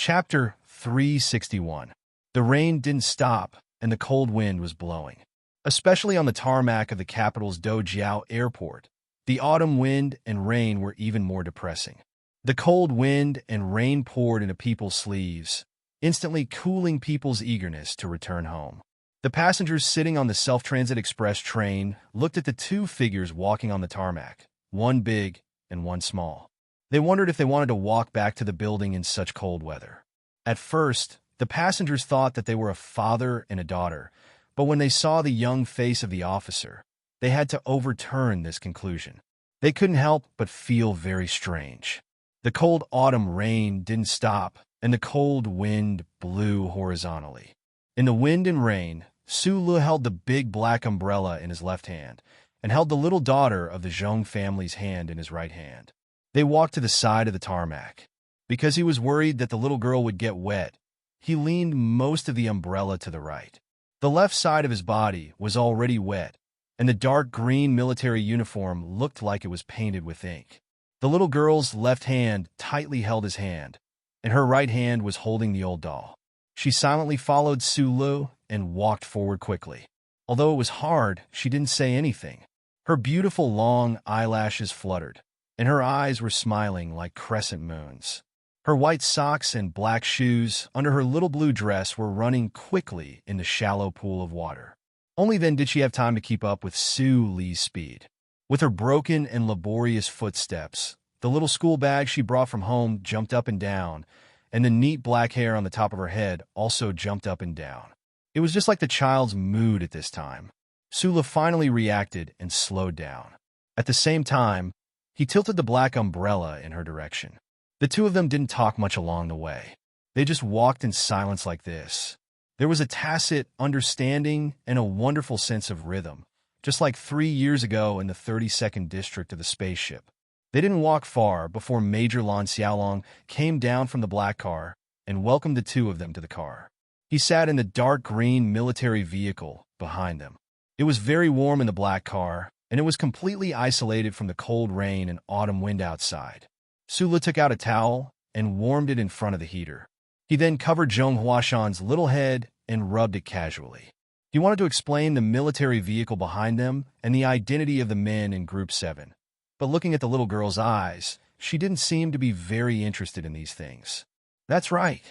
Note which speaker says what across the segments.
Speaker 1: Chapter 361. The rain didn't stop, and the cold wind was blowing, especially on the tarmac of the capital's Dojiao airport. The autumn wind and rain were even more depressing. The cold wind and rain poured into people's sleeves, instantly cooling people's eagerness to return home. The passengers sitting on the self-transit express train looked at the two figures walking on the tarmac, one big and one small. They wondered if they wanted to walk back to the building in such cold weather. At first, the passengers thought that they were a father and a daughter, but when they saw the young face of the officer, they had to overturn this conclusion. They couldn't help but feel very strange. The cold autumn rain didn't stop, and the cold wind blew horizontally. In the wind and rain, Sulu held the big black umbrella in his left hand and held the little daughter of the Zhong family's hand in his right hand. They walked to the side of the tarmac. Because he was worried that the little girl would get wet, he leaned most of the umbrella to the right. The left side of his body was already wet, and the dark green military uniform looked like it was painted with ink. The little girl's left hand tightly held his hand, and her right hand was holding the old doll. She silently followed Sulu and walked forward quickly. Although it was hard, she didn't say anything. Her beautiful long eyelashes fluttered, and her eyes were smiling like crescent moons. Her white socks and black shoes under her little blue dress were running quickly in the shallow pool of water. Only then did she have time to keep up with Su Li's speed. With her broken and laborious footsteps, the little school bag she brought from home jumped up and down, and the neat black hair on the top of her head also jumped up and down. It was just like the child's mood at this time. Sula finally reacted and slowed down. At the same time, he tilted the black umbrella in her direction. The two of them didn't talk much along the way. They just walked in silence like this. There was a tacit understanding and a wonderful sense of rhythm, just like 3 years ago in the 32nd district of the spaceship. They didn't walk far before Major Lan Xiaolong came down from the black car and welcomed the two of them to the car. He sat in the dark green military vehicle behind them. It was very warm in the black car, and it was completely isolated from the cold rain and autumn wind outside. Sula took out a towel and warmed it in front of the heater. He then covered Zhong Huashan's little head and rubbed it casually. He wanted to explain the military vehicle behind them and the identity of the men in Group 7. But looking at the little girl's eyes, she didn't seem to be very interested in these things. That's right.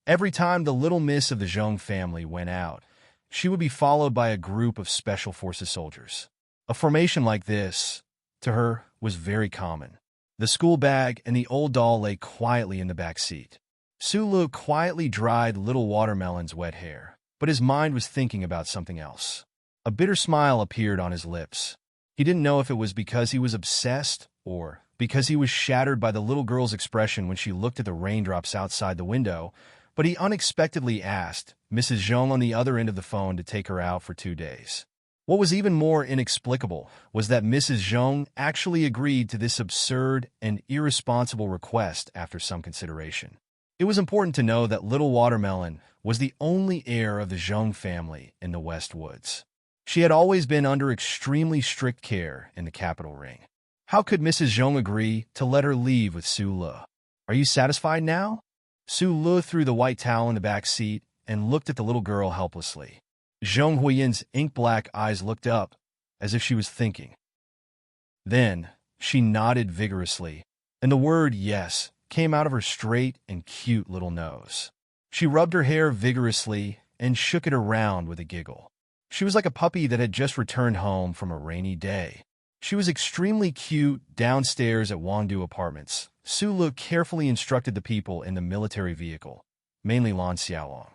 Speaker 1: Every time the little miss of the Zhong family went out, she would be followed by a group of Special Forces soldiers. A formation like this, to her, was very common. The school bag and the old doll lay quietly in the back seat. Sulu quietly dried little Watermelon's wet hair, but his mind was thinking about something else. A bitter smile appeared on his lips. He didn't know if it was because he was obsessed or because he was shattered by the little girl's expression when she looked at the raindrops outside the window, but he unexpectedly asked Mrs. Zhong on the other end of the phone to take her out for 2 days. What was even more inexplicable was that Mrs. Zhong actually agreed to this absurd and irresponsible request after some consideration. It was important to know that little Watermelon was the only heir of the Zhong family in the West Woods. She had always been under extremely strict care in the capital ring. How could Mrs. Zhong agree to let her leave with Su Le? Are you satisfied now? Su Le threw the white towel in the back seat and looked at the little girl helplessly. Zhong Huiyin's ink-black eyes looked up, as if she was thinking. Then, she nodded vigorously, and the word yes came out of her straight and cute little nose. She rubbed her hair vigorously and shook it around with a giggle. She was like a puppy that had just returned home from a rainy day. She was extremely cute downstairs at Wangdu Apartments. Sulu carefully instructed the people in the military vehicle, mainly Lan Xiaolong.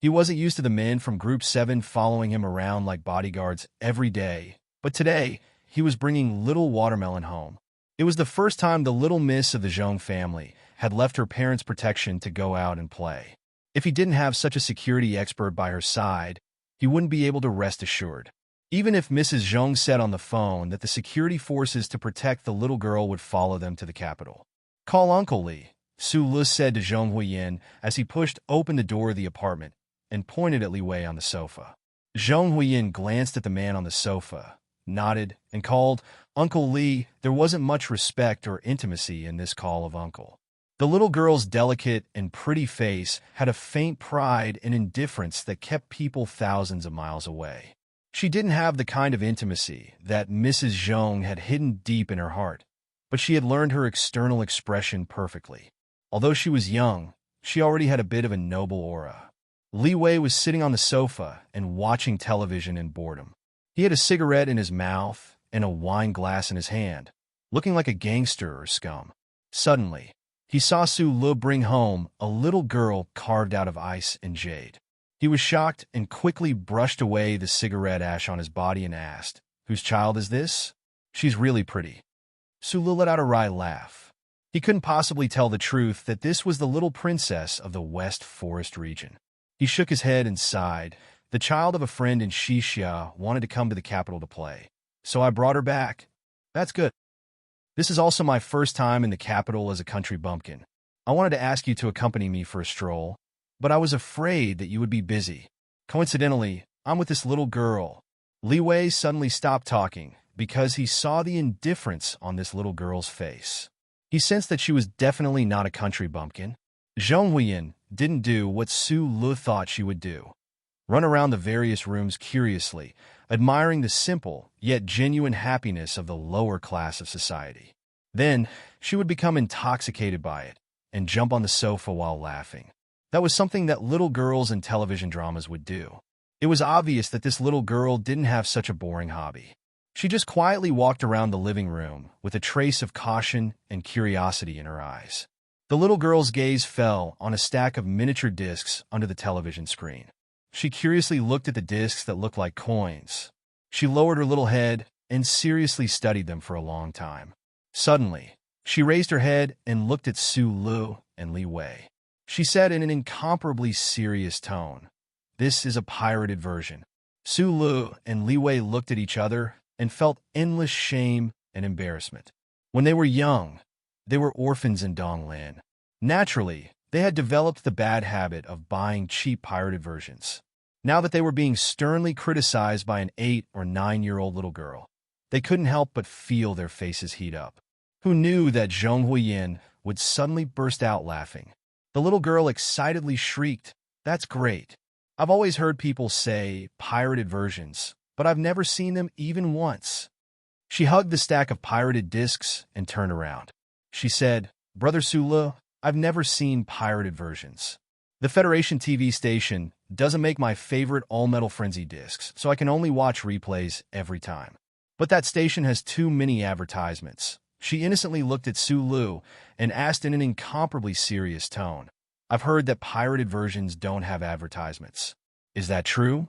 Speaker 1: He wasn't used to the men from Group 7 following him around like bodyguards every day, but today he was bringing little Watermelon home. It was the first time the little miss of the Zhong family had left her parents' protection to go out and play. If he didn't have such a security expert by her side, he wouldn't be able to rest assured. Even if Mrs. Zhong said on the phone that the security forces to protect the little girl would follow them to the capital. Call Uncle Li, Su Le said to Zhong Huiyin as he pushed open the door of the apartment and pointed at Li Wei on the sofa. Zhong Huiyin glanced at the man on the sofa, nodded, and called, "Uncle Li." There wasn't much respect or intimacy in this call of uncle. The little girl's delicate and pretty face had a faint pride and indifference that kept people thousands of miles away. She didn't have the kind of intimacy that Mrs. Zhong had hidden deep in her heart, but she had learned her external expression perfectly. Although she was young, she already had a bit of a noble aura. Li Wei was sitting on the sofa and watching television in boredom. He had a cigarette in his mouth and a wine glass in his hand, looking like a gangster or scum. Suddenly, he saw Su Le bring home a little girl carved out of ice and jade. He was shocked and quickly brushed away the cigarette ash on his body and asked, "Whose child is this?" "She's really pretty." Su Le let out a wry laugh. He couldn't possibly tell the truth that this was the little princess of the West Forest region. He shook his head and sighed. "The child of a friend in Xixia wanted to come to the capital to play, so I brought her back." "That's good. This is also my first time in the capital as a country bumpkin. I wanted to ask you to accompany me for a stroll, but I was afraid that you would be busy. Coincidentally, I'm with this little girl." Li Wei suddenly stopped talking because he saw the indifference on this little girl's face. He sensed that she was definitely not a country bumpkin. Zhong Huiyin didn't do what Su Le thought she would do: run around the various rooms curiously, admiring the simple yet genuine happiness of the lower class of society. Then, she would become intoxicated by it and jump on the sofa while laughing. That was something that little girls in television dramas would do. It was obvious that this little girl didn't have such a boring hobby. She just quietly walked around the living room with a trace of caution and curiosity in her eyes. The little girl's gaze fell on a stack of miniature discs under the television screen. She curiously looked at the discs that looked like coins. She lowered her little head and seriously studied them for a long time. Suddenly, she raised her head and looked at Su Le and Li Wei. She said in an incomparably serious tone, "This is a pirated version." Su Le and Li Wei looked at each other and felt endless shame and embarrassment. When they were young, they were orphans in Donglin. Naturally, they had developed the bad habit of buying cheap pirated versions. Now that they were being sternly criticized by an 8 or 9-year-old little girl, they couldn't help but feel their faces heat up. Who knew that Zhong Huiyin would suddenly burst out laughing? The little girl excitedly shrieked, "That's great. I've always heard people say pirated versions, but I've never seen them even once." She hugged the stack of pirated discs and turned around. She said, "Brother Su Le, I've never seen pirated versions. The Federation TV station doesn't make my favorite all-metal Frenzy discs, so I can only watch replays every time. But that station has too many advertisements." She innocently looked at Su Le and asked in an incomparably serious tone, "I've heard that pirated versions don't have advertisements. Is that true?"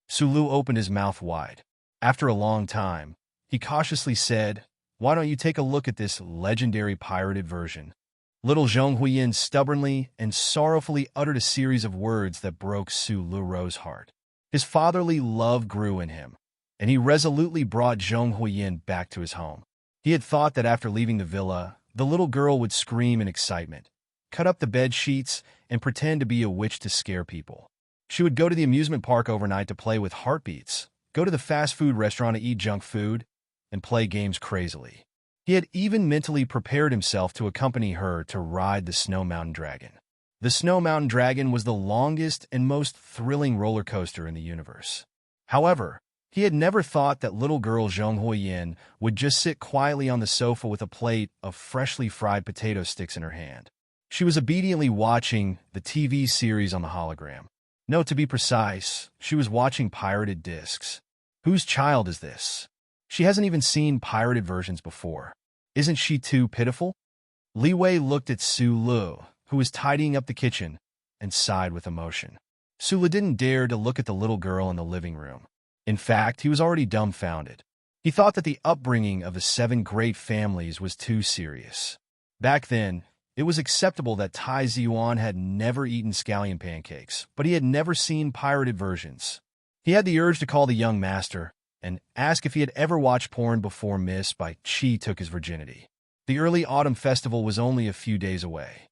Speaker 1: Su Le opened his mouth wide. After a long time, he cautiously said, "Why don't you take a look at this legendary pirated version?" Little Zhong Huiyin stubbornly and sorrowfully uttered a series of words that broke Su Le's heart. His fatherly love grew in him, and he resolutely brought Zhong Huiyin back to his home. He had thought that after leaving the villa, the little girl would scream in excitement, cut up the bed sheets, and pretend to be a witch to scare people. She would go to the amusement park overnight to play with heartbeats, go to the fast food restaurant to eat junk food, and play games crazily. He had even mentally prepared himself to accompany her to ride the Snow Mountain Dragon. The Snow Mountain Dragon was the longest and most thrilling roller coaster in the universe. However, he had never thought that little girl Zhong Huiyin would just sit quietly on the sofa with a plate of freshly fried potato sticks in her hand. She was obediently watching the TV series on the hologram. No, to be precise, she was watching pirated discs. Whose child is this? She hasn't even seen pirated versions before. Isn't she too pitiful? Li Wei looked at Su Le, who was tidying up the kitchen, and sighed with emotion. Su Le didn't dare to look at the little girl in the living room. In fact, he was already dumbfounded. He thought that the upbringing of the 7 great families was too serious. Back then, it was acceptable that Tai Ziyuan had never eaten scallion pancakes, but he had never seen pirated versions. He had the urge to call the young master and ask if he had ever watched porn before Miss by Chi took his virginity. The early autumn festival was only a few days away.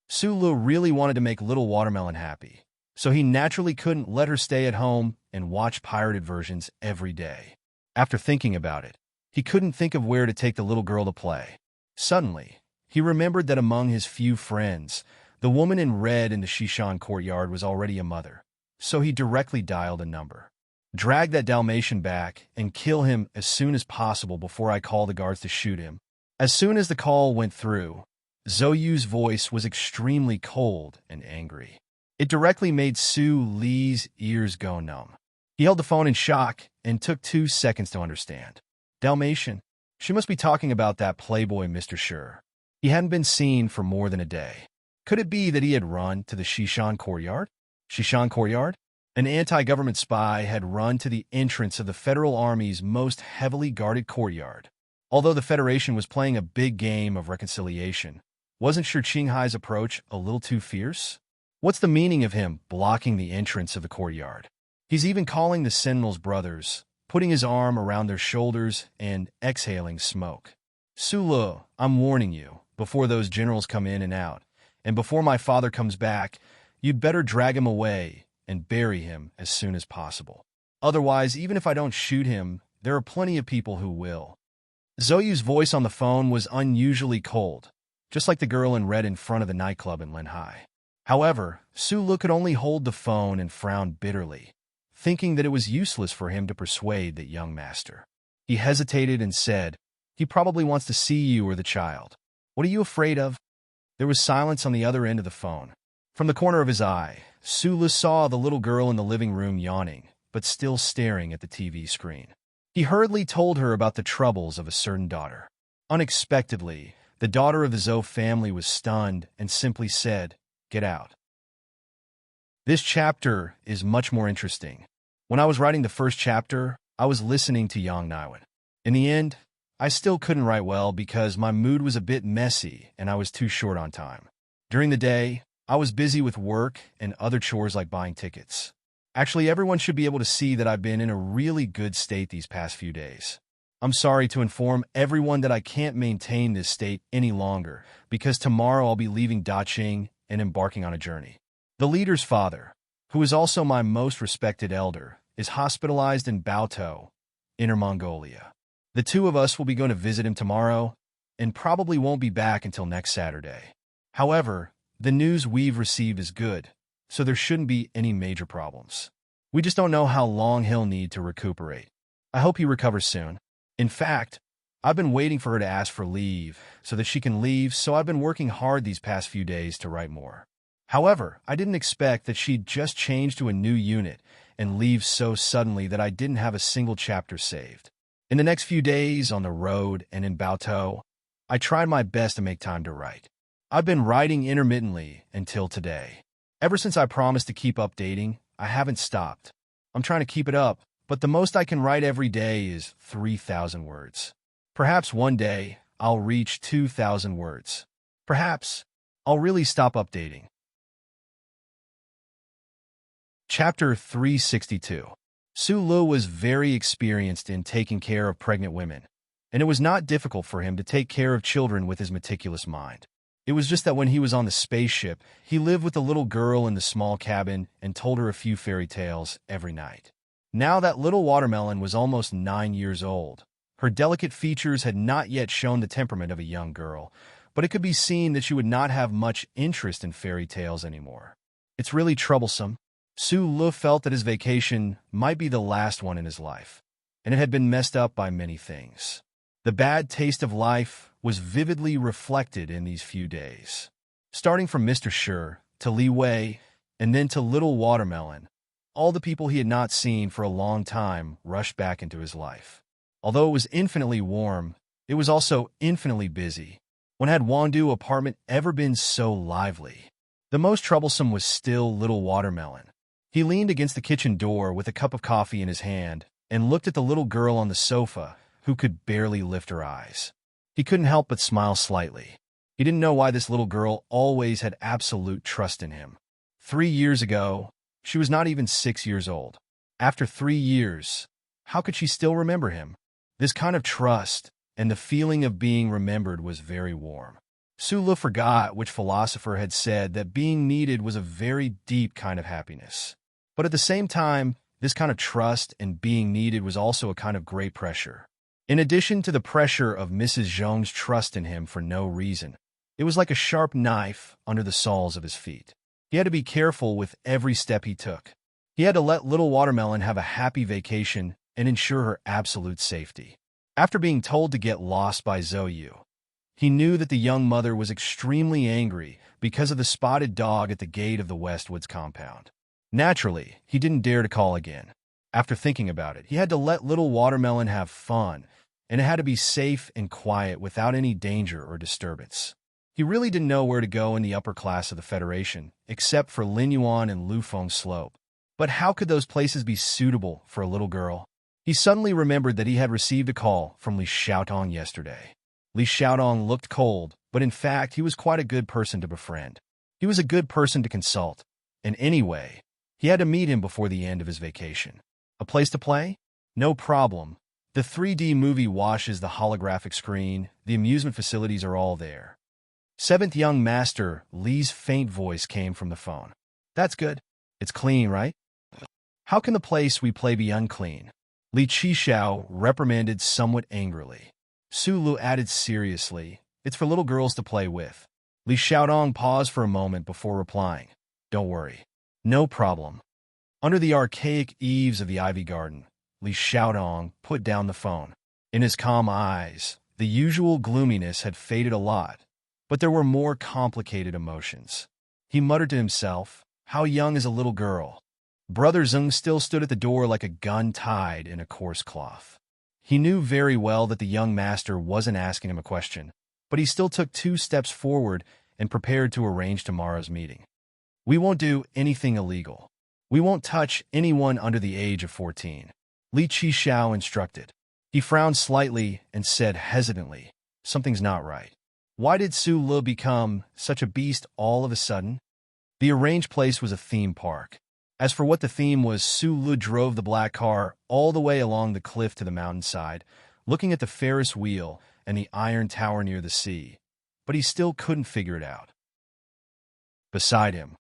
Speaker 1: Su Le really wanted to make Little Watermelon happy, so he naturally couldn't let her stay at home and watch pirated versions every day. After thinking about it, he couldn't think of where to take the little girl to play. Suddenly, He remembered that among his few friends, the woman in red in the Shishan courtyard was already a mother, so he directly dialed a number. Drag that Dalmatian back and kill him as soon as possible before I call the guards to shoot him. As soon as the call went through, Zhou voice was extremely cold and angry. It directly made Su Li's ears go numb. He held the phone in shock and took 2 seconds to understand. Dalmatian. She must be talking about that playboy Mr. Sure. He hadn't been seen for more than a day. Could it be that he had run to the Shishan courtyard? Shishan courtyard? An anti-government spy had run to the entrance of the Federal Army's most heavily guarded courtyard. Although the Federation was playing a big game of reconciliation, wasn't Shi Qinghai's approach a little too fierce? What's the meaning of him blocking the entrance of the courtyard? He's even calling the Sentinels brothers, putting his arm around their shoulders and exhaling smoke. Sulu, I'm warning you, before those generals come in and out, and before my father comes back, you'd better drag him away and bury him as soon as possible. Otherwise, even if I don't shoot him, there are plenty of people who will. Zhou's voice on the phone was unusually cold, just like the girl in red in front of the nightclub in Linhai. However, Sulu could only hold the phone and frown bitterly, thinking that it was useless for him to persuade that young master. He hesitated and said, "He probably wants to see you or the child. What are you afraid of?" There was silence on the other end of the phone. From the corner of his eye, Sulu saw the little girl in the living room yawning, but still staring at the TV screen. He hurriedly told her about the troubles of a certain daughter. Unexpectedly, the daughter of the Zhou family was stunned and simply said, "Get out." This chapter is much more interesting. When I was writing the first chapter, I was listening to Yang Naiwen. In the end, I still couldn't write well because my mood was a bit messy and I was too short on time. During the day, I was busy with work and other chores like buying tickets. Actually, everyone should be able to see that I've been in a really good state these past few days. I'm sorry to inform everyone that I can't maintain this state any longer because tomorrow I'll be leaving Daqing and embarking on a journey. The leader's father, who is also my most respected elder, is hospitalized in Baotou, Inner Mongolia. The two of us will be going to visit him tomorrow and probably won't be back until next Saturday. However, the news we've received is good, so there shouldn't be any major problems. We just don't know how long he'll need to recuperate. I hope he recovers soon. In fact, I've been waiting for her to ask for leave so that she can leave, so I've been working hard these past few days to write more. However, I didn't expect that she'd just change to a new unit and leave so suddenly that I didn't have a single chapter saved. In the next few days, on the road and in Baotou, I tried my best to make time to write. I've been writing intermittently until today. Ever since I promised to keep updating, I haven't stopped. I'm trying to keep it up, but the most I can write every day is 3,000 words. Perhaps one day, I'll reach 2,000 words. Perhaps I'll really stop updating. Chapter 362. Sulu was very experienced in taking care of pregnant women, and it was not difficult for him to take care of children with his meticulous mind. It was just that when he was on the spaceship, he lived with the little girl in the small cabin and told her a few fairy tales every night. Now that little watermelon was almost 9 years old. Her delicate features had not yet shown the temperament of a young girl, but it could be seen that she would not have much interest in fairy tales anymore. It's really troublesome. Sulu felt that his vacation might be the last one in his life, and it had been messed up by many things. The bad taste of life was vividly reflected in these few days. Starting from Mr. Sure to Li Wei, and then to Little Watermelon, all the people he had not seen for a long time rushed back into his life. Although it was infinitely warm, it was also infinitely busy. When had Wandu apartment ever been so lively? The most troublesome was still Little Watermelon. He leaned against the kitchen door with a cup of coffee in his hand and looked at the little girl on the sofa, who could barely lift her eyes. He couldn't help but smile slightly. He didn't know why this little girl always had absolute trust in him. 3 years ago, she was not even 6 years old. After 3 years, how could she still remember him? This kind of trust and the feeling of being remembered was very warm. Sulu forgot which philosopher had said that being needed was a very deep kind of happiness. But at the same time, this kind of trust and being needed was also a kind of great pressure. In addition to the pressure of Mrs. Zhong's trust in him for no reason, It was like a sharp knife under the soles of his feet. He had to be careful with every step he took. He had to let little Watermelon have a happy vacation and ensure her absolute safety. After being told to get lost by Zhou, he knew that the young mother was extremely angry because of the spotted dog at the gate of the Westwoods compound. Naturally, he didn't dare to call again. After thinking about it, he had to let little Watermelon have fun, and it had to be safe and quiet without any danger or disturbance. He really didn't know where to go in the upper class of the Federation, except for Linyuan and Lufeng Slope. But how could those places be suitable for a little girl? He suddenly remembered that he had received a call from Li Xiaotong yesterday. Li Xiaotong looked cold, but in fact he was quite a good person to befriend. He was a good person to consult, and anyway, he had to meet him before the end of his vacation. A place to play? No problem. The 3D movie washes the holographic screen, the amusement facilities are all there. Seventh young master, Li's faint voice came from the phone. That's good. It's clean, right? How can the place we play be unclean? Li Qixiao reprimanded somewhat angrily. Su Lu added seriously, it's for little girls to play with. Li Xiaodong paused for a moment before replying. Don't worry. No problem. Under the archaic eaves of the ivy garden, Li Xiaodong put down the phone. In his calm eyes, the usual gloominess had faded a lot, but there were more complicated emotions. He muttered to himself, how young is a little girl? Brother Zeng still stood at the door like a gun tied in a coarse cloth. He knew very well that the young master wasn't asking him a question, but he still took 2 steps forward and prepared to arrange tomorrow's meeting. We won't do anything illegal. We won't touch anyone under the age of 14, Li Qixiao instructed. He frowned slightly and said hesitantly, something's not right. Why did Su Le become such a beast all of a sudden? The arranged place was a theme park. As for what the theme was, Su Le drove the black car all the way along the cliff to the mountainside, looking at the Ferris wheel and the iron tower near the sea, but he still couldn't figure it out. Beside him,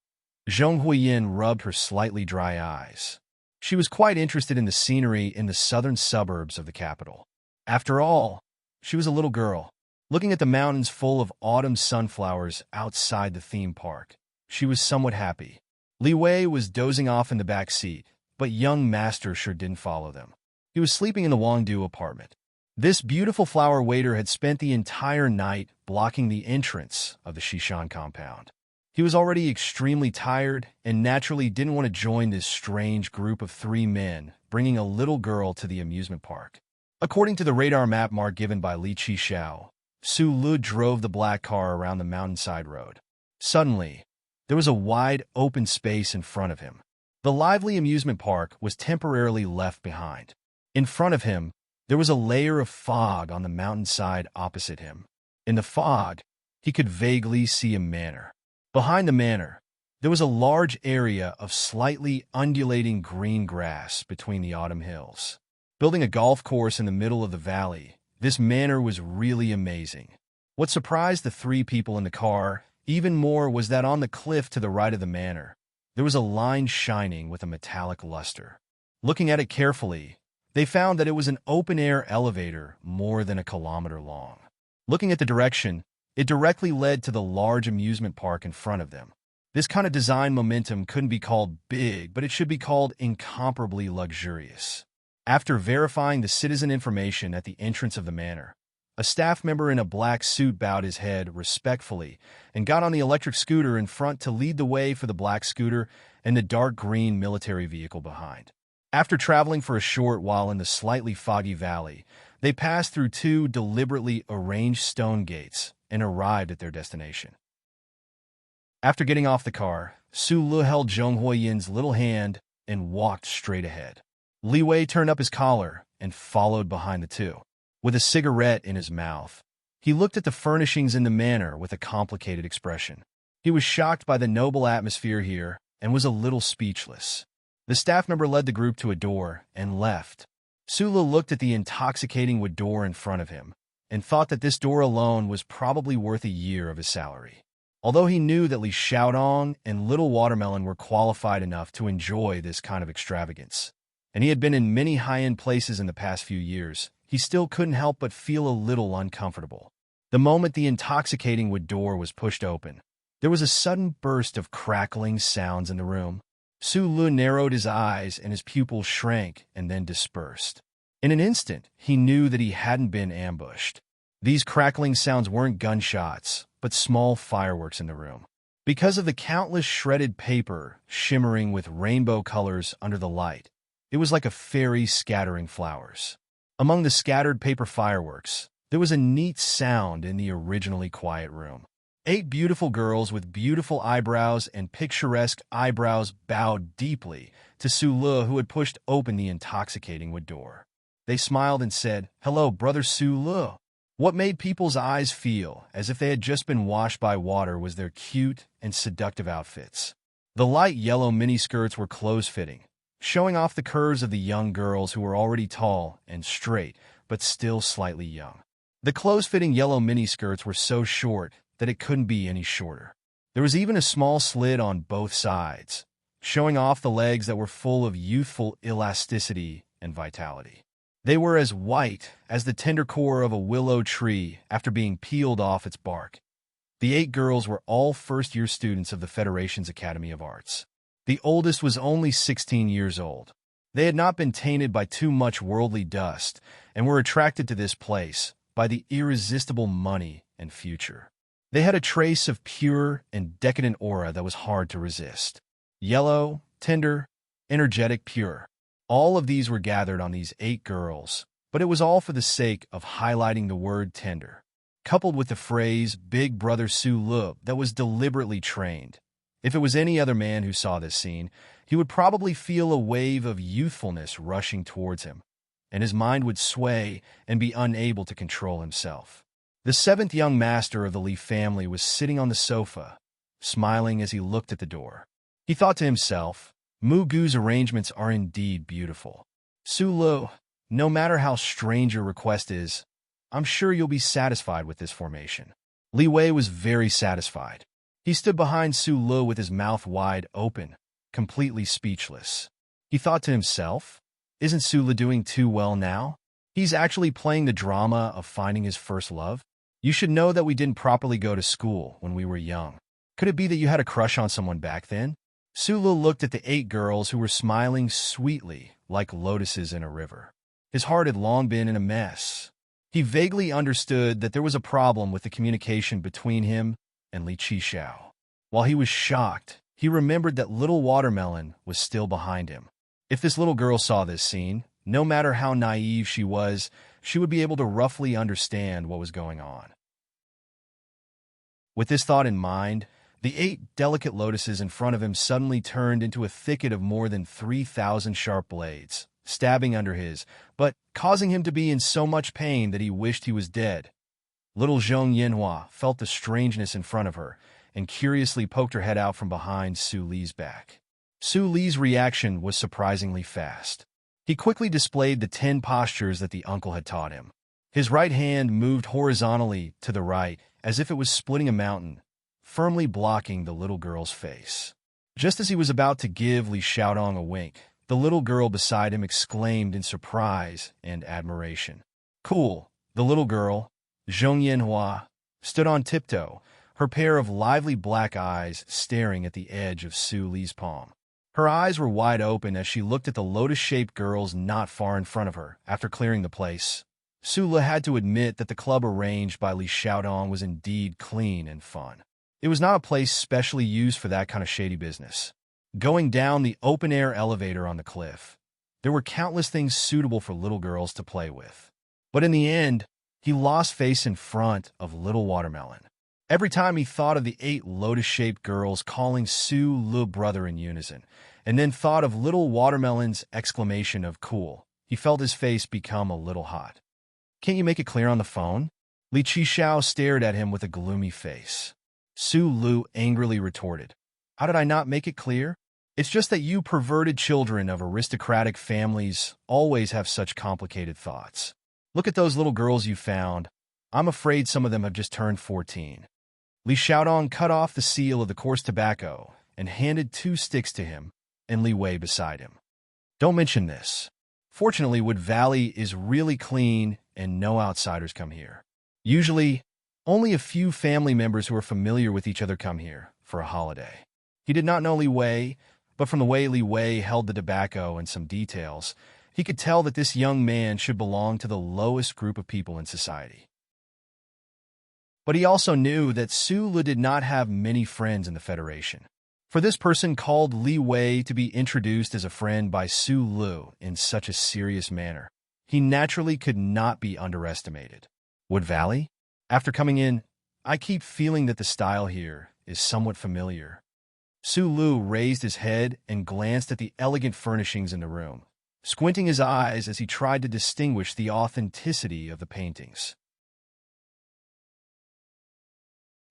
Speaker 1: Zhong Huiyin rubbed her slightly dry eyes. She was quite interested in the scenery in the southern suburbs of the capital. After all, she was a little girl. Looking at the mountains full of autumn sunflowers outside the theme park, she was somewhat happy. Li Wei was dozing off in the back seat, but young master sure didn't follow them. He was sleeping in the Wangdu apartment. This beautiful flower waiter had spent the entire night blocking the entrance of the Shishan compound. He was already extremely tired and naturally didn't want to join this strange group of 3 men bringing a little girl to the amusement park. According to the radar map mark given by Li Qixiao, Su Lu drove the black car around the mountainside road. Suddenly, there was a wide open space in front of him. The lively amusement park was temporarily left behind. In front of him, there was a layer of fog on the mountainside opposite him. In the fog, he could vaguely see a manor. Behind the manor, there was a large area of slightly undulating green grass between the autumn hills. Building a golf course in the middle of the valley, this manor was really amazing. What surprised the 3 people in the car even more was that on the cliff to the right of the manor, there was a line shining with a metallic luster. Looking at it carefully, they found that it was an open-air elevator more than a kilometer long. Looking at the direction, it directly led to the large amusement park in front of them. This kind of design momentum couldn't be called big, but it should be called incomparably luxurious. After verifying the citizen information at the entrance of the manor, a staff member in a black suit bowed his head respectfully and got on the electric scooter in front to lead the way for the black scooter and the dark green military vehicle behind. After traveling for a short while in the slightly foggy valley, they passed through 2 deliberately arranged stone gates and arrived at their destination. After getting off the car, Su Lu held Zhong Huiyin's little hand and walked straight ahead. Li Wei turned up his collar and followed behind the 2. With a cigarette in his mouth, he looked at the furnishings in the manor with a complicated expression. He was shocked by the noble atmosphere here and was a little speechless. The staff member led the group to a door and left. Sula looked at the intoxicating wood door in front of him and thought that this door alone was probably worth a year of his salary. Although he knew that Li Xiaodong and Little Watermelon were qualified enough to enjoy this kind of extravagance, and he had been in many high-end places in the past few years, he still couldn't help but feel a little uncomfortable. The moment the intoxicating wood door was pushed open, there was a sudden burst of crackling sounds in the room. Su Lu narrowed his eyes and his pupils shrank and then dispersed. In an instant, he knew that he hadn't been ambushed. These crackling sounds weren't gunshots, but small fireworks in the room. Because of the countless shredded paper shimmering with rainbow colors under the light, it was like a fairy scattering flowers. Among the scattered paper fireworks, there was a neat sound in the originally quiet room. 8 beautiful girls with beautiful eyebrows and picturesque eyebrows bowed deeply to Su Lu, who had pushed open the intoxicating wood door. They smiled and said, "Hello, brother Su Lu." What made people's eyes feel as if they had just been washed by water was their cute and seductive outfits. The light yellow miniskirts were close-fitting, showing off the curves of the young girls who were already tall and straight, but still slightly young. The close-fitting yellow miniskirts were so short that it couldn't be any shorter. There was even a small slit on both sides, showing off the legs that were full of youthful elasticity and vitality. They were as white as the tender core of a willow tree after being peeled off its bark. The 8 girls were all first-year students of the Federation's Academy of Arts. The oldest was only 16 years old. They had not been tainted by too much worldly dust and were attracted to this place by the irresistible money and future. They had a trace of pure and decadent aura that was hard to resist. Yellow, tender, energetic, pure. All of these were gathered on these 8 girls, but it was all for the sake of highlighting the word tender, coupled with the phrase Big Brother Su Lu that was deliberately trained. If it was any other man who saw this scene, he would probably feel a wave of youthfulness rushing towards him, and his mind would sway and be unable to control himself. The 7th young master of the Li family was sitting on the sofa, smiling as he looked at the door. He thought to himself, Mu Gu's arrangements are indeed beautiful. Su Lu, no matter how strange your request is, I'm sure you'll be satisfied with this formation. Li Wei was very satisfied. He stood behind Su Lu with his mouth wide open, completely speechless. He thought to himself, isn't Su Lu doing too well now? He's actually playing the drama of finding his first love. You should know that we didn't properly go to school when we were young. Could it be that you had a crush on someone back then? Su Lu looked at the 8 girls who were smiling sweetly like lotuses in a river. His heart had long been in a mess. He vaguely understood that there was a problem with the communication between him and Li Qixiao. While he was shocked, he remembered that little Watermelon was still behind him. If this little girl saw this scene, no matter how naive she was, she would be able to roughly understand what was going on. With this thought in mind, the 8 delicate lotuses in front of him suddenly turned into a thicket of more than 3,000 sharp blades, stabbing under his, but causing him to be in so much pain that he wished he was dead. Little Zhong Yanhua felt the strangeness in front of her and curiously poked her head out from behind Su Li's back. Su Li's reaction was surprisingly fast. He quickly displayed the 10 postures that the uncle had taught him. His right hand moved horizontally to the right as if it was splitting a mountain, firmly blocking the little girl's face. Just as he was about to give Li Xiaodong a wink, the little girl beside him exclaimed in surprise and admiration. Cool! The little girl, Zhong Yanhua, stood on tiptoe, her pair of lively black eyes staring at the edge of Su Li's palm. Her eyes were wide open as she looked at the lotus-shaped girls not far in front of her. After clearing the place, Su Li had to admit that the club arranged by Li Xiaodong was indeed clean and fun. It was not a place specially used for that kind of shady business. Going down the open-air elevator on the cliff, there were countless things suitable for little girls to play with. But in the end, he lost face in front of little Watermelon. Every time he thought of the 8 lotus-shaped girls calling Su Lu brother in unison, and then thought of little Watermelon's exclamation of cool, he felt his face become a little hot. Can't you make it clear on the phone? Li Qixiao stared at him with a gloomy face. Su Lu angrily retorted, How did I not make it clear? It's just that you perverted children of aristocratic families always have such complicated thoughts. Look at those little girls you found. I'm afraid some of them have just turned 14. Li Xiaodong cut off the seal of the coarse tobacco and handed 2 sticks to him and Li Wei beside him. Don't mention this. Fortunately, Wood Valley is really clean and no outsiders come here. Usually, Only a few family members who are familiar with each other come here for a holiday. He did not know Li Wei, but from the way Li Wei held the tobacco and some details, he could tell that this young man should belong to the lowest group of people in society. But he also knew that Su Lu did not have many friends in the Federation. For this person called Li Wei to be introduced as a friend by Su Lu in such a serious manner, he naturally could not be underestimated. Wood Valley? After coming in, I keep feeling that the style here is somewhat familiar. Su Lu raised his head and glanced at the elegant furnishings in the room, squinting his eyes as he tried to distinguish the authenticity of the paintings.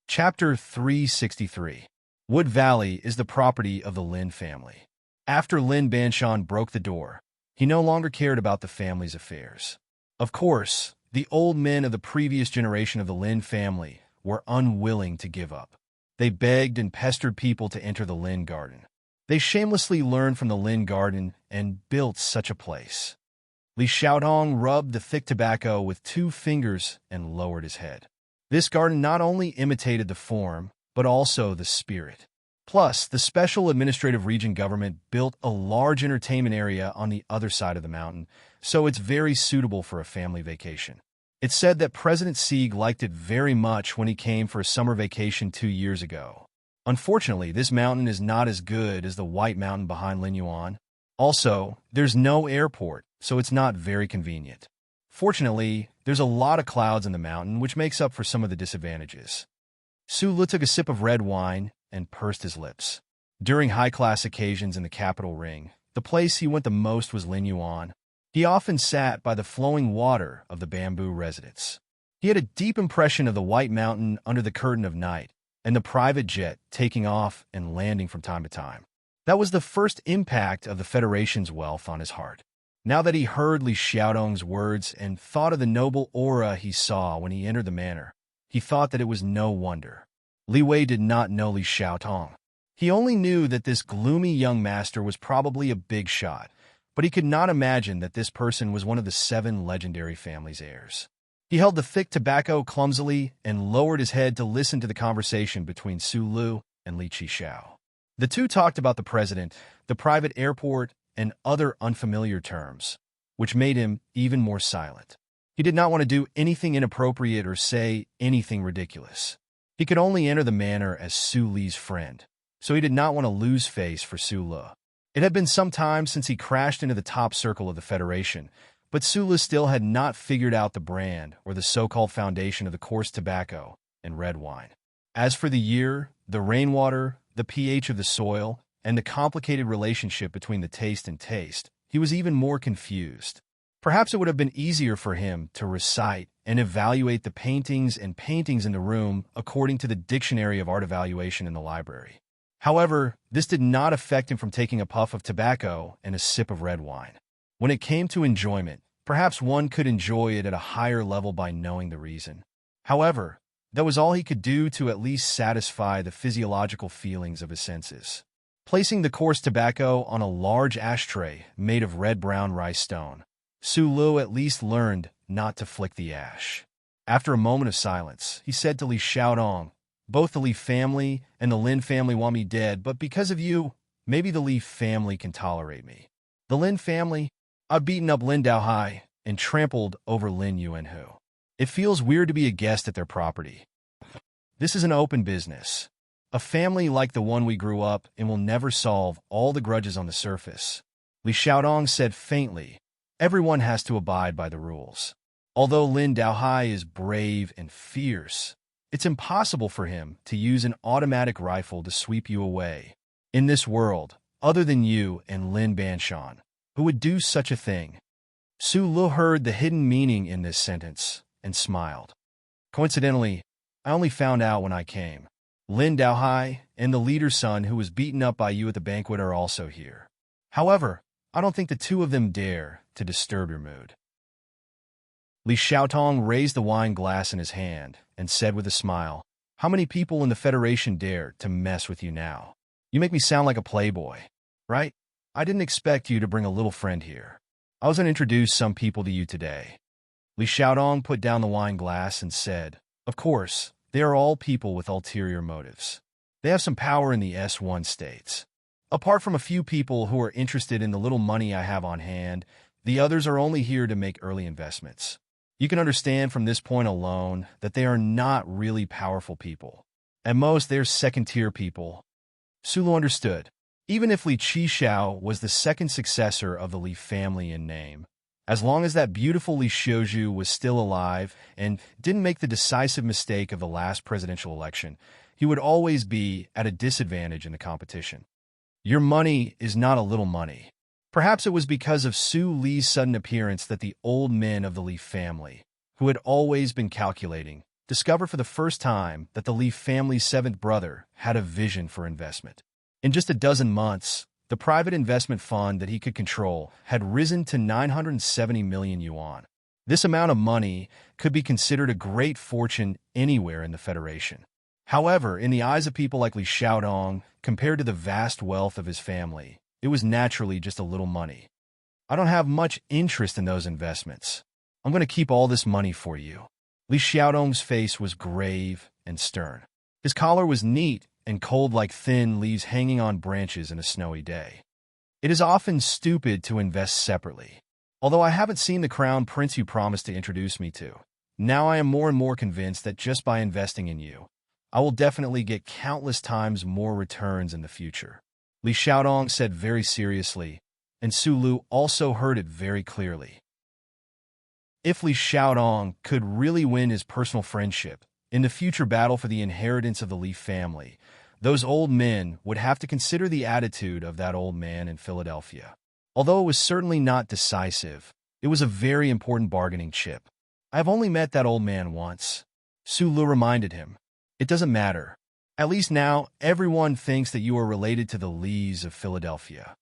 Speaker 1: Chapter 363. Wood Valley is the property of the Lin family. After Lin Banshan broke the door, he no longer cared about the family's affairs. Of course, the old men of the previous generation of the Lin family were unwilling to give up. They begged and pestered people to enter the Lin garden. They shamelessly learned from the Lin garden and built such a place. Li Xiaodong rubbed the thick tobacco with 2 fingers and lowered his head. This garden not only imitated the form, but also the spirit. Plus, the Special Administrative Region government built a large entertainment area on the other side of the mountain, so it's very suitable for a family vacation. It's said that President Sieg liked it very much when he came for a summer vacation 2 years ago. Unfortunately, this mountain is not as good as the White Mountain behind Linyuan. Also, there's no airport, so it's not very convenient. Fortunately, there's a lot of clouds in the mountain, which makes up for some of the disadvantages. Su Lu took a sip of red wine and pursed his lips. During high-class occasions in the capital ring, the place he went the most was Linyuan. He often sat by the flowing water of the bamboo residence. He had a deep impression of the White Mountain under the curtain of night, and the private jet taking off and landing from time to time. That was the first impact of the Federation's wealth on his heart. Now that he heard Li Xiaodong's words and thought of the noble aura he saw when he entered the manor, he thought that it was no wonder. Li Wei did not know Li Xiaodong. He only knew that this gloomy young master was probably a big shot, but he could not imagine that this person was one of the 7 legendary family's heirs. He held the thick tobacco clumsily and lowered his head to listen to the conversation between Su Lu and Li Qixiao. The two talked about the president, the private airport, and other unfamiliar terms, which made him even more silent. He did not want to do anything inappropriate or say anything ridiculous. He could only enter the manor as Su Li's friend, so he did not want to lose face for Su Lu. It had been some time since he crashed into the top circle of the Federation, but Su Lu still had not figured out the brand or the so-called foundation of the coarse tobacco and red wine. As for the year, the rainwater, the pH of the soil, and the complicated relationship between the taste and taste, he was even more confused. Perhaps it would have been easier for him to recite and evaluate the paintings in the room according to the Dictionary of Art Evaluation in the library. However, this did not affect him from taking a puff of tobacco and a sip of red wine. When it came to enjoyment, perhaps one could enjoy it at a higher level by knowing the reason. However, that was all he could do to at least satisfy the physiological feelings of his senses. Placing the coarse tobacco on a large ashtray made of red-brown rice stone, Su Lu at least learned not to flick the ash. After a moment of silence, he said to Li Xiaodong, "Both the Li family and the Lin family want me dead, but because of you, maybe the Li family can tolerate me. The Lin family, I've beaten up Lin Daohai and trampled over Lin Yuanhu. It feels weird to be a guest at their property. This is an open business. A family like the one we grew up in will never solve all the grudges on the surface." Li Xiaodong said faintly, "Everyone has to abide by the rules. Although Lin Daohai is brave and fierce, it's impossible for him to use an automatic rifle to sweep you away. In this world, other than you and Lin Banshan, who would do such a thing?" Su Lu heard the hidden meaning in this sentence and smiled. "Coincidentally, I only found out when I came. Lin Daohai and the leader's son who was beaten up by you at the banquet are also here. However, I don't think the two of them dare to disturb your mood." Li Xiaotong raised the wine glass in his hand and said with a smile, "How many people in the Federation dare to mess with you now? You make me sound like a playboy, right? I didn't expect you to bring a little friend here. I was going to introduce some people to you today." Li Xiaodong put down the wine glass and said, Of course, they are all people with ulterior motives. They have some power in the S1 states. Apart from a few people who are interested in the little money I have on hand, the others are only here to make early investments. You can understand from this point alone that they are not really powerful people. At most, they're second-tier people. Sulu understood. Even if Li Qishao was the second successor of the Li family in name, as long as that beautiful Li Xiuzhu was still alive and didn't make the decisive mistake of the last presidential election, he would always be at a disadvantage in the competition. Your money is not a little money. Perhaps it was because of Su Li's sudden appearance that the old men of the Li family, who had always been calculating, discovered for the first time that the Li family's seventh brother had a vision for investment. In just a dozen months, the private investment fund that he could control had risen to 970 million yuan. This amount of money could be considered a great fortune anywhere in the Federation. However, in the eyes of people like Li Xiaodong, compared to the vast wealth of his family, it was naturally just a little money. I don't have much interest in those investments. I'm going to keep all this money for you. Li Xiaodong's face was grave and stern. His collar was neat and cold like thin leaves hanging on branches in a snowy day. It is often stupid to invest separately. Although I haven't seen the crown prince you promised to introduce me to, now I am more and more convinced that just by investing in you, I will definitely get countless times more returns in the future. Li Xiaodong said very seriously, and Su Lu also heard it very clearly. If Li Xiaodong could really win his personal friendship in the future battle for the inheritance of the Li family, those old men would have to consider the attitude of that old man in Philadelphia. Although it was certainly not decisive, it was a very important bargaining chip. I have only met that old man once. Su Lu reminded him. It doesn't matter. At least now, everyone thinks that you are related to the Lis of Philadelphia.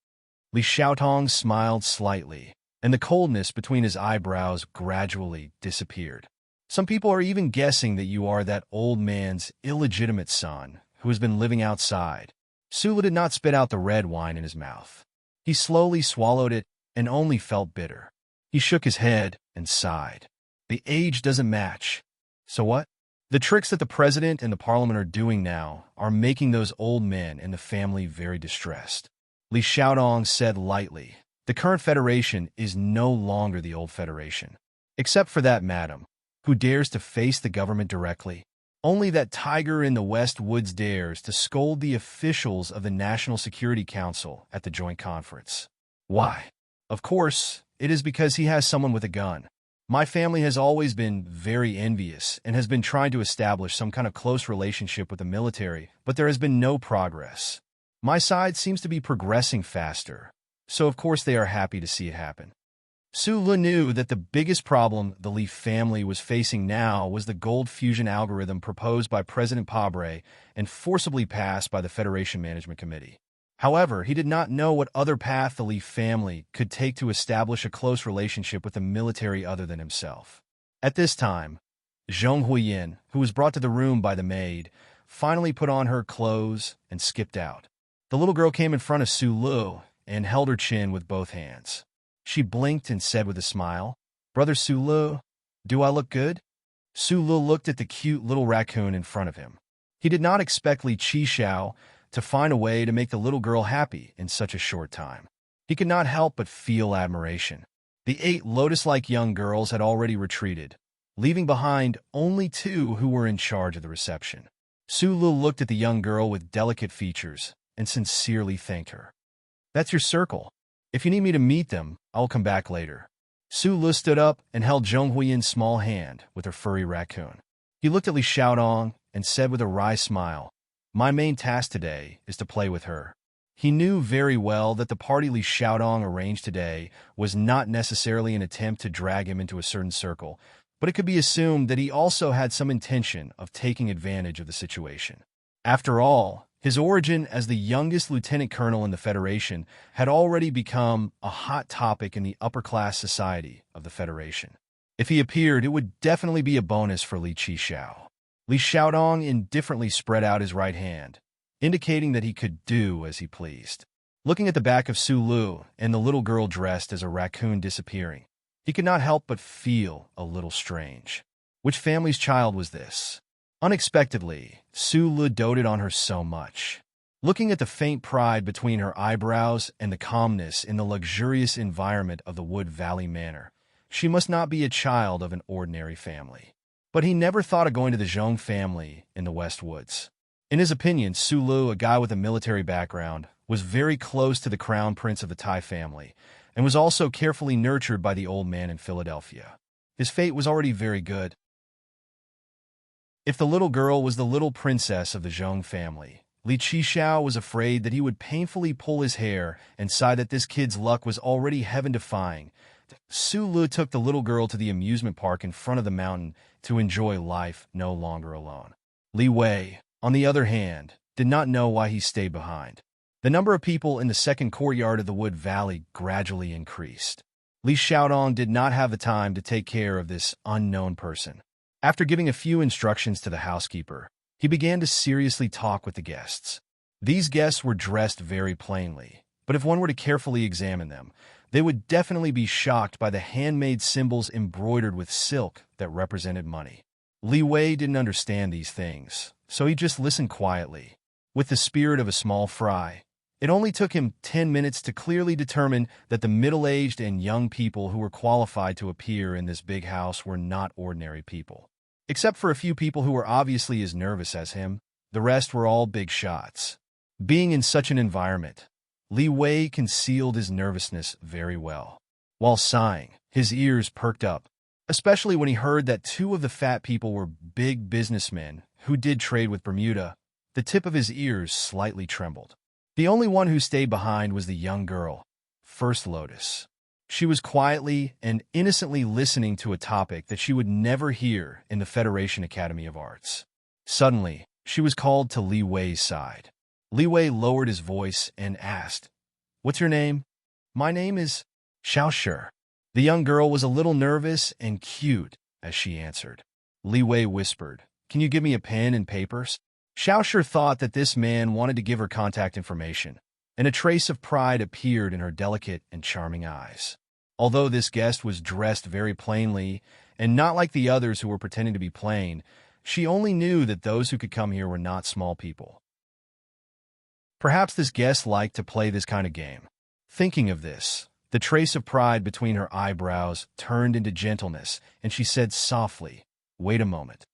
Speaker 1: Li Xiaotong smiled slightly, and the coldness between his eyebrows gradually disappeared. Some people are even guessing that you are that old man's illegitimate son who has been living outside. Sulu did not spit out the red wine in his mouth. He slowly swallowed it and only felt bitter. He shook his head and sighed. The age doesn't match. So what? The tricks that the president and the parliament are doing now are making those old men and the family very distressed. Li Xiaodong said lightly, the current federation is no longer the old federation. Except for that madam, who dares to face the government directly. Only that tiger in the West Woods dares to scold the officials of the National Security Council at the joint conference. Why? Of course, it is because he has someone with a gun. My family has always been very envious and has been trying to establish some kind of close relationship with the military, but there has been no progress. My side seems to be progressing faster, so of course they are happy to see it happen. Su Lu knew that the biggest problem the Li family was facing now was the gold fusion algorithm proposed by President Pabre and forcibly passed by the Federation Management Committee. However, he did not know what other path the Li family could take to establish a close relationship with the military other than himself. At this time, Zhong Huiyin, who was brought to the room by the maid, finally put on her clothes and skipped out. The little girl came in front of Su Lu and held her chin with both hands. She blinked and said with a smile, Brother Su Lu, do I look good? Su Lu looked at the cute little raccoon in front of him. He did not expect Li Qishao to find a way to make the little girl happy in such a short time. He could not help but feel admiration. The 8 lotus-like young girls had already retreated, leaving behind only 2 who were in charge of the reception. Su Lu looked at the young girl with delicate features and sincerely thanked her. That's your circle. If you need me to meet them, I'll come back later. Su Lu stood up and held Zhong Huiyin's small hand with her furry raccoon. He looked at Li Xiaodong and said with a wry smile, my main task today is to play with her. He knew very well that the party Li Xiaodong arranged today was not necessarily an attempt to drag him into a certain circle, but it could be assumed that he also had some intention of taking advantage of the situation. After all, his origin as the youngest lieutenant colonel in the Federation had already become a hot topic in the upper-class society of the Federation. If he appeared, it would definitely be a bonus for Li Qishao. Li Xiaodong indifferently spread out his right hand, indicating that he could do as he pleased. Looking at the back of Su Lu and the little girl dressed as a raccoon disappearing, he could not help but feel a little strange. Which family's child was this? Unexpectedly, Su Lu doted on her so much. Looking at the faint pride between her eyebrows and the calmness in the luxurious environment of the Wood Valley Manor, she must not be a child of an ordinary family. But he never thought of going to the Zhong family in the West Woods. In his opinion, Su Lu, a guy with a military background, was very close to the crown prince of the Tai family, and was also carefully nurtured by the old man in Philadelphia. His fate was already very good. If the little girl was the little princess of the Zhong family, Li Qixiao was afraid that he would painfully pull his hair and sigh that this kid's luck was already heaven-defying. Su Lu took the little girl to the amusement park in front of the mountain to enjoy life no longer alone. Li Wei, on the other hand, did not know why he stayed behind. The number of people in the second courtyard of the Wood Valley gradually increased. Li Xiaodong did not have the time to take care of this unknown person. After giving a few instructions to the housekeeper, he began to seriously talk with the guests. These guests were dressed very plainly, but if one were to carefully examine them, they would definitely be shocked by the handmade symbols embroidered with silk that represented money. Li Wei didn't understand these things, so he just listened quietly. With the spirit of a small fry, it only took him 10 minutes to clearly determine that the middle-aged and young people who were qualified to appear in this big house were not ordinary people. Except for a few people who were obviously as nervous as him, the rest were all big shots. Being in such an environment, Li Wei concealed his nervousness very well. While sighing, his ears perked up, especially when he heard that two of the fat people were big businessmen who did trade with Bermuda. The tip of his ears slightly trembled. The only one who stayed behind was the young girl, First Lotus. She was quietly and innocently listening to a topic that she would never hear in the Federation Academy of Arts. Suddenly, she was called to Li Wei's side. Li Wei lowered his voice and asked, "What's your name?" "My name is Xiao Shi." The young girl was a little nervous and cute as she answered. Li Wei whispered, "Can you give me a pen and papers?" Xiao Shi thought that this man wanted to give her contact information, and a trace of pride appeared in her delicate and charming eyes. Although this guest was dressed very plainly, and not like the others who were pretending to be plain, she only knew that those who could come here were not small people. Perhaps this guest liked to play this kind of game. Thinking of this, the trace of pride between her eyebrows turned into gentleness, and she said softly, "Wait a moment."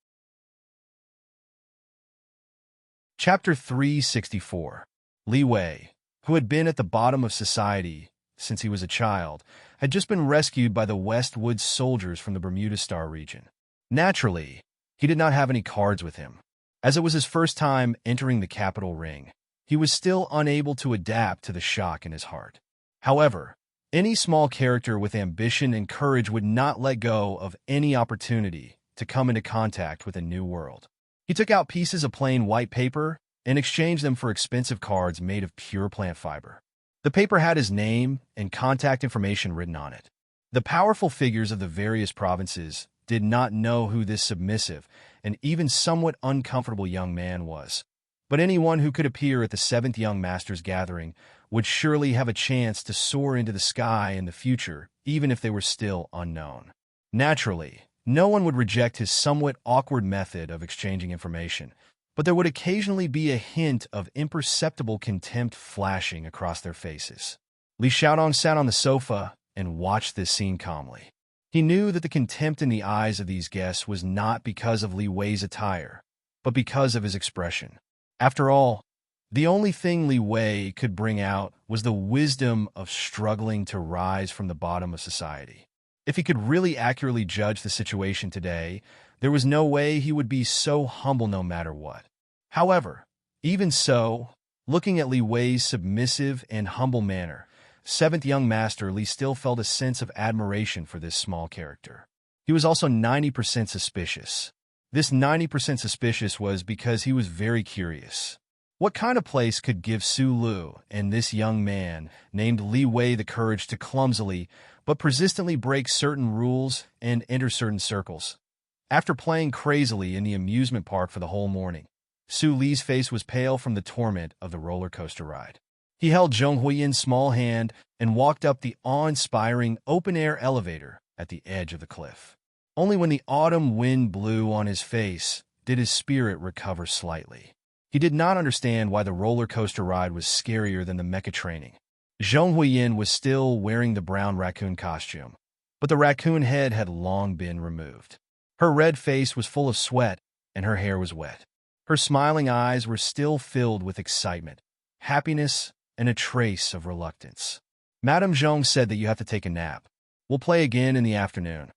Speaker 1: Chapter 364. Li Wei, who had been at the bottom of society since he was a child, had just been rescued by the West Woods soldiers from the Bermuda Star region. Naturally, he did not have any cards with him. As it was his first time entering the capital ring, he was still unable to adapt to the shock in his heart. However, any small character with ambition and courage would not let go of any opportunity to come into contact with a new world. He took out pieces of plain white paper and exchanged them for expensive cards made of pure plant fiber. The paper had his name and contact information written on it. The powerful figures of the various provinces did not know who this submissive and even somewhat uncomfortable young man was, but anyone who could appear at the 7th Young Masters gathering would surely have a chance to soar into the sky in the future, even if they were still unknown. Naturally, no one would reject his somewhat awkward method of exchanging information, but there would occasionally be a hint of imperceptible contempt flashing across their faces. Li Xiaodong sat on the sofa and watched this scene calmly. He knew that the contempt in the eyes of these guests was not because of Li Wei's attire, but because of his expression. After all, the only thing Li Wei could bring out was the wisdom of struggling to rise from the bottom of society. If he could really accurately judge the situation today, there was no way he would be so humble no matter what. However, even so, looking at Li Wei's submissive and humble manner, 7th Young Master Li still felt a sense of admiration for this small character. He was also 90% suspicious. This 90% suspicious was because he was very curious. What kind of place could give Su Lu and this young man named Li Wei the courage to clumsily but persistently break certain rules and enter certain circles? After playing crazily in the amusement park for the whole morning, Su Li's face was pale from the torment of the roller coaster ride. He held Zhong Huiyin's small hand and walked up the awe-inspiring open-air elevator at the edge of the cliff. Only when the autumn wind blew on his face did his spirit recover slightly. He did not understand why the roller coaster ride was scarier than the mecha training. Zhong Huiyin was still wearing the brown raccoon costume, but the raccoon head had long been removed. Her red face was full of sweat, and her hair was wet. Her smiling eyes were still filled with excitement, happiness, and a trace of reluctance. Madame Zhong said that you have to take a nap. We'll play again in the afternoon.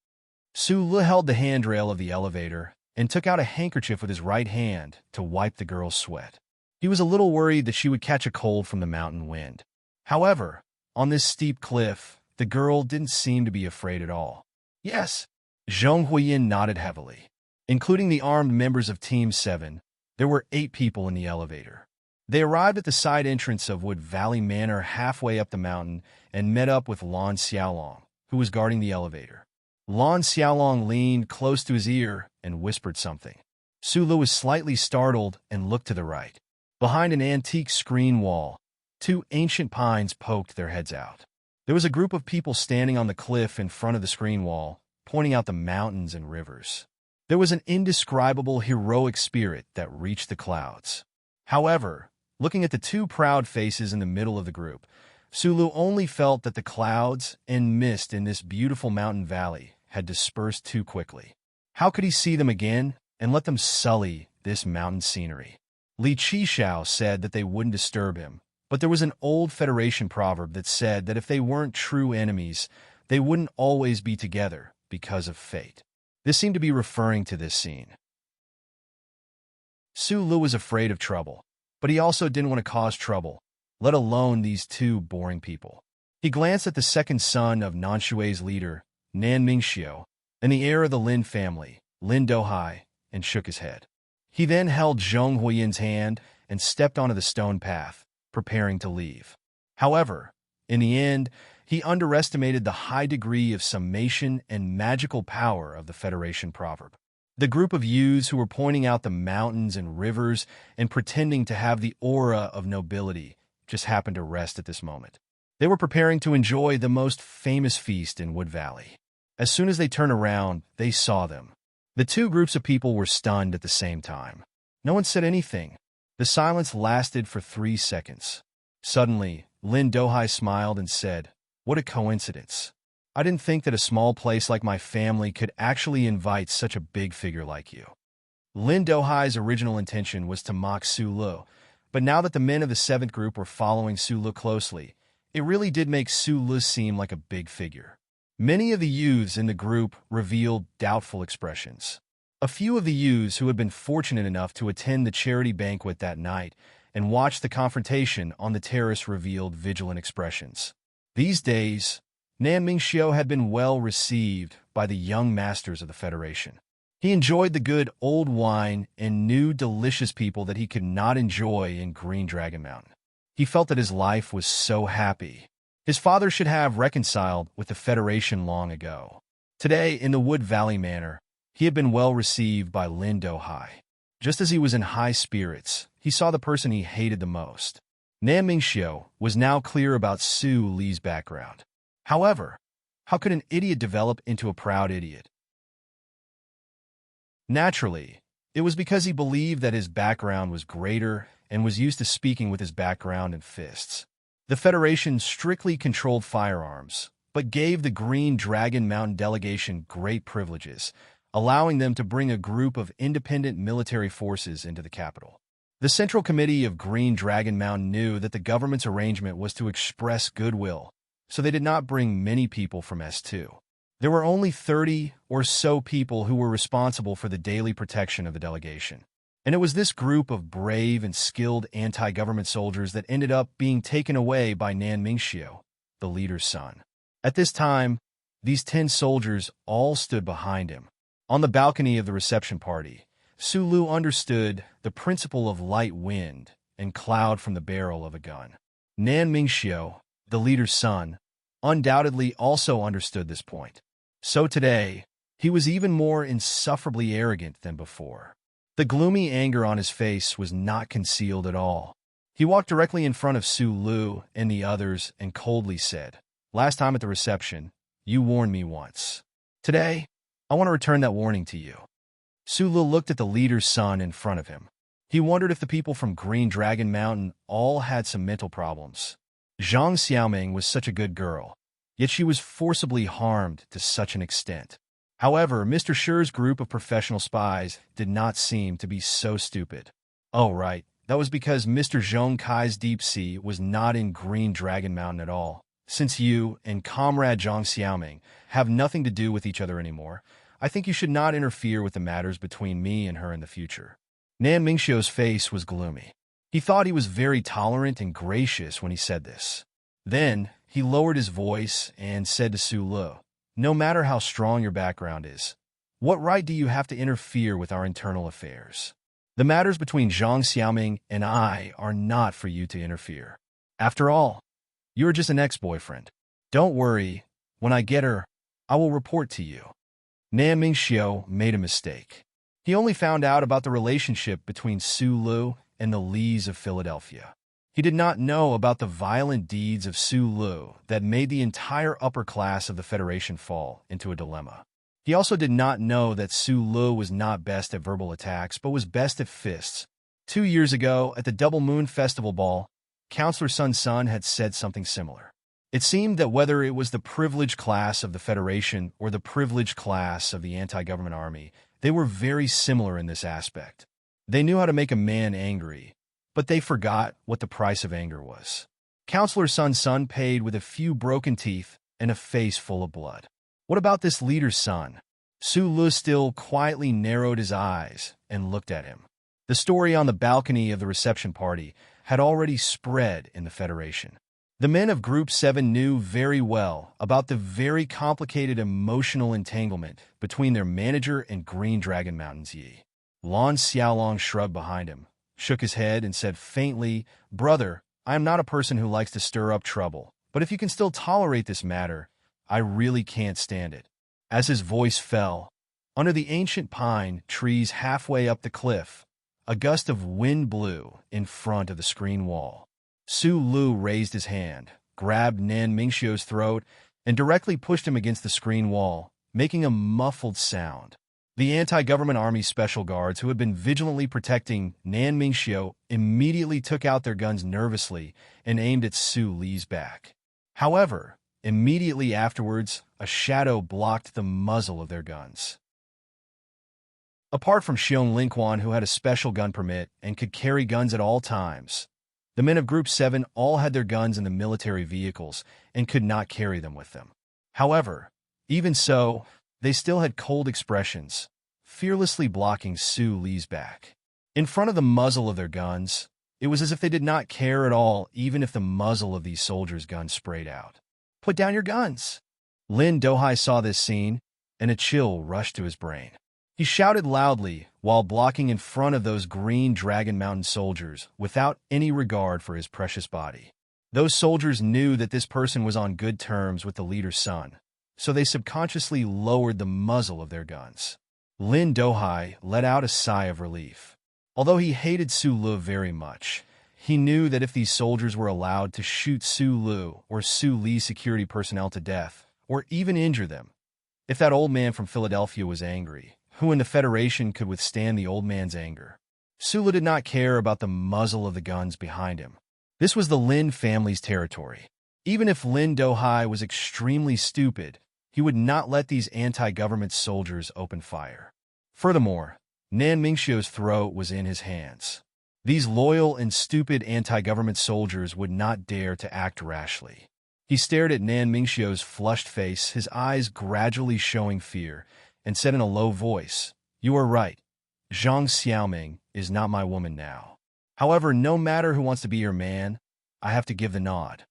Speaker 1: Su Le held the handrail of the elevator and took out a handkerchief with his right hand to wipe the girl's sweat. He was a little worried that she would catch a cold from the mountain wind. However, on this steep cliff, the girl didn't seem to be afraid at all. Yes, Zhong Huiyin nodded heavily. Including the armed members of Team 7, there were 8 people in the elevator. They arrived at the side entrance of Wood Valley Manor halfway up the mountain and met up with Lan Xiaolong, who was guarding the elevator. Lan Xiaolong leaned close to his ear and whispered something. Su Le was slightly startled and looked to the right. Behind an antique screen wall, 2 ancient pines poked their heads out. There was a group of people standing on the cliff in front of the screen wall, pointing out the mountains and rivers. There was an indescribable heroic spirit that reached the clouds. However, looking at the 2 proud faces in the middle of the group, Su Le only felt that the clouds and mist in this beautiful mountain valley had dispersed too quickly. How could he see them again and let them sully this mountain scenery? Li Qishao said that they wouldn't disturb him, but there was an old Federation proverb that said that if they weren't true enemies, they wouldn't always be together because of fate. This seemed to be referring to this scene. Su Le was afraid of trouble, but he also didn't want to cause trouble, let alone these 2 boring people. He glanced at the second son of Nanshui's leader, Nan Mingxiu, and the heir of the Lin family, Lin Dohai, and shook his head. He then held Zhong Huiyin's hand and stepped onto the stone path, preparing to leave. However, in the end, he underestimated the high degree of summation and magical power of the Federation proverb. The group of youths who were pointing out the mountains and rivers and pretending to have the aura of nobility just happened to rest at this moment. They were preparing to enjoy the most famous feast in Wood Valley. As soon as they turned around, they saw them. The 2 groups of people were stunned at the same time. No one said anything. The silence lasted for 3 seconds. Suddenly, Lin Dohai smiled and said, "What a coincidence. I didn't think that a small place like my family could actually invite such a big figure like you." Lin Dohai's original intention was to mock Su Le, but now that the men of the 7th group were following Su Le closely, it really did make Su Le seem like a big figure. Many of the youths in the group revealed doubtful expressions. A few of the youths who had been fortunate enough to attend the charity banquet that night and watch the confrontation on the terrace revealed vigilant expressions. These days, Nan Mingxiu had been well received by the young masters of the Federation. He enjoyed the good old wine and knew delicious people that he could not enjoy in Green Dragon Mountain. He felt that his life was so happy. His father should have reconciled with the Federation long ago. Today, in the Wood Valley Manor, he had been well received by Lin Dohai. Just as he was in high spirits, he saw the person he hated the most. Nan Mingxiu was now clear about Su Le's background. However, how could an idiot develop into a proud idiot? Naturally, it was because he believed that his background was greater and was used to speaking with his background and fists. The Federation strictly controlled firearms, but gave the Green Dragon Mountain delegation great privileges, allowing them to bring a group of independent military forces into the capital. The Central Committee of Green Dragon Mountain knew that the government's arrangement was to express goodwill, so they did not bring many people from S2. There were only 30 or so people who were responsible for the daily protection of the delegation. And it was this group of brave and skilled anti-government soldiers that ended up being taken away by Nan Mingxiu, the leader's son. At this time, these 10 soldiers all stood behind him. On the balcony of the reception party, Su Lu understood the principle of light wind and cloud from the barrel of a gun. Nan Mingxiu, the leader's son, undoubtedly also understood this point. So today, he was even more insufferably arrogant than before. The gloomy anger on his face was not concealed at all. He walked directly in front of Su Lu and the others and coldly said, "Last time at the reception, you warned me once. Today, I want to return that warning to you. Su Lu looked at the leader's son in front of him. He wondered if the people from Green Dragon Mountain all had some mental problems. Zhang Xiaoming was such a good girl, yet she was forcibly harmed to such an extent. However, Mr. Shi's group of professional spies did not seem to be so stupid. Oh, right. That was because Mr. Zhong Kai's deep sea was not in Green Dragon Mountain at all. Since you and Comrade Zhang Xiaoming have nothing to do with each other anymore, I think you should not interfere with the matters between me and her in the future. Nan Mingxiu's face was gloomy. He thought he was very tolerant and gracious when he said this. Then, he lowered his voice and said to Su Lu, "No matter how strong your background is, what right do you have to interfere with our internal affairs? The matters between Zhang Xiaoming and I are not for you to interfere. After all, you're just an ex-boyfriend. Don't worry, when I get her, I will report to you." Nan Mingxiu made a mistake. He only found out about the relationship between Su Lu and the Lees of Philadelphia. He did not know about the violent deeds of Su Lu that made the entire upper class of the Federation fall into a dilemma. He also did not know that Su Lu was not best at verbal attacks, but was best at fists. 2 years ago, at the Double Moon Festival Ball, Counselor Sun Sun had said something similar. It seemed that whether it was the privileged class of the Federation or the privileged class of the anti-government army, they were very similar in this aspect. They knew how to make a man angry, but they forgot what the price of anger was. Counselor Sun Sun paid with a few broken teeth and a face full of blood. What about this leader's son? Su Lu still quietly narrowed his eyes and looked at him. The story on the balcony of the reception party had already spread in the Federation. The men of Group 7 knew very well about the very complicated emotional entanglement between their manager and Green Dragon Mountain's Yi. Lan Xiaolong shrugged behind him, shook his head, and said faintly, "Brother, I am not a person who likes to stir up trouble, but if you can still tolerate this matter, I really can't stand it." As his voice fell, under the ancient pine trees halfway up the cliff, a gust of wind blew in front of the screen wall. Su Lu raised his hand, grabbed Nan Mingxiu's throat, and directly pushed him against the screen wall, making a muffled sound. The anti-government army special guards who had been vigilantly protecting Nan Mingxiu immediately took out their guns nervously and aimed at Su Li's back. However, immediately afterwards, a shadow blocked the muzzle of their guns. Apart from Xiong Linquan, who had a special gun permit and could carry guns at all times, the men of Group 7 all had their guns in the military vehicles and could not carry them with them. However, even so, they still had cold expressions, fearlessly blocking Su Li's back. In front of the muzzle of their guns, it was as if they did not care at all, even if the muzzle of these soldiers' guns sprayed out. "Put down your guns!" Lin Dohai saw this scene, and a chill rushed to his brain. He shouted loudly while blocking in front of those Green Dragon Mountain soldiers without any regard for his precious body. Those soldiers knew that this person was on good terms with the leader's son, so they subconsciously lowered the muzzle of their guns. Lin Dohai let out a sigh of relief. Although he hated Su Lu very much, he knew that if these soldiers were allowed to shoot Su Lu or Su Li's security personnel to death, or even injure them, if that old man from Philadelphia was angry, who in the Federation could withstand the old man's anger? Su Lu did not care about the muzzle of the guns behind him. This was the Lin family's territory. Even if Lin Dohai was extremely stupid, he would not let these anti-government soldiers open fire. Furthermore, Nan Mingxiu's throat was in his hands. These loyal and stupid anti-government soldiers would not dare to act rashly. He stared at Nan Mingxiu's flushed face, his eyes gradually showing fear, and said in a low voice, "You are right. Zhang Xiaoming is not my woman now. However, no matter who wants to be your man, I have to give the nod."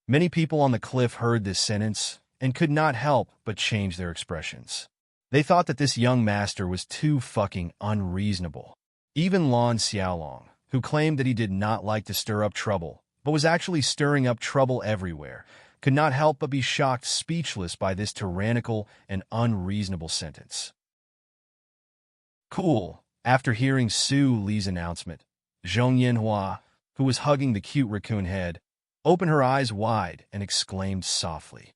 Speaker 1: Many people on the cliff heard this sentence and could not help but change their expressions. They thought that this young master was too fucking unreasonable. Even Lan Xiaolong, who claimed that he did not like to stir up trouble, but was actually stirring up trouble everywhere, could not help but be shocked speechless by this tyrannical and unreasonable sentence. Cool. After hearing Su Li's announcement, Zhong Yanhua, who was hugging the cute raccoon head, opened her eyes wide and exclaimed softly,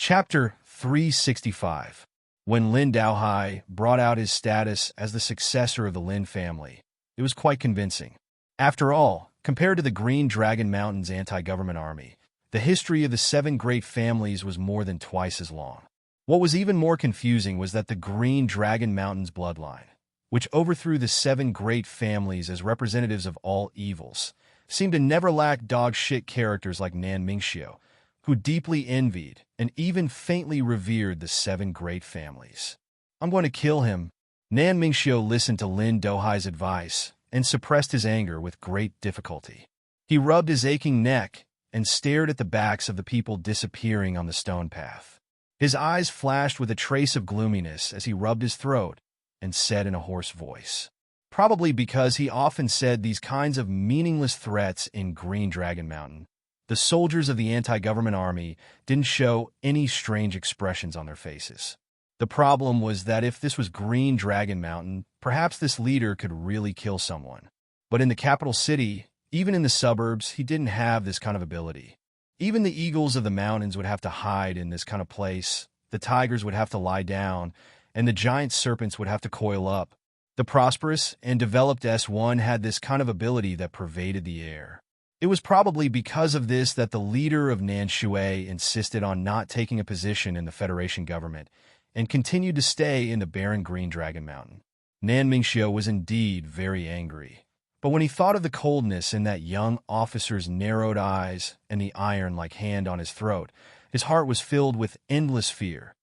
Speaker 1: Chapter 365. When Lin Daohai brought out his status as the successor of the Lin family, it was quite convincing. After all, compared to the Green Dragon Mountain's anti-government army, the history of the 7 great families was more than twice as long. What was even more confusing was that the Green Dragon Mountain's bloodline, which overthrew the 7 great families as representatives of all evils, seemed to never lack dog-shit characters like Nan Mingxiu, who deeply envied and even faintly revered the 7 great families. "I'm going to kill him." Nan Mingxiu listened to Lin Daohai's advice and suppressed his anger with great difficulty. He rubbed his aching neck and stared at the backs of the people disappearing on the stone path. His eyes flashed with a trace of gloominess as he rubbed his throat and said in a hoarse voice, probably because he often said these kinds of meaningless threats in Green Dragon Mountain, the soldiers of the anti-government army didn't show any strange expressions on their faces. The problem was that if this was Green Dragon Mountain, perhaps this leader could really kill someone. But in the capital city, even in the suburbs, he didn't have this kind of ability. Even the eagles of the mountains would have to hide in this kind of place, the tigers would have to lie down, and the giant serpents would have to coil up. The prosperous and developed S1 had this kind of ability that pervaded the air. It was probably because of this that the leader of Nanshui insisted on not taking a position in the Federation government and continued to stay in the barren Green Dragon Mountain. Nan Mingxiu was indeed very angry. But when he thought of the coldness in that young officer's narrowed eyes and the iron-like hand on his throat, his heart was filled with endless fear.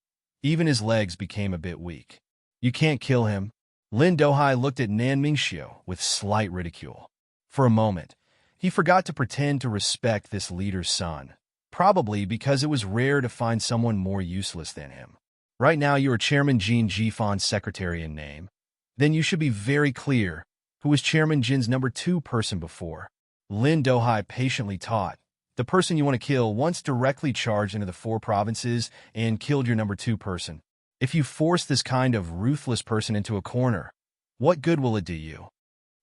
Speaker 1: Even his legs became a bit weak. "You can't kill him." Lin Daohai looked at Nan Mingxiu with slight ridicule. For a moment, he forgot to pretend to respect this leader's son, probably because it was rare to find someone more useless than him. "Right now you are Chairman Jin Jifan's secretary in name. Then you should be very clear who was Chairman Jin's number 2 person before." Lin Daohai patiently taught. "The person you want to kill once directly charged into the 4 provinces and killed your number 2 person. If you force this kind of ruthless person into a corner, what good will it do you?"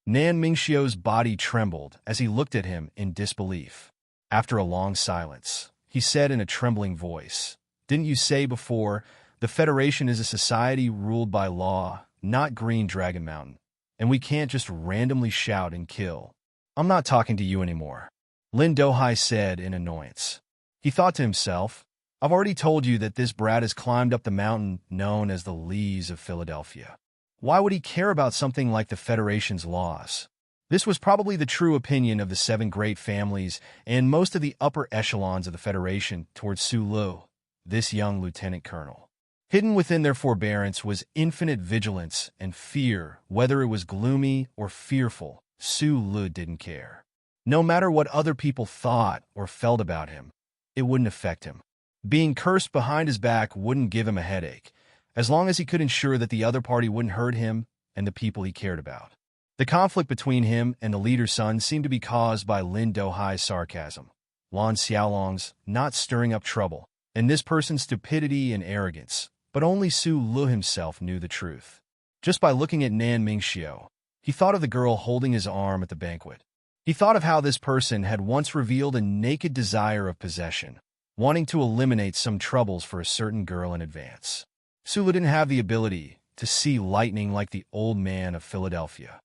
Speaker 1: Nan Mingxiu's body trembled as he looked at him in disbelief. After a long silence, he said in a trembling voice, "Didn't you say before, the Federation is a society ruled by law, not Green Dragon Mountain, and we can't just randomly shout and kill?" "I'm not talking to you anymore," Lin Daohai said in annoyance. He thought to himself, "I've already told you that this brat has climbed up the mountain known as the Lees of Philadelphia. Why would he care about something like the Federation's laws?" This was probably the true opinion of the 7 great families and most of the upper echelons of the Federation towards Su Lu, this young lieutenant colonel. Hidden within their forbearance was infinite vigilance and fear. Whether it was gloomy or fearful, Su Lu didn't care. No matter what other people thought or felt about him, it wouldn't affect him. Being cursed behind his back wouldn't give him a headache, as long as he could ensure that the other party wouldn't hurt him and the people he cared about. The conflict between him and the leader's son seemed to be caused by Lin Daohai's sarcasm, Lan Xiaolong's not stirring up trouble, and this person's stupidity and arrogance. But only Su Lu himself knew the truth. Just by looking at Nan Mingxiu, he thought of the girl holding his arm at the banquet. He thought of how this person had once revealed a naked desire of possession, wanting to eliminate some troubles for a certain girl in advance. Su Lu didn't have the ability to see lightning like the old man of Philadelphia.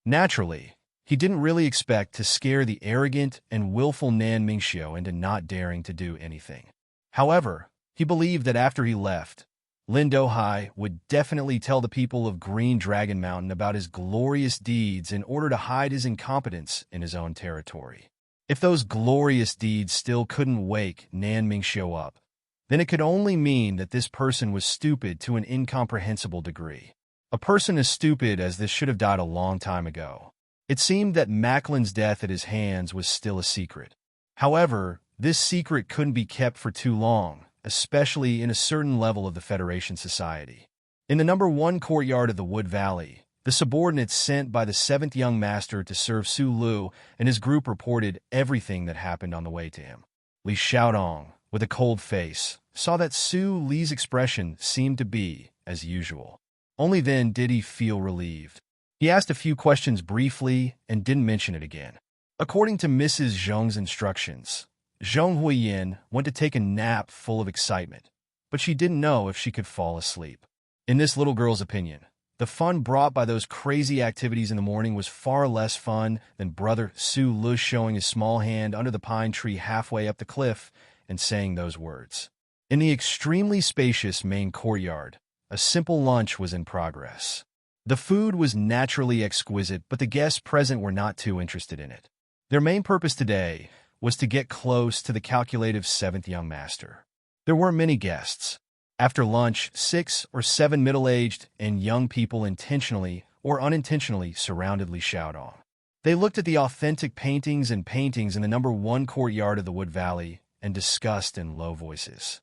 Speaker 1: Naturally, he didn't really expect to scare the arrogant and willful Nan Mingxiu into not daring to do anything. However, he believed that after he left, Lin Daohai would definitely tell the people of Green Dragon Mountain about his glorious deeds in order to hide his incompetence in his own territory. If those glorious deeds still couldn't wake Nan Mingxiu up, then it could only mean that this person was stupid to an incomprehensible degree. A person as stupid as this should have died a long time ago. It seemed that Macklin's death at his hands was still a secret. However, this secret couldn't be kept for too long, especially in a certain level of the Federation society. In the number 1 courtyard of the Wood Valley, the subordinates sent by the 7th young master to serve Su Lu and his group reported everything that happened on the way to him. Li Xiaodong, with a cold face, saw that Su Li's expression seemed to be as usual. Only then did he feel relieved. He asked a few questions briefly and didn't mention it again. According to Mrs. Zhong's instructions, Zhong Huiyin went to take a nap full of excitement, but she didn't know if she could fall asleep. In this little girl's opinion, the fun brought by those crazy activities in the morning was far less fun than brother Su Lu showing his small hand under the pine tree halfway up the cliff and saying those words. In the extremely spacious main courtyard, a simple lunch was in progress. The food was naturally exquisite, but the guests present were not too interested in it. Their main purpose today was to get close to the calculative seventh young master. There were many guests. After lunch, 6 or 7 middle-aged and young people intentionally or unintentionally surrounded Li Xiaodong. They looked at the authentic paintings in the number 1 courtyard of the Wood Valley and discussed in low voices.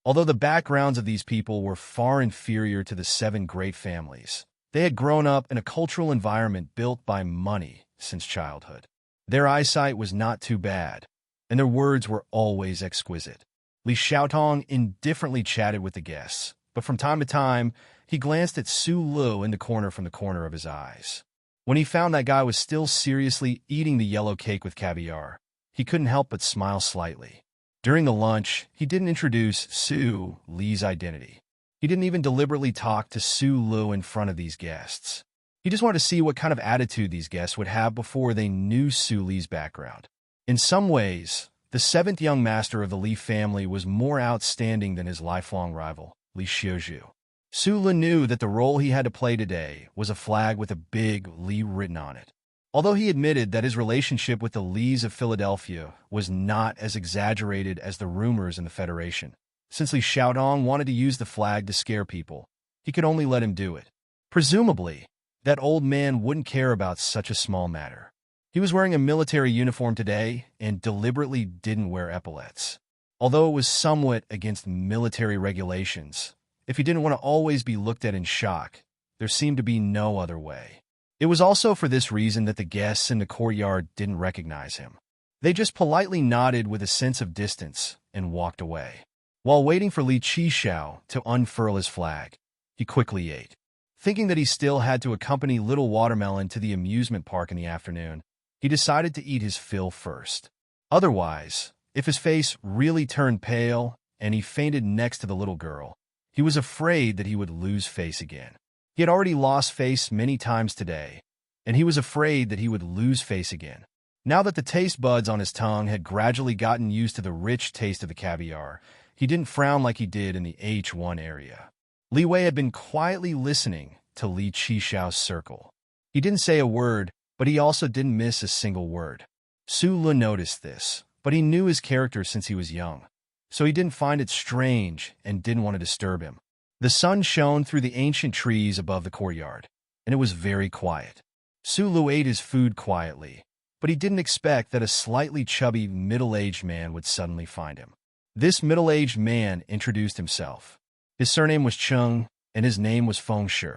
Speaker 1: Although the backgrounds of these people were far inferior to the 7 great families, they had grown up in a cultural environment built by money since childhood. Their eyesight was not too bad, and their words were always exquisite. Li Xiaotong indifferently chatted with the guests, but from time to time, he glanced at Su Lu in the corner from the corner of his eyes. When he found that guy was still seriously eating the yellow cake with caviar, he couldn't help but smile slightly. During the lunch, he didn't introduce Su Li's identity. He didn't even deliberately talk to Su Lu in front of these guests. He just wanted to see what kind of attitude these guests would have before they knew Su Li's background. In some ways, the 7th young master of the Li family was more outstanding than his lifelong rival, Li Xiuzhu. Su Li knew that the role he had to play today was a flag with a big Li written on it. Although he admitted that his relationship with the Lis of Philadelphia was not as exaggerated as the rumors in the Federation, since Li Xiaodong wanted to use the flag to scare people, he could only let him do it. Presumably, that old man wouldn't care about such a small matter. He was wearing a military uniform today and deliberately didn't wear epaulets. Although it was somewhat against military regulations, if he didn't want to always be looked at in shock, there seemed to be no other way. It was also for this reason that the guests in the courtyard didn't recognize him. They just politely nodded with a sense of distance and walked away. While waiting for Li Qishao to unfurl his flag, he quickly ate. Thinking that he still had to accompany Little Watermelon to the amusement park in the afternoon, he decided to eat his fill first. Otherwise, if his face really turned pale and he fainted next to the little girl, he was afraid that he would lose face again. He had already lost face many times today, and he was afraid that he would lose face again. Now that the taste buds on his tongue had gradually gotten used to the rich taste of the caviar, he didn't frown like he did in the H1 area. Li Wei had been quietly listening to Li Qishao's circle. He didn't say a word, but he also didn't miss a single word. Su Lu noticed this, but he knew his character since he was young, so he didn't find it strange and didn't want to disturb him. The sun shone through the ancient trees above the courtyard, and it was very quiet. Su Lu ate his food quietly, but he didn't expect that a slightly chubby, middle-aged man would suddenly find him. This middle-aged man introduced himself. His surname was Chung, and his name was Feng Shi.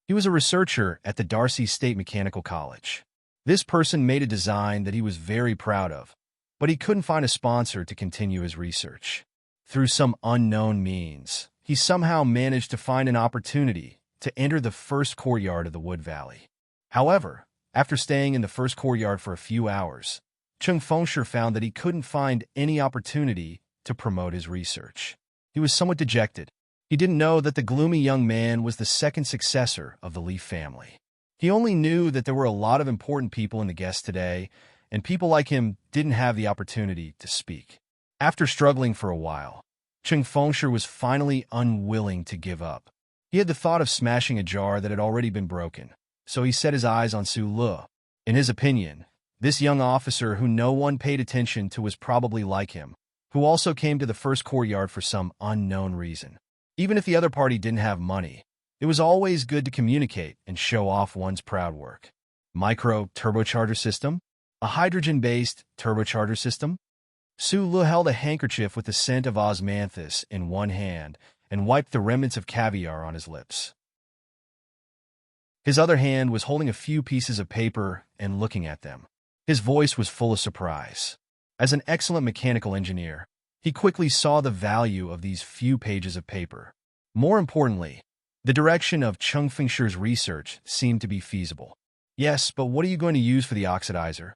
Speaker 1: He was a researcher at the Darcy State Mechanical College. This person made a design that he was very proud of, but he couldn't find a sponsor to continue his research. Through some unknown means, he somehow managed to find an opportunity to enter the first courtyard of the Wood Valley. However, after staying in the first courtyard for a few hours, Chung Fengshi found that he couldn't find any opportunity to promote his research. He was somewhat dejected. He didn't know that the gloomy young man was the second successor of the Li family. He only knew that there were a lot of important people in the guests today, and people like him didn't have the opportunity to speak. After struggling for a while, Chung Fengshi was finally unwilling to give up. He had the thought of smashing a jar that had already been broken, so he set his eyes on Su Lu. In his opinion, this young officer who no one paid attention to was probably like him, who also came to the first courtyard for some unknown reason. Even if the other party didn't have money, it was always good to communicate and show off one's proud work. Micro-turbocharger system? A hydrogen-based turbocharger system? Su Lu held a handkerchief with the scent of osmanthus in one hand and wiped the remnants of caviar on his lips. His other hand was holding a few pieces of paper and looking at them. His voice was full of surprise. As an excellent mechanical engineer, he quickly saw the value of these few pages of paper. More importantly, the direction of Chung Fengshi's research seemed to be feasible. Yes, but what are you going to use for the oxidizer?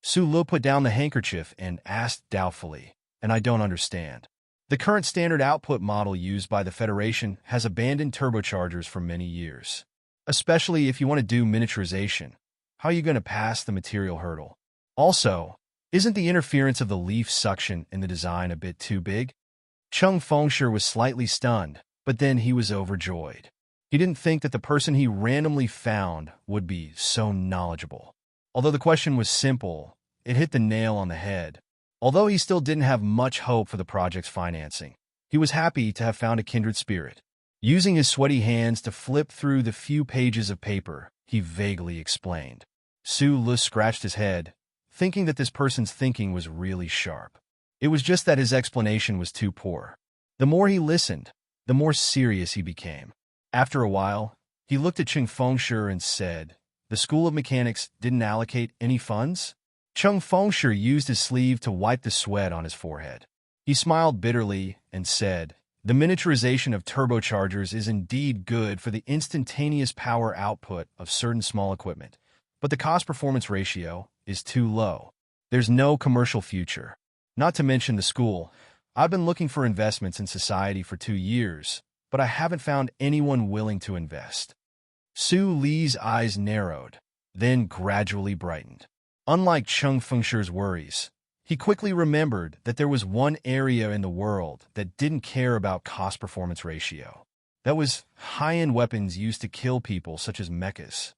Speaker 1: Su Lu put down the handkerchief and asked doubtfully, "And I don't understand. The current standard output model used by the Federation has abandoned turbochargers for many years. Especially if you want to do miniaturization. How are you going to pass the material hurdle? Also, isn't the interference of the leaf suction in the design a bit too big?" Chung Fengshe was slightly stunned, but then he was overjoyed. He didn't think that the person he randomly found would be so knowledgeable. Although the question was simple, it hit the nail on the head. Although he still didn't have much hope for the project's financing, he was happy to have found a kindred spirit. Using his sweaty hands to flip through the few pages of paper, he vaguely explained. Su Lu scratched his head, thinking that this person's thinking was really sharp. It was just that his explanation was too poor. The more he listened, the more serious he became. After a while, he looked at Chung Fengshe and said, "The School of Mechanics didn't allocate any funds?" Chung Fengshe used his sleeve to wipe the sweat on his forehead. He smiled bitterly and said, "The miniaturization of turbochargers is indeed good for the instantaneous power output of certain small equipment, but the cost-performance ratio is too low. There's no commercial future. Not to mention the school. I've been looking for investments in society for 2 years, but I haven't found anyone willing to invest." Su Li's eyes narrowed, then gradually brightened. Unlike Chung Fengshe's worries, he quickly remembered that there was one area in the world that didn't care about cost-performance ratio. That was high-end weapons used to kill people such as mechas.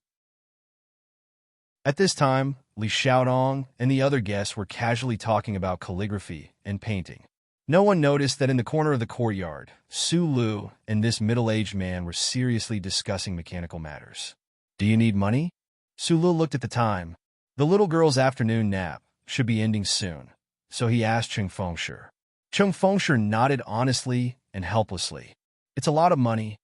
Speaker 1: At this time, Li Xiaodong and the other guests were casually talking about calligraphy and painting. No one noticed that in the corner of the courtyard, Su Lu and this middle-aged man were seriously discussing mechanical matters. "Do you need money?" Su Lu looked at the time. The little girl's afternoon nap should be ending soon, so he asked Chung Fengshe. Chung Fengshe nodded honestly and helplessly. "It's a lot of money."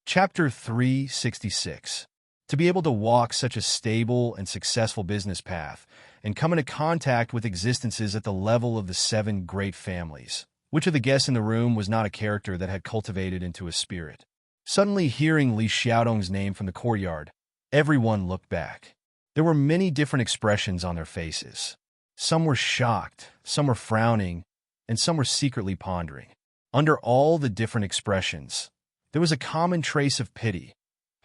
Speaker 1: Chapter 366. To be able to walk such a stable and successful business path and come into contact with existences at the level of the 7 great families. Which of the guests in the room was not a character that had cultivated into a spirit? Suddenly hearing Li Xiaodong's name from the courtyard, everyone looked back. There were many different expressions on their faces. Some were shocked, some were frowning, and some were secretly pondering. Under all the different expressions, there was a common trace of pity.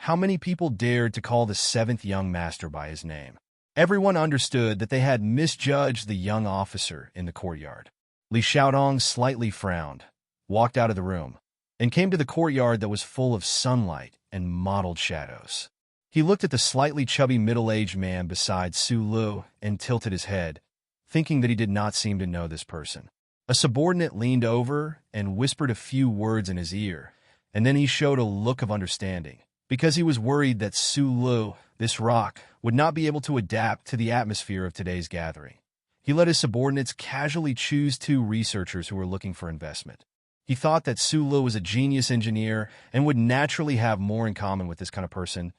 Speaker 1: How many people dared to call the 7th young master by his name? Everyone understood that they had misjudged the young officer in the courtyard. Li Xiaodong slightly frowned, walked out of the room, and came to the courtyard that was full of sunlight and mottled shadows. He looked at the slightly chubby middle-aged man beside Su Lu and tilted his head, thinking that he did not seem to know this person. A subordinate leaned over and whispered a few words in his ear, and then he showed a look of understanding, because he was worried that Su Lu, this rock, would not be able to adapt to the atmosphere of today's gathering. He let his subordinates casually choose 2 researchers who were looking for investment. He thought that Su Lu was a genius engineer and would naturally have more in common with this kind of person.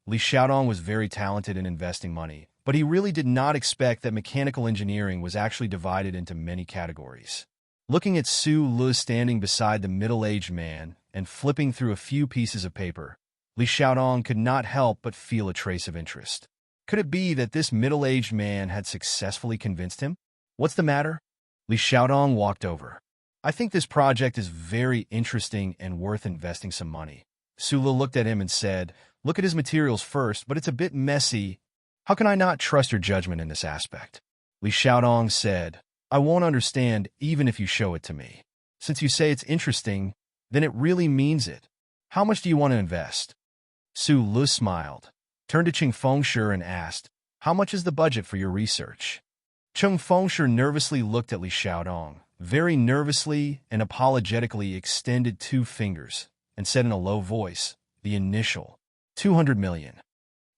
Speaker 1: Li Xiaodong was very talented in investing money, but he really did not expect that mechanical engineering was actually divided into many categories. Looking at Su Lu standing beside the middle-aged man and flipping through a few pieces of paper, Li Xiaodong could not help but feel a trace of interest. Could it be that this middle-aged man had successfully convinced him? "What's the matter?" Li Xiaodong walked over. "I think this project is very interesting and worth investing some money." Su Lu looked at him and said, "Look at his materials first, but it's a bit messy. How can I not trust your judgment in this aspect?" Li Xiaodong said, "I won't understand even if you show it to me. Since you say it's interesting, then it really means it. How much do you want to invest?" Su Lu smiled, turned to Chung Fengshe and asked, "How much is the budget for your research?" Chung Fengshe nervously looked at Li Xiaodong, very nervously and apologetically extended 2 fingers, and said in a low voice, the initial, 200 million.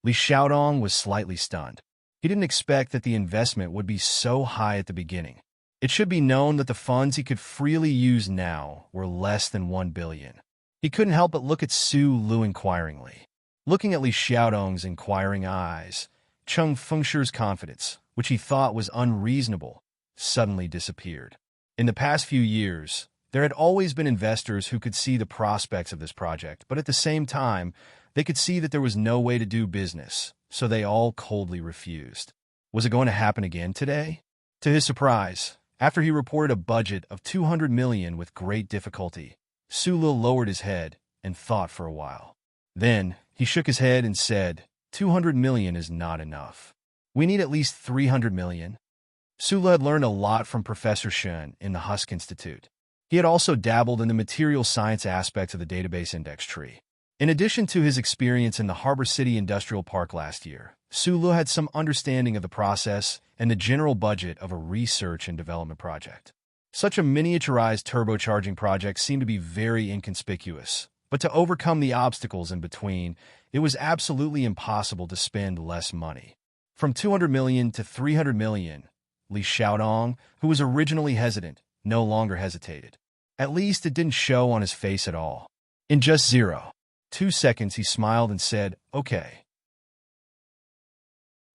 Speaker 1: Li Xiaodong was slightly stunned. He didn't expect that the investment would be so high at the beginning. It should be known that the funds he could freely use now were less than 1 billion. He couldn't help but look at Su Lu inquiringly. Looking at Li Xiaodong's inquiring eyes, Chung Fengshe's confidence, which he thought was unreasonable, suddenly disappeared. In the past few years, there had always been investors who could see the prospects of this project, but at the same time, they could see that there was no way to do business, so they all coldly refused. Was it going to happen again today? To his surprise, after he reported a budget of 200 million with great difficulty, Sulu lowered his head and thought for a while. Then, he shook his head and said, 200 million is not enough. We need at least 300 million. Sulu had learned a lot from Professor Shen in the Husk Institute. He had also dabbled in the material science aspects of the database index tree. In addition to his experience in the Harbor City Industrial Park last year, Sulu had some understanding of the process and the general budget of a research and development project. Such a miniaturized turbocharging project seemed to be very inconspicuous, but to overcome the obstacles in between, it was absolutely impossible to spend less money. From 200 million to 300 million, Li Xiaodong, who was originally hesitant, no longer hesitated. At least it didn't show on his face at all. In just 0.2 seconds, he smiled and said, "Okay."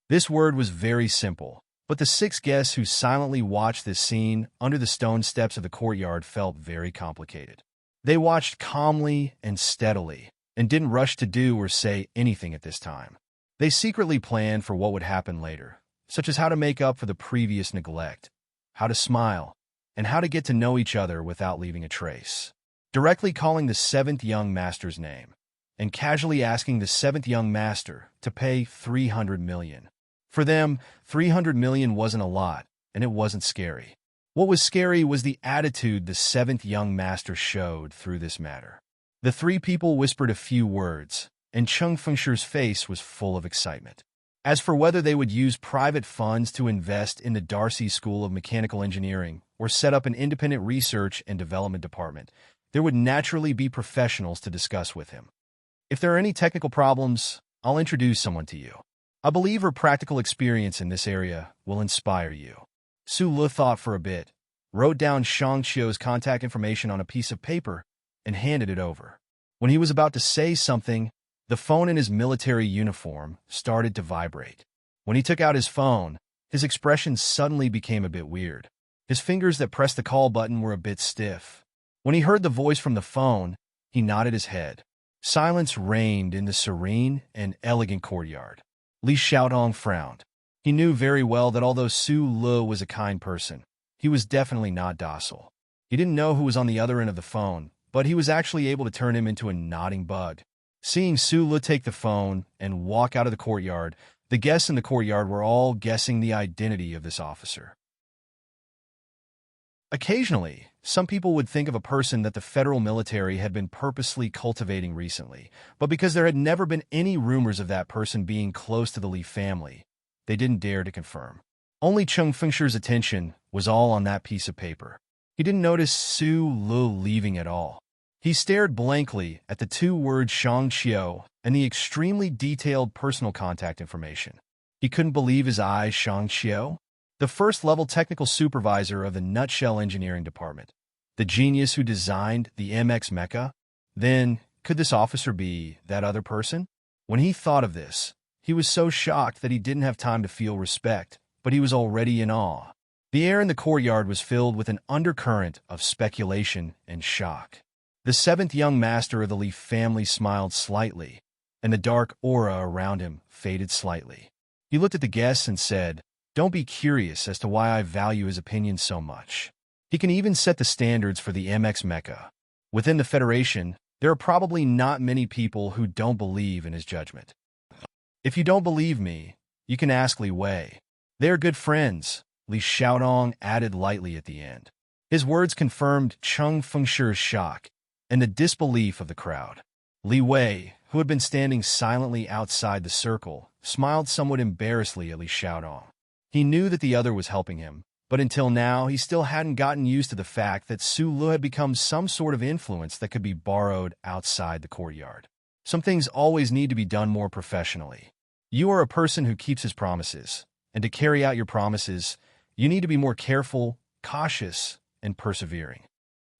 Speaker 1: This word was very simple, but the 6 guests who silently watched this scene under the stone steps of the courtyard felt very complicated. They watched calmly and steadily, and didn't rush to do or say anything at this time. They secretly planned for what would happen later, such as how to make up for the previous neglect, how to smile, and how to get to know each other without leaving a trace. Directly calling the 7th young master's name, and casually asking the 7th young master to pay 300 million. For them, 300 million wasn't a lot, and it wasn't scary. What was scary was the attitude the 7th young master showed through this matter. The 3 people whispered a few words, and Cheng Fengshi's face was full of excitement. As for whether they would use private funds to invest in the Darcy School of Mechanical Engineering or set up an independent research and development department, there would naturally be professionals to discuss with him. If there are any technical problems, I'll introduce someone to you. I believe her practical experience in this area will inspire you. Su Lu thought for a bit, wrote down Shang Qiu's contact information on a piece of paper, and handed it over. When he was about to say something, the phone in his military uniform started to vibrate. When he took out his phone, his expression suddenly became a bit weird. His fingers that pressed the call button were a bit stiff. When he heard the voice from the phone, he nodded his head. Silence reigned in the serene and elegant courtyard. Li Xiaodong frowned. He knew very well that although Su Lu was a kind person, he was definitely not docile. He didn't know who was on the other end of the phone, but he was actually able to turn him into a nodding bug. Seeing Su Lu take the phone and walk out of the courtyard, the guests in the courtyard were all guessing the identity of this officer. Occasionally, some people would think of a person that the federal military had been purposely cultivating recently, but because there had never been any rumors of that person being close to the Li family, they didn't dare to confirm. Only Cheng Fengshi's attention was all on that piece of paper. He didn't notice Su Lu leaving at all. He stared blankly at the 2 words Shang Qiu and the extremely detailed personal contact information. He couldn't believe his eyes. Shang Qiu, the first-level technical supervisor of the Nutshell Engineering Department, the genius who designed the MX Mecha? Then, could this officer be that other person? When he thought of this, he was so shocked that he didn't have time to feel respect, but he was already in awe. The air in the courtyard was filled with an undercurrent of speculation and shock. The 7th young master of the Li family smiled slightly, and the dark aura around him faded slightly. He looked at the guests and said, "Don't be curious as to why I value his opinion so much. He can even set the standards for the MX Mecha. Within the Federation, there are probably not many people who don't believe in his judgment. If you don't believe me, you can ask Li Wei. They are good friends," Li Xiaodong added lightly at the end. His words confirmed Cheng Fengshi's shock and the disbelief of the crowd. Li Wei, who had been standing silently outside the circle, smiled somewhat embarrassedly at Li Xiaodong. He knew that the other was helping him, but until now he still hadn't gotten used to the fact that Su Lu had become some sort of influence that could be borrowed outside the courtyard. Some things always need to be done more professionally. You are a person who keeps his promises, and to carry out your promises, you need to be more careful, cautious, and persevering.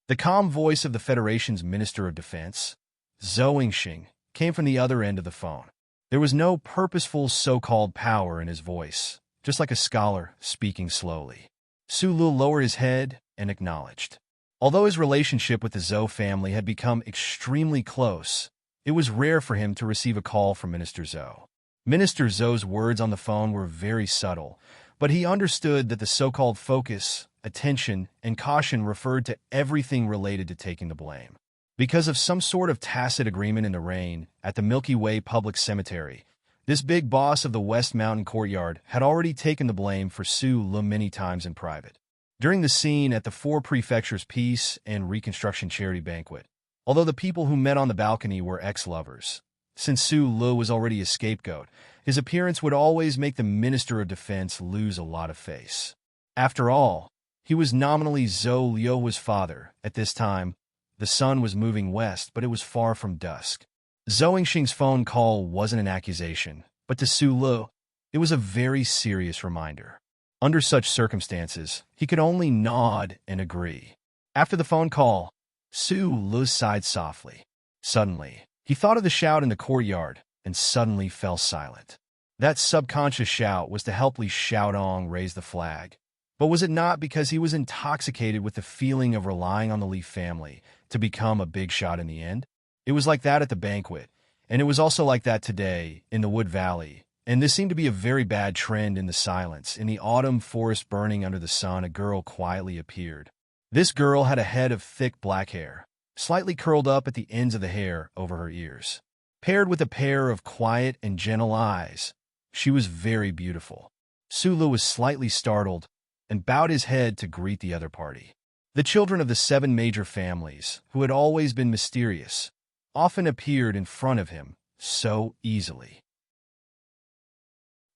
Speaker 1: The calm voice of the Federation's Minister of Defense, Zhou Yingxing, came from the other end of the phone. There was no purposeful so-called power in his voice, just like a scholar speaking slowly. Su Lu lowered his head and acknowledged. Although his relationship with the Zhou family had become extremely close, it was rare for him to receive a call from Minister Zhou. Minister Zhou's words on the phone were very subtle, but he understood that the so-called focus, attention, and caution referred to everything related to taking the blame. Because of some sort of tacit agreement in the rain at the Milky Way Public Cemetery, this big boss of the West Mountain Courtyard had already taken the blame for Su Lu many times in private. During the scene at the Four Prefectures Peace and Reconstruction Charity Banquet, although the people who met on the balcony were ex-lovers, since Su Lu was already a scapegoat, his appearance would always make the Minister of Defense lose a lot of face. After all, he was nominally Zhou Liu's father. At this time, the sun was moving west, but it was far from dusk. Zhou Yingxing's phone call wasn't an accusation, but to Su Lu, it was a very serious reminder. Under such circumstances, he could only nod and agree. After the phone call, Su Lu sighed softly. Suddenly, he thought of the shout in the courtyard and suddenly fell silent. That subconscious shout was to helpfully shout on, raise the flag. But was it not because he was intoxicated with the feeling of relying on the Li family to become a big shot in the end? It was like that at the banquet, and it was also like that today in the Wood Valley, and this seemed to be a very bad trend in the silence. In the autumn forest burning under the sun, a girl quietly appeared. This girl had a head of thick black hair, slightly curled up at the ends of the hair over her ears. Paired with a pair of quiet and gentle eyes, she was very beautiful. Su Lu was slightly startled and bowed his head to greet the other party. The children of the 7 major families, who had always been mysterious, often appeared in front of him so easily.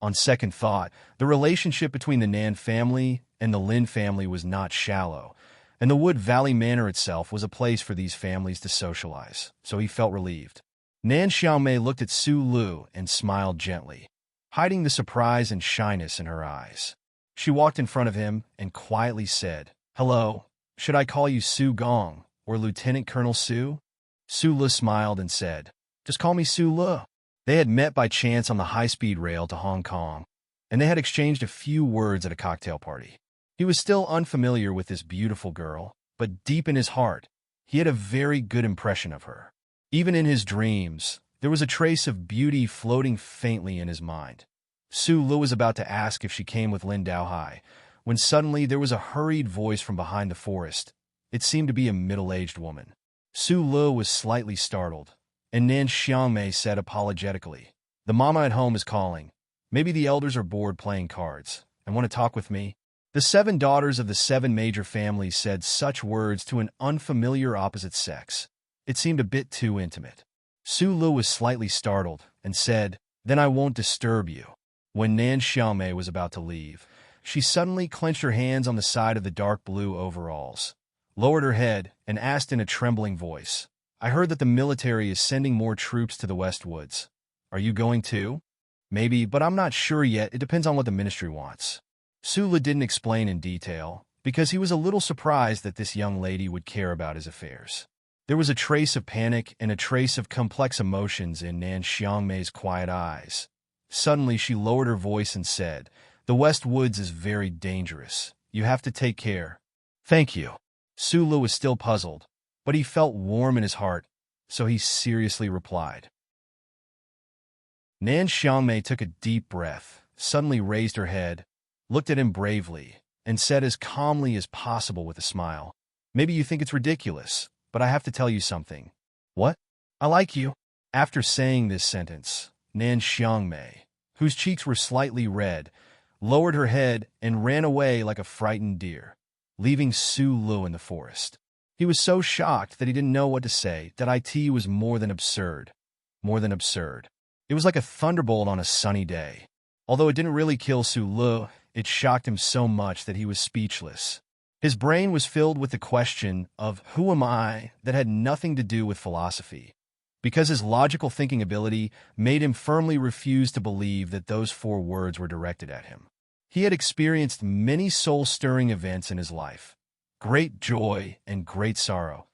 Speaker 1: On second thought, the relationship between the Nan family and the Lin family was not shallow, and the Wood Valley Manor itself was a place for these families to socialize, so he felt relieved. Nan Xiaomei looked at Su Lu and smiled gently, hiding the surprise and shyness in her eyes. She walked in front of him and quietly said, "Hello, should I call you Su Gong or Lieutenant Colonel Su?" Su Lu smiled and said, "Just call me Su Lu." They had met by chance on the high-speed rail to Hong Kong, and they had exchanged a few words at a cocktail party. He was still unfamiliar with this beautiful girl, but deep in his heart, he had a very good impression of her. Even in his dreams, there was a trace of beauty floating faintly in his mind. Su Lu was about to ask if she came with Lin Daohai, when suddenly there was a hurried voice from behind the forest. It seemed to be a middle-aged woman. Su Lu was slightly startled, and Nan Xiaomei said apologetically, "The mama at home is calling. Maybe the elders are bored playing cards and want to talk with me." The 7 daughters of the 7 major families said such words to an unfamiliar opposite sex. It seemed a bit too intimate. Su Lu was slightly startled and said, "Then I won't disturb you." When Nan Xiaomei was about to leave, she suddenly clenched her hands on the side of the dark blue overalls, lowered her head, and asked in a trembling voice, "I heard that the military is sending more troops to the West Woods. Are you going too?" "Maybe, but I'm not sure yet. It depends on what the ministry wants." Su Lu didn't explain in detail, because he was a little surprised that this young lady would care about his affairs. There was a trace of panic and a trace of complex emotions in Nan Xiaomei's quiet eyes. Suddenly, she lowered her voice and said, "The West Woods is very dangerous. You have to take care." "Thank you." Su Lu was still puzzled, but he felt warm in his heart, so he seriously replied. Nan Xiaomei took a deep breath, suddenly raised her head, looked at him bravely, and said as calmly as possible with a smile, "Maybe you think it's ridiculous, but I have to tell you something." "What?" "I like you." After saying this sentence, Nan Xiaomei, whose cheeks were slightly red, lowered her head and ran away like a frightened deer, leaving Su Lu in the forest. He was so shocked that he didn't know what to say. That it was more than absurd. More than absurd. It was like a thunderbolt on a sunny day. Although it didn't really kill Su Lu, it shocked him so much that he was speechless. His brain was filled with the question of "who am I?" that had nothing to do with philosophy, because his logical thinking ability made him firmly refuse to believe that those 4 words were directed at him. He had experienced many soul-stirring events in his life. Great joy and great sorrow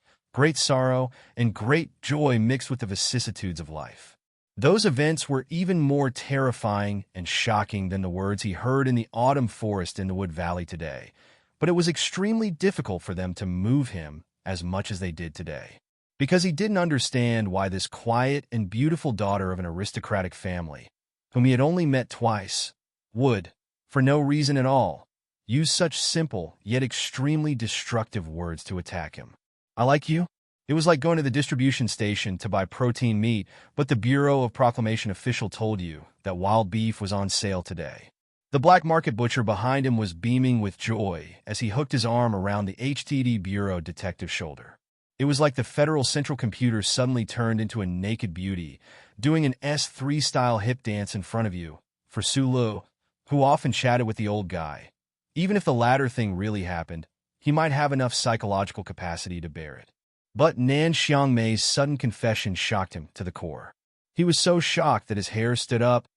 Speaker 1: and great joy mixed with the vicissitudes of life. Those events were even more terrifying and shocking than the words he heard in the autumn forest in the Wood Valley today, but it was extremely difficult for them to move him as much as they did today, because he didn't understand why this quiet and beautiful daughter of an aristocratic family, whom he had only met twice, would, for no reason at all, use such simple yet extremely destructive words to attack him. "I like you?" It was like going to the distribution station to buy protein meat, but the Bureau of Proclamation official told you that wild beef was on sale today. The black market butcher behind him was beaming with joy as he hooked his arm around the HTD Bureau detective's shoulder. It was like the Federal Central Computer suddenly turned into a naked beauty, doing an S3-style hip dance in front of you. For Sulu, who often chatted with the old guy, even if the latter thing really happened, he might have enough psychological capacity to bear it. But Nan Xiangmei's sudden confession shocked him to the core. He was so shocked that his hair stood up,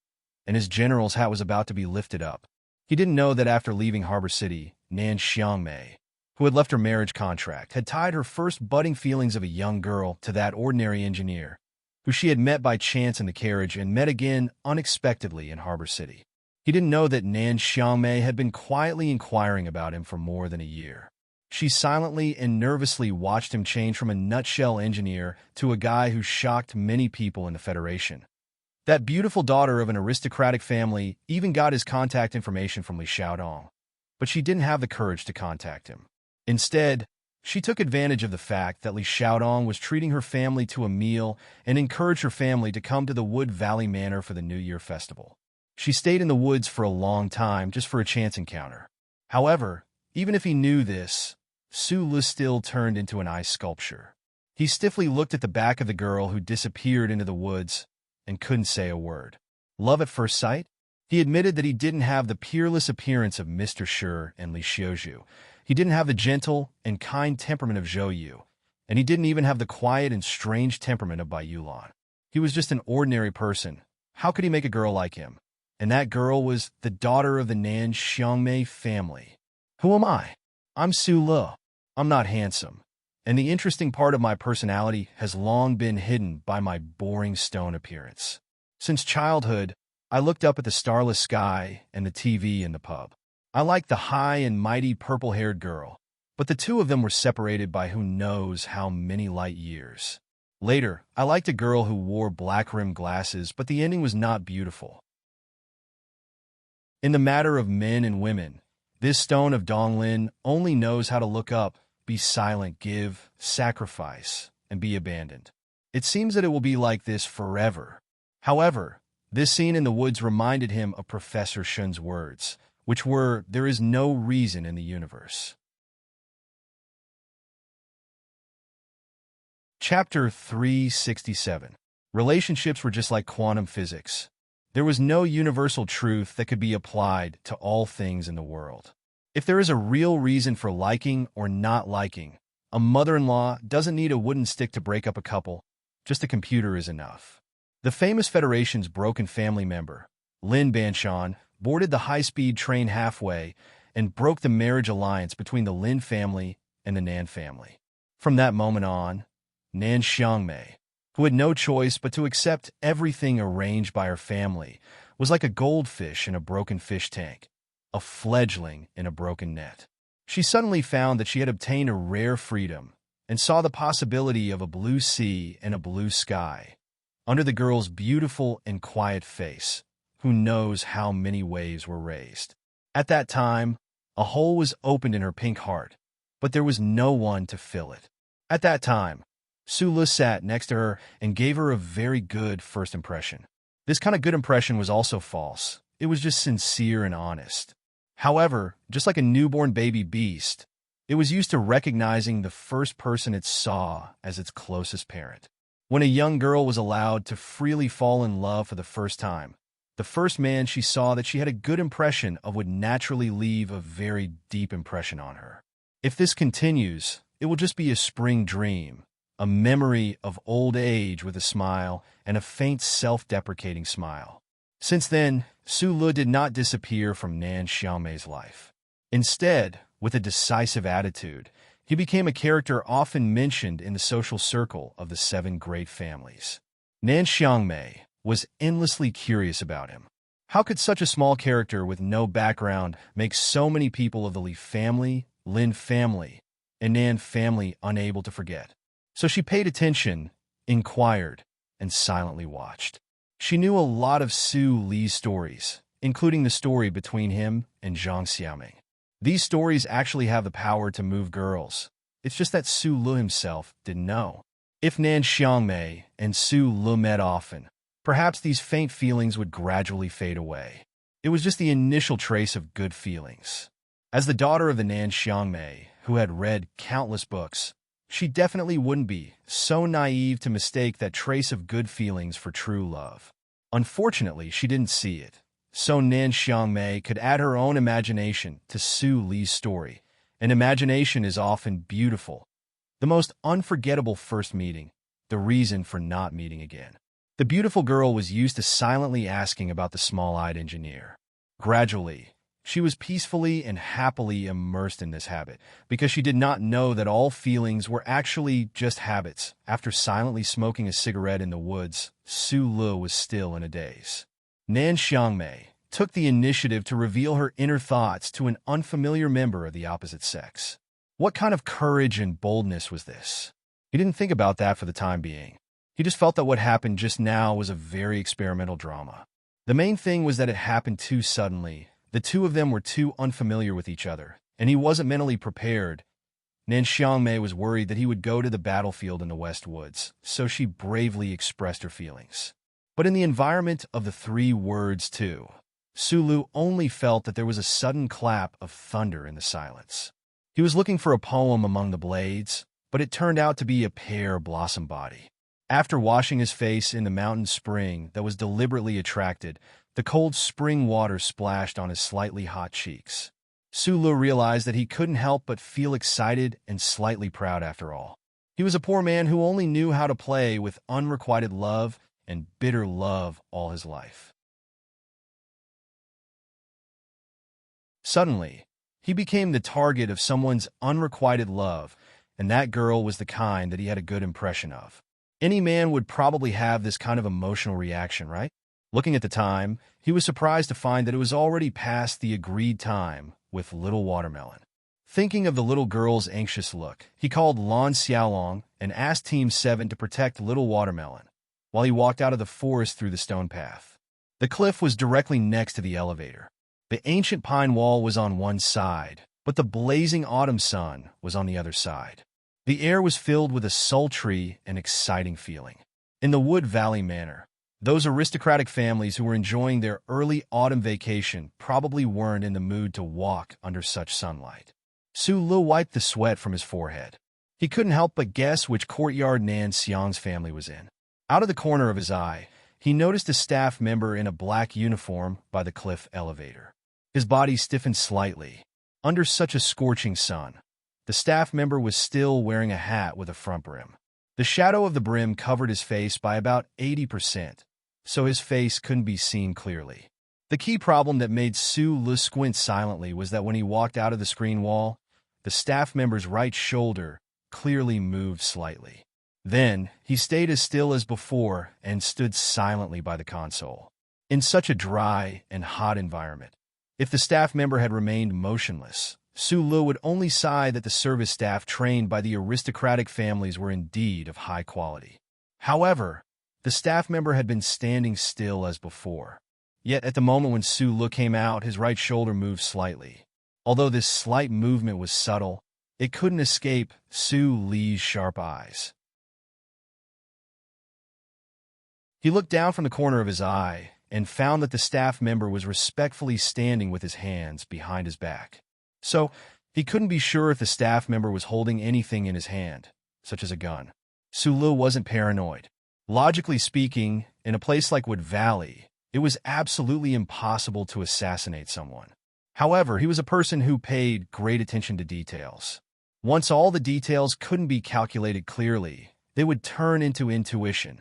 Speaker 1: and his general's hat was about to be lifted up. He didn't know that after leaving Harbor City, Nan Xiangmei, who had left her marriage contract, had tied her first budding feelings of a young girl to that ordinary engineer, who she had met by chance in the carriage and met again unexpectedly in Harbor City. He didn't know that Nan Xiangmei had been quietly inquiring about him for more than a year. She silently and nervously watched him change from a nutshell engineer to a guy who shocked many people in the Federation. That beautiful daughter of an aristocratic family even got his contact information from Li Xiaodong, but she didn't have the courage to contact him. Instead, she took advantage of the fact that Li Xiaodong was treating her family to a meal and encouraged her family to come to the Wood Valley Manor for the New Year festival. She stayed in the woods for a long time just for a chance encounter. However, even if he knew this, Su Lu still turned into an ice sculpture. He stiffly looked at the back of the girl who disappeared into the woods and couldn't say a word. Love at first sight? He admitted that he didn't have the peerless appearance of Mr. Shi and Li Xiuzhu. He didn't have the gentle and kind temperament of Zhou Yu, and he didn't even have the quiet and strange temperament of Bai Yulan. He was just an ordinary person. How could he make a girl like him? And that girl was the daughter of the Nan Xiangmei family. Who am I? I'm Su Lu. I'm not handsome, and the interesting part of my personality has long been hidden by my boring stone appearance. Since childhood, I looked up at the starless sky and the TV in the pub. I liked the high and mighty purple-haired girl, but the two of them were separated by who knows how many light years. Later, I liked a girl who wore black-rimmed glasses, but the ending was not beautiful. In the matter of men and women, this stone of Donglin only knows how to look up, be silent, give, sacrifice, and be abandoned. It seems that it will be like this forever. However, this scene in the woods reminded him of Professor Shun's words, which were, "There is no reason in the universe." Chapter 367. Relationships were just like quantum physics. There was no universal truth that could be applied to all things in the world. If there is a real reason for liking or not liking, a mother-in-law doesn't need a wooden stick to break up a couple, just a computer is enough. The famous Federation's broken family member, Lin Banshan, boarded the high-speed train halfway and broke the marriage alliance between the Lin family and the Nan family. From that moment on, Nan Xiangmei, who had no choice but to accept everything arranged by her family, was like a goldfish in a broken fish tank, a fledgling in a broken net. She suddenly found that she had obtained a rare freedom and saw the possibility of a blue sea and a blue sky under the girl's beautiful and quiet face, who knows how many waves were raised. At that time, a hole was opened in her pink heart, but there was no one to fill it. At that time, Su Lu sat next to her and gave her a very good first impression. This kind of good impression was also false. It was just sincere and honest. However, just like a newborn baby beast, it was used to recognizing the first person it saw as its closest parent. When a young girl was allowed to freely fall in love for the first time, the first man she saw that she had a good impression of would naturally leave a very deep impression on her. If this continues, it will just be a spring dream, a memory of old age with a smile and a faint self-deprecating smile. Since then, Su Lu did not disappear from Nan Xiaomei's life. Instead, with a decisive attitude, he became a character often mentioned in the social circle of the seven great families. Nan Xiaomei was endlessly curious about him. How could such a small character with no background make so many people of the Li family, Lin family, and Nan family unable to forget? So she paid attention, inquired, and silently watched. She knew a lot of Su Li's stories, including the story between him and Zhang Xiaoming. These stories actually have the power to move girls. It's just that Su Lu himself didn't know. If Nan Xiangmei and Su Lu met often, perhaps these faint feelings would gradually fade away. It was just the initial trace of good feelings. As the daughter of the Nan Xiangmei, who had read countless books, she definitely wouldn't be so naive to mistake that trace of good feelings for true love. Unfortunately, she didn't see it. So Nan Xiangmei could add her own imagination to Su Li's story, and imagination is often beautiful. The most unforgettable first meeting, the reason for not meeting again. The beautiful girl was used to silently asking about the small-eyed engineer. Gradually, she was peacefully and happily immersed in this habit, because she did not know that all feelings were actually just habits. After silently smoking a cigarette in the woods, Su Lu was still in a daze. Nan Xiangmei took the initiative to reveal her inner thoughts to an unfamiliar member of the opposite sex. What kind of courage and boldness was this? He didn't think about that for the time being. He just felt that what happened just now was a very experimental drama. The main thing was that it happened too suddenly. The two of them were too unfamiliar with each other, and he wasn't mentally prepared. Nan Xiangmei was worried that he would go to the battlefield in the West Woods, so she bravely expressed her feelings. But in the environment of the three words too, Su Lu only felt that there was a sudden clap of thunder in the silence. He was looking for a poem among the blades, but it turned out to be a pear blossom body. After washing his face in the mountain spring that was deliberately attracted, the cold spring water splashed on his slightly hot cheeks. Su Lu realized that he couldn't help but feel excited and slightly proud after all. He was a poor man who only knew how to play with unrequited love and bitter love all his life. Suddenly, he became the target of someone's unrequited love, and that girl was the kind that he had a good impression of. Any man would probably have this kind of emotional reaction, right? Looking at the time, he was surprised to find that it was already past the agreed time with Little Watermelon. Thinking of the little girl's anxious look, he called Lan Xiaolong and asked Team 7 to protect Little Watermelon while he walked out of the forest through the stone path. The cliff was directly next to the elevator. The ancient pine wall was on one side, but the blazing autumn sun was on the other side. The air was filled with a sultry and exciting feeling. In the Wood Valley Manor, those aristocratic families who were enjoying their early autumn vacation probably weren't in the mood to walk under such sunlight. Su Lu wiped the sweat from his forehead. He couldn't help but guess which courtyard Nan Xiang's family was in. Out of the corner of his eye, he noticed a staff member in a black uniform by the cliff elevator. His body stiffened slightly. Under such a scorching sun, the staff member was still wearing a hat with a front brim. The shadow of the brim covered his face by about 80%, so his face couldn't be seen clearly. The key problem that made Su Lu squint silently was that when he walked out of the screen wall, the staff member's right shoulder clearly moved slightly. Then, he stayed as still as before and stood silently by the console. In such a dry and hot environment, if the staff member had remained motionless, Su Lu would only sigh that the service staff trained by the aristocratic families were indeed of high quality. However, the staff member had been standing still as before. Yet at the moment when Su Lu came out, his right shoulder moved slightly. Although this slight movement was subtle, it couldn't escape Su Li's sharp eyes. He looked down from the corner of his eye and found that the staff member was respectfully standing with his hands behind his back. So, he couldn't be sure if the staff member was holding anything in his hand, such as a gun. Su Lu wasn't paranoid. Logically speaking, in a place like Wood Valley, it was absolutely impossible to assassinate someone. However, he was a person who paid great attention to details. Once all the details couldn't be calculated clearly, they would turn into intuition.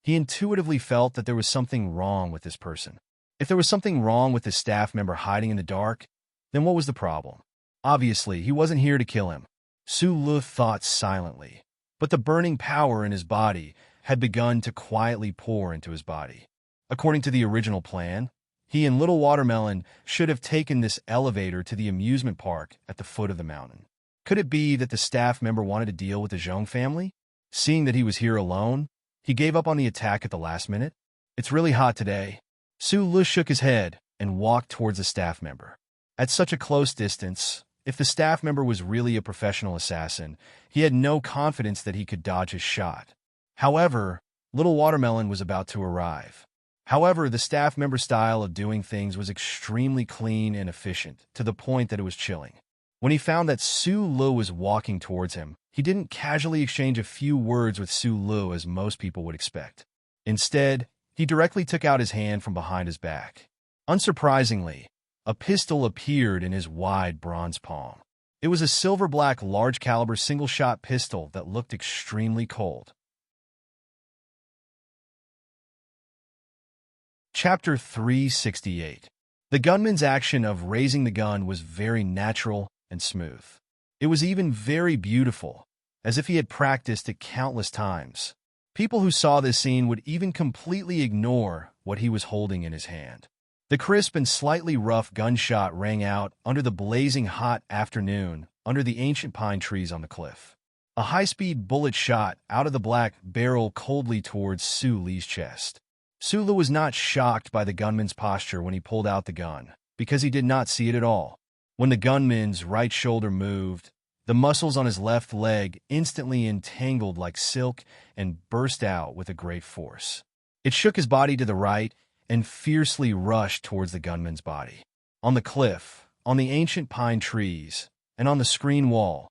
Speaker 1: He intuitively felt that there was something wrong with this person. If there was something wrong with his staff member hiding in the dark, then what was the problem? Obviously, he wasn't here to kill him. Su Lu thought silently, but the burning power in his body had begun to quietly pour into his body. According to the original plan, he and Little Watermelon should have taken this elevator to the amusement park at the foot of the mountain. Could it be that the staff member wanted to deal with the Zhong family? Seeing that he was here alone, he gave up on the attack at the last minute? It's really hot today. Su Lu shook his head and walked towards the staff member. At such a close distance, if the staff member was really a professional assassin, he had no confidence that he could dodge his shot. However, Little Watermelon was about to arrive. However, the staff member's style of doing things was extremely clean and efficient, to the point that it was chilling. When he found that Su Lu was walking towards him, he didn't casually exchange a few words with Su Lu as most people would expect. Instead, he directly took out his hand from behind his back. Unsurprisingly, a pistol appeared in his wide bronze palm. It was a silver-black large-caliber single-shot pistol that looked extremely cold. Chapter 368. The gunman's action of raising the gun was very natural and smooth. It was even very beautiful, as if he had practiced it countless times. People who saw this scene would even completely ignore what he was holding in his hand. The crisp and slightly rough gunshot rang out under the blazing hot afternoon under the ancient pine trees on the cliff. A high-speed bullet shot out of the black barrel coldly towards Su Li's chest. Su Li was not shocked by the gunman's posture when he pulled out the gun, because he did not see it at all. When the gunman's right shoulder moved, the muscles on his left leg instantly entangled like silk and burst out with a great force. It shook his body to the right and fiercely rushed towards the gunman's body. On the cliff, on the ancient pine trees, and on the screen wall,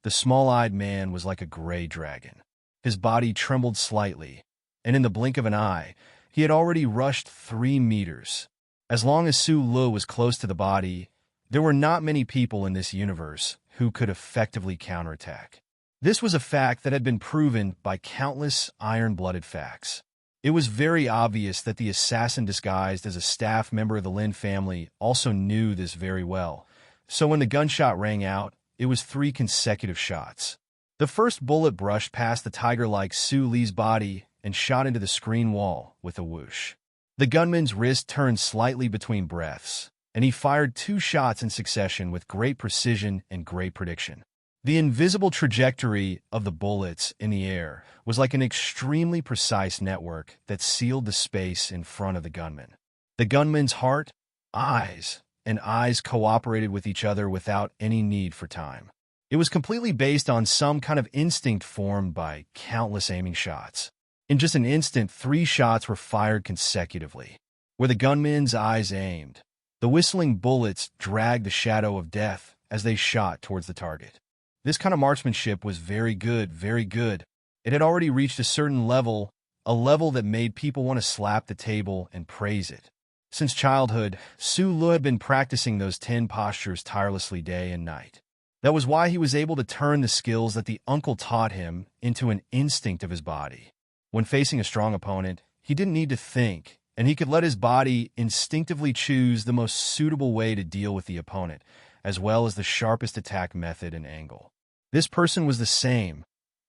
Speaker 1: the small-eyed man was like a gray dragon. His body trembled slightly, and in the blink of an eye, he had already rushed 3 meters. As long as Su Lu was close to the body, there were not many people in this universe who could effectively counterattack. This was a fact that had been proven by countless iron-blooded facts. It was very obvious that the assassin disguised as a staff member of the Lin family also knew this very well. So when the gunshot rang out, it was 3 consecutive shots. The first bullet brushed past the tiger-like Su Li's body and shot into the screen wall with a whoosh. The gunman's wrist turned slightly between breaths, and he fired 2 shots in succession with great precision and great prediction. The invisible trajectory of the bullets in the air was like an extremely precise network that sealed the space in front of the gunman. The gunman's heart, eyes, and eyes cooperated with each other without any need for time. It was completely based on some kind of instinct formed by countless aiming shots. In just an instant, 3 shots were fired consecutively. Where the gunman's eyes aimed, the whistling bullets dragged the shadow of death as they shot towards the target. This kind of marksmanship was very good, very good. It had already reached a certain level, a level that made people want to slap the table and praise it. Since childhood, Su Lu had been practicing those 10 postures tirelessly day and night. That was why he was able to turn the skills that the uncle taught him into an instinct of his body. When facing a strong opponent, he didn't need to think, and he could let his body instinctively choose the most suitable way to deal with the opponent, as well as the sharpest attack method and angle. This person was the same,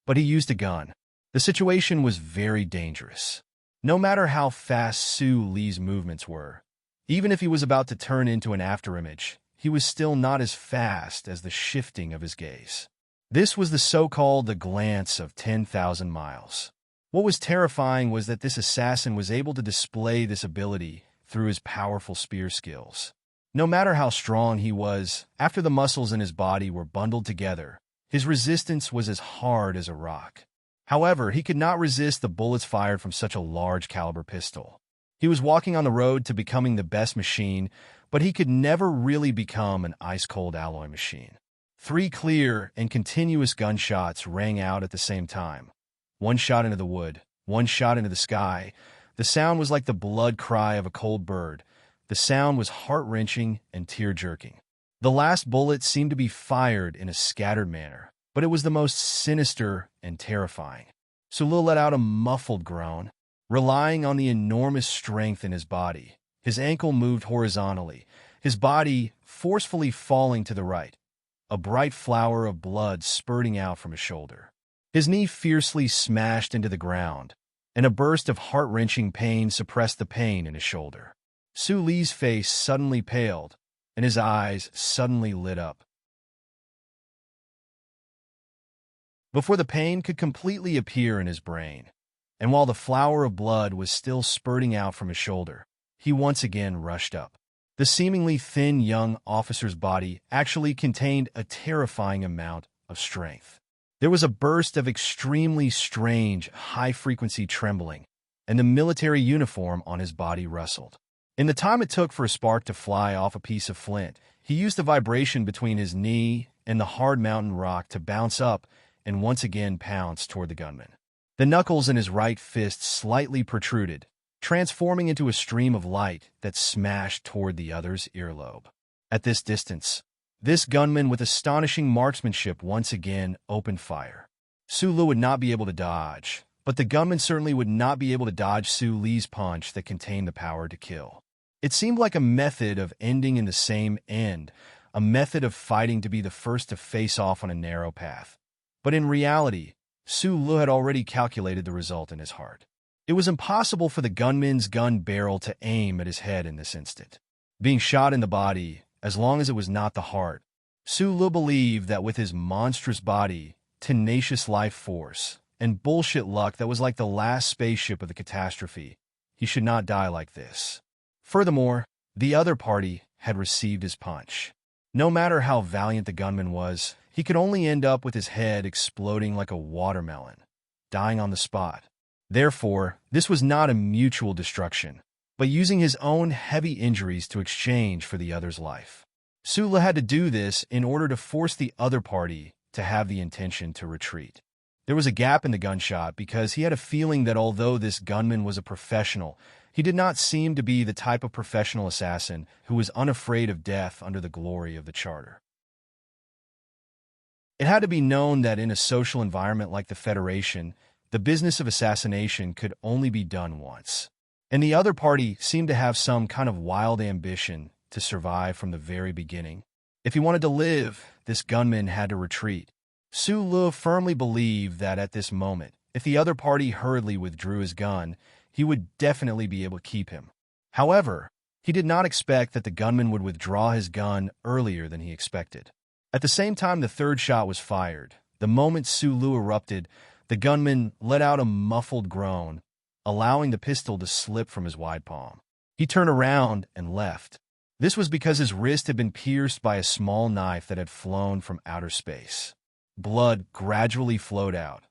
Speaker 1: but he used a gun. The situation was very dangerous. No matter how fast Su Li's movements were, even if he was about to turn into an afterimage, he was still not as fast as the shifting of his gaze. This was the so-called the glance of 10,000 miles. What was terrifying was that this assassin was able to display this ability through his powerful spear skills. No matter how strong he was, after the muscles in his body were bundled together, his resistance was as hard as a rock. However, he could not resist the bullets fired from such a large caliber pistol. He was walking on the road to becoming the best machine, but he could never really become an ice-cold alloy machine. 3 clear and continuous gunshots rang out at the same time. 1 shot into the wood, 1 shot into the sky. The sound was like the blood cry of a cold bird. The sound was heart-wrenching and tear-jerking. The last bullet seemed to be fired in a scattered manner, but it was the most sinister and terrifying. Su Lu let out a muffled groan. Relying on the enormous strength in his body, his ankle moved horizontally, his body forcefully falling to the right, a bright flower of blood spurting out from his shoulder. His knee fiercely smashed into the ground, and a burst of heart-wrenching pain suppressed the pain in his shoulder. Su Li's face suddenly paled, and his eyes suddenly lit up. Before the pain could completely appear in his brain, and while the flower of blood was still spurting out from his shoulder, he once again rushed up. The seemingly thin young officer's body actually contained a terrifying amount of strength. There was a burst of extremely strange, high-frequency trembling, and the military uniform on his body rustled. In the time it took for a spark to fly off a piece of flint, he used the vibration between his knee and the hard mountain rock to bounce up and once again pounce toward the gunman. The knuckles in his right fist slightly protruded, transforming into a stream of light that smashed toward the other's earlobe. At this distance, this gunman with astonishing marksmanship once again opened fire. Su Lu would not be able to dodge, but the gunman certainly would not be able to dodge Su Li's punch that contained the power to kill. It seemed like a method of ending in the same end, a method of fighting to be the first to face off on a narrow path. But in reality, Su Lu had already calculated the result in his heart. It was impossible for the gunman's gun barrel to aim at his head in this instant. Being shot in the body, as long as it was not the heart, Su Lu believed that with his monstrous body, tenacious life force, and bullshit luck that was like the last spaceship of the catastrophe, he should not die like this. Furthermore, the other party had received his punch. No matter how valiant the gunman was, he could only end up with his head exploding like a watermelon, dying on the spot. Therefore, this was not a mutual destruction, but using his own heavy injuries to exchange for the other's life. Su Lu had to do this in order to force the other party to have the intention to retreat. There was a gap in the gunshot because he had a feeling that although this gunman was a professional, he did not seem to be the type of professional assassin who was unafraid of death under the glory of the Charter. It had to be known that in a social environment like the Federation, the business of assassination could only be done once. And the other party seemed to have some kind of wild ambition to survive from the very beginning. If he wanted to live, this gunman had to retreat. Su Lu firmly believed that at this moment, if the other party hurriedly withdrew his gun, he would definitely be able to keep him. However, he did not expect that the gunman would withdraw his gun earlier than he expected. At the same time the third shot was fired, the moment Su Lu erupted, the gunman let out a muffled groan, allowing the pistol to slip from his wide palm. He turned around and left. This was because his wrist had been pierced by a small knife that had flown from outer space. Blood gradually flowed out,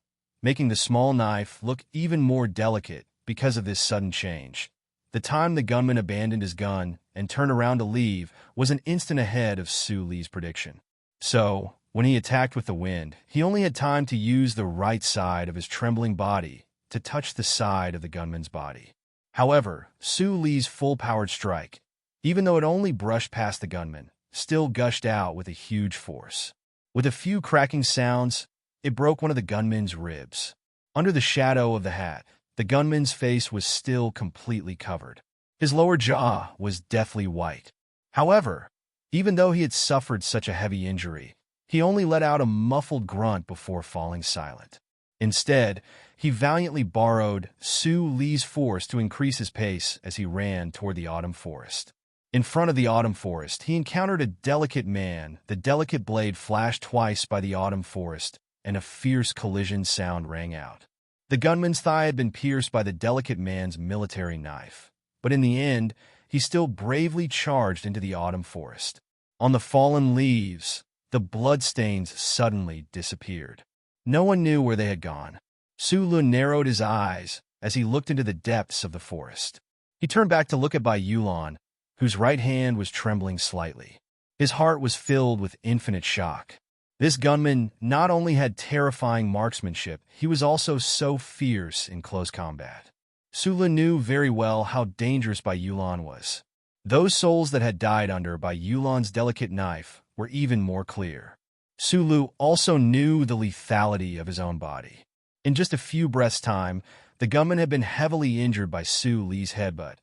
Speaker 1: making the small knife look even more delicate because of this sudden change. The time the gunman abandoned his gun and turned around to leave was an instant ahead of Su Li's prediction. So, when he attacked with the wind, he only had time to use the right side of his trembling body to touch the side of the gunman's body. However, Su Li's full-powered strike, even though it only brushed past the gunman, still gushed out with a huge force. With a few cracking sounds, it broke one of the gunman's ribs. Under the shadow of the hat, the gunman's face was still completely covered. His lower jaw was deathly white. However, even though he had suffered such a heavy injury, he only let out a muffled grunt before falling silent. Instead, he valiantly borrowed Su Li's force to increase his pace as he ran toward the autumn forest. In front of the autumn forest, he encountered a delicate man. The delicate blade flashed twice by the autumn forest, and a fierce collision sound rang out. The gunman's thigh had been pierced by the delicate man's military knife, but in the end, he still bravely charged into the autumn forest. On the fallen leaves, the bloodstains suddenly disappeared. No one knew where they had gone. Su Lu narrowed his eyes as he looked into the depths of the forest. He turned back to look at Bai Yulan, whose right hand was trembling slightly. His heart was filled with infinite shock. This gunman not only had terrifying marksmanship, he was also so fierce in close combat. Su Lu knew very well how dangerous Bai Yulan was. Those souls that had died under Bai Yulan's delicate knife were even more clear. Su Lu also knew the lethality of his own body. In just a few breaths' time, the gunman had been heavily injured by Su Li's headbutt,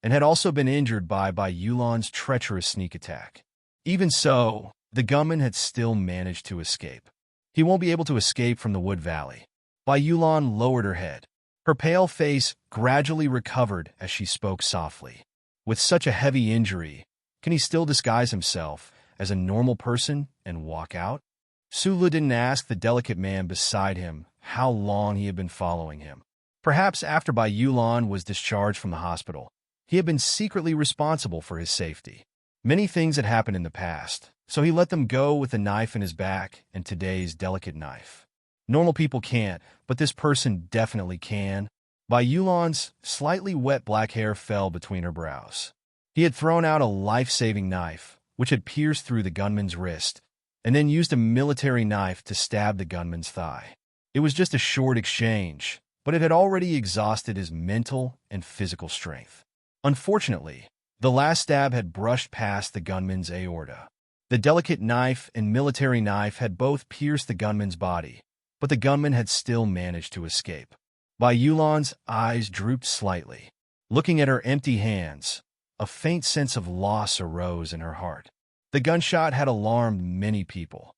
Speaker 1: and had also been injured by Yulan's treacherous sneak attack. Even so, the gunman had still managed to escape. He won't be able to escape from the Wood Valley. Bai Yulan lowered her head. Her pale face gradually recovered as she spoke softly. With such a heavy injury, can he still disguise himself as a normal person and walk out? Su Lu didn't ask the delicate man beside him how long he had been following him. Perhaps after Bai Yulan was discharged from the hospital, he had been secretly responsible for his safety. Many things had happened in the past, so he let them go with a knife in his back and today's delicate knife. Normal people can't, but this person definitely can. Bai Yulan's slightly wet black hair fell between her brows. He had thrown out a life-saving knife, which had pierced through the gunman's wrist, and then used a military knife to stab the gunman's thigh. It was just a short exchange, but it had already exhausted his mental and physical strength. Unfortunately, the last stab had brushed past the gunman's aorta. The delicate knife and military knife had both pierced the gunman's body, but the gunman had still managed to escape. Bai Yulan's eyes drooped slightly. Looking at her empty hands, a faint sense of loss arose in her heart. The gunshot had alarmed many people.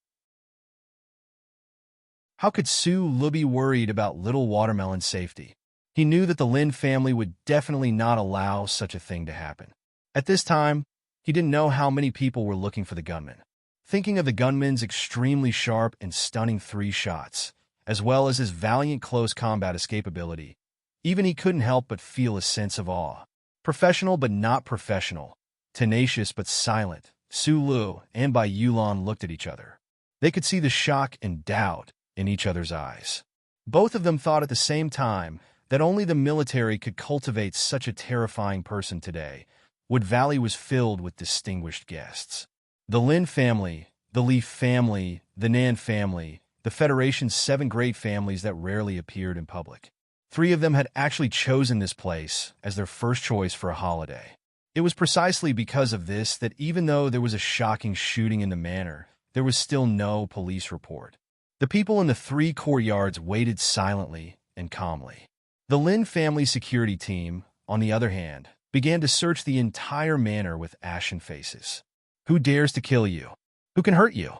Speaker 1: How could Su Lu be worried about little Watermelon's safety? He knew that the Lin family would definitely not allow such a thing to happen. At this time, he didn't know how many people were looking for the gunman. Thinking of the gunman's extremely sharp and stunning 3 shots, as well as his valiant close combat escapability, even he couldn't help but feel a sense of awe. Professional but not professional, tenacious but silent, Su Lu and Bai Yulan looked at each other. They could see the shock and doubt in each other's eyes. Both of them thought at the same time that only the military could cultivate such a terrifying person today. Wood Valley was filled with distinguished guests. The Lin family, the Li family, the Nan family, the Federation's 7 great families that rarely appeared in public. 3 of them had actually chosen this place as their first choice for a holiday. It was precisely because of this that even though there was a shocking shooting in the manor, there was still no police report. The people in the 3 courtyards waited silently and calmly. The Lin family security team, on the other hand, began to search the entire manor with ashen faces. Who dares to kill you? Who can hurt you?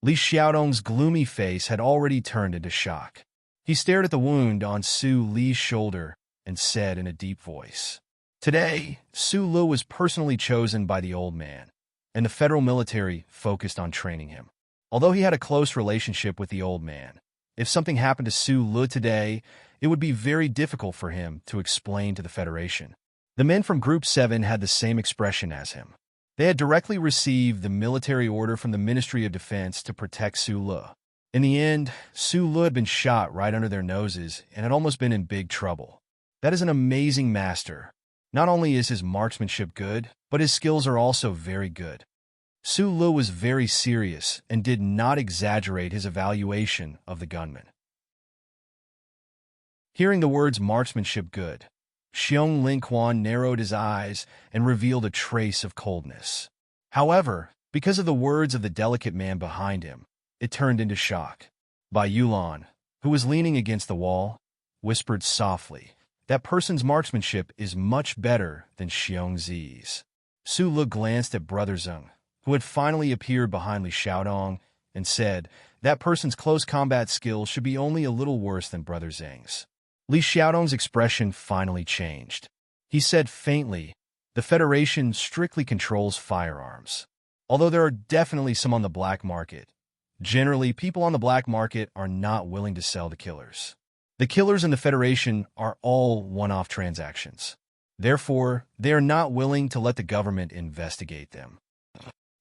Speaker 1: Li Xiaodong's gloomy face had already turned into shock. He stared at the wound on Su Li's shoulder and said in a deep voice, "Today, Su Lu was personally chosen by the old man, and the federal military focused on training him. Although he had a close relationship with the old man, if something happened to Su Lu today, it would be very difficult for him to explain to the Federation." The men from Group 7 had the same expression as him. They had directly received the military order from the Ministry of Defense to protect Su Lu. In the end, Su Lu had been shot right under their noses and had almost been in big trouble. That is an amazing master. Not only is his marksmanship good, but his skills are also very good. Su Lu was very serious and did not exaggerate his evaluation of the gunman. Hearing the words marksmanship good, Xiong Linquan narrowed his eyes and revealed a trace of coldness. However, because of the words of the delicate man behind him, it turned into shock. Bai Yulan, who was leaning against the wall, whispered softly, "That person's marksmanship is much better than Xiong Zi's." Su Lu glanced at Brother Zeng, who had finally appeared behind Li Xiaodong, and said, "That person's close combat skills should be only a little worse than Brother Zeng's." Li Xiaodong's expression finally changed. He said faintly, "The Federation strictly controls firearms. Although there are definitely some on the black market, generally people on the black market are not willing to sell to killers. The killers in the Federation are all one-off transactions. Therefore, they are not willing to let the government investigate them.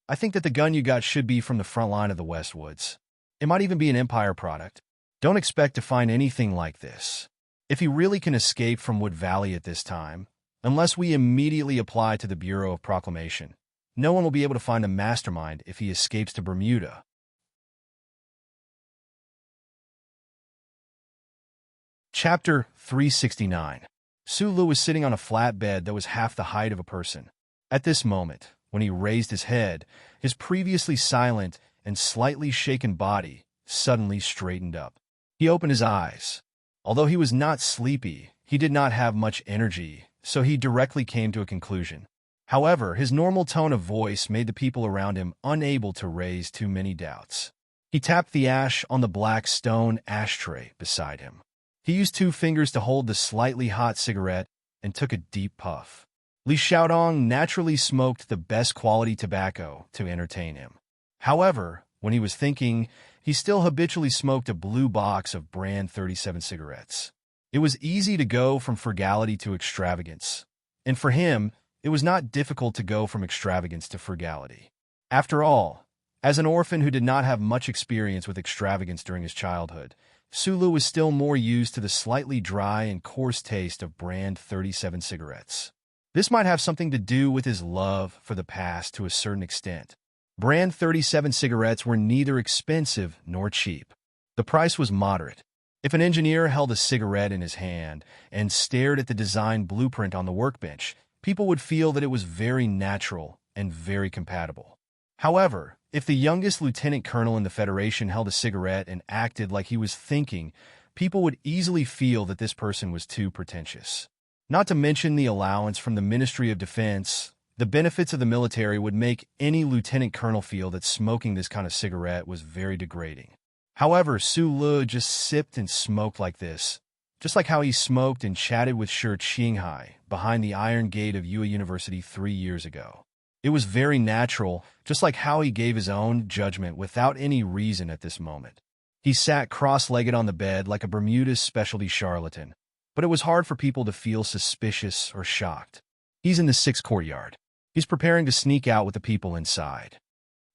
Speaker 1: I think that the gun you got should be from the front line of the Westwoods. It might even be an Empire product. Don't expect to find anything like this. If he really can escape from Wood Valley at this time, unless we immediately apply to the Bureau of Proclamation, no one will be able to find the mastermind if he escapes to Bermuda." Chapter 369. Su Lu was sitting on a flat bed that was half the height of a person. At this moment, when he raised his head, his previously silent and slightly shaken body suddenly straightened up. He opened his eyes. Although he was not sleepy, he did not have much energy, so he directly came to a conclusion. However, his normal tone of voice made the people around him unable to raise too many doubts. He tapped the ash on the black stone ashtray beside him. He used 2 fingers to hold the slightly hot cigarette and took a deep puff. Li Xiaodong naturally smoked the best quality tobacco to entertain him. However, when he was thinking, he still habitually smoked a blue box of brand 37 cigarettes. It was easy to go from frugality to extravagance, and for him, it was not difficult to go from extravagance to frugality. After all, as an orphan who did not have much experience with extravagance during his childhood, Sulu was still more used to the slightly dry and coarse taste of brand 37 cigarettes. This might have something to do with his love for the past to a certain extent. Brand 37 cigarettes were neither expensive nor cheap. The price was moderate. If an engineer held a cigarette in his hand and stared at the design blueprint on the workbench, people would feel that it was very natural and very compatible. However, if the youngest lieutenant colonel in the Federation held a cigarette and acted like he was thinking, people would easily feel that this person was too pretentious. Not to mention the allowance from the Ministry of Defense, the benefits of the military would make any lieutenant colonel feel that smoking this kind of cigarette was very degrading. However, Sulu just sipped and smoked like this, just like how he smoked and chatted with Shi Qinghai behind the iron gate of Yue University 3 years ago. It was very natural, just like how he gave his own judgment without any reason at this moment. He sat cross-legged on the bed like a Bermuda's specialty charlatan, but it was hard for people to feel suspicious or shocked. He's in the 6th courtyard. He's preparing to sneak out with the people inside.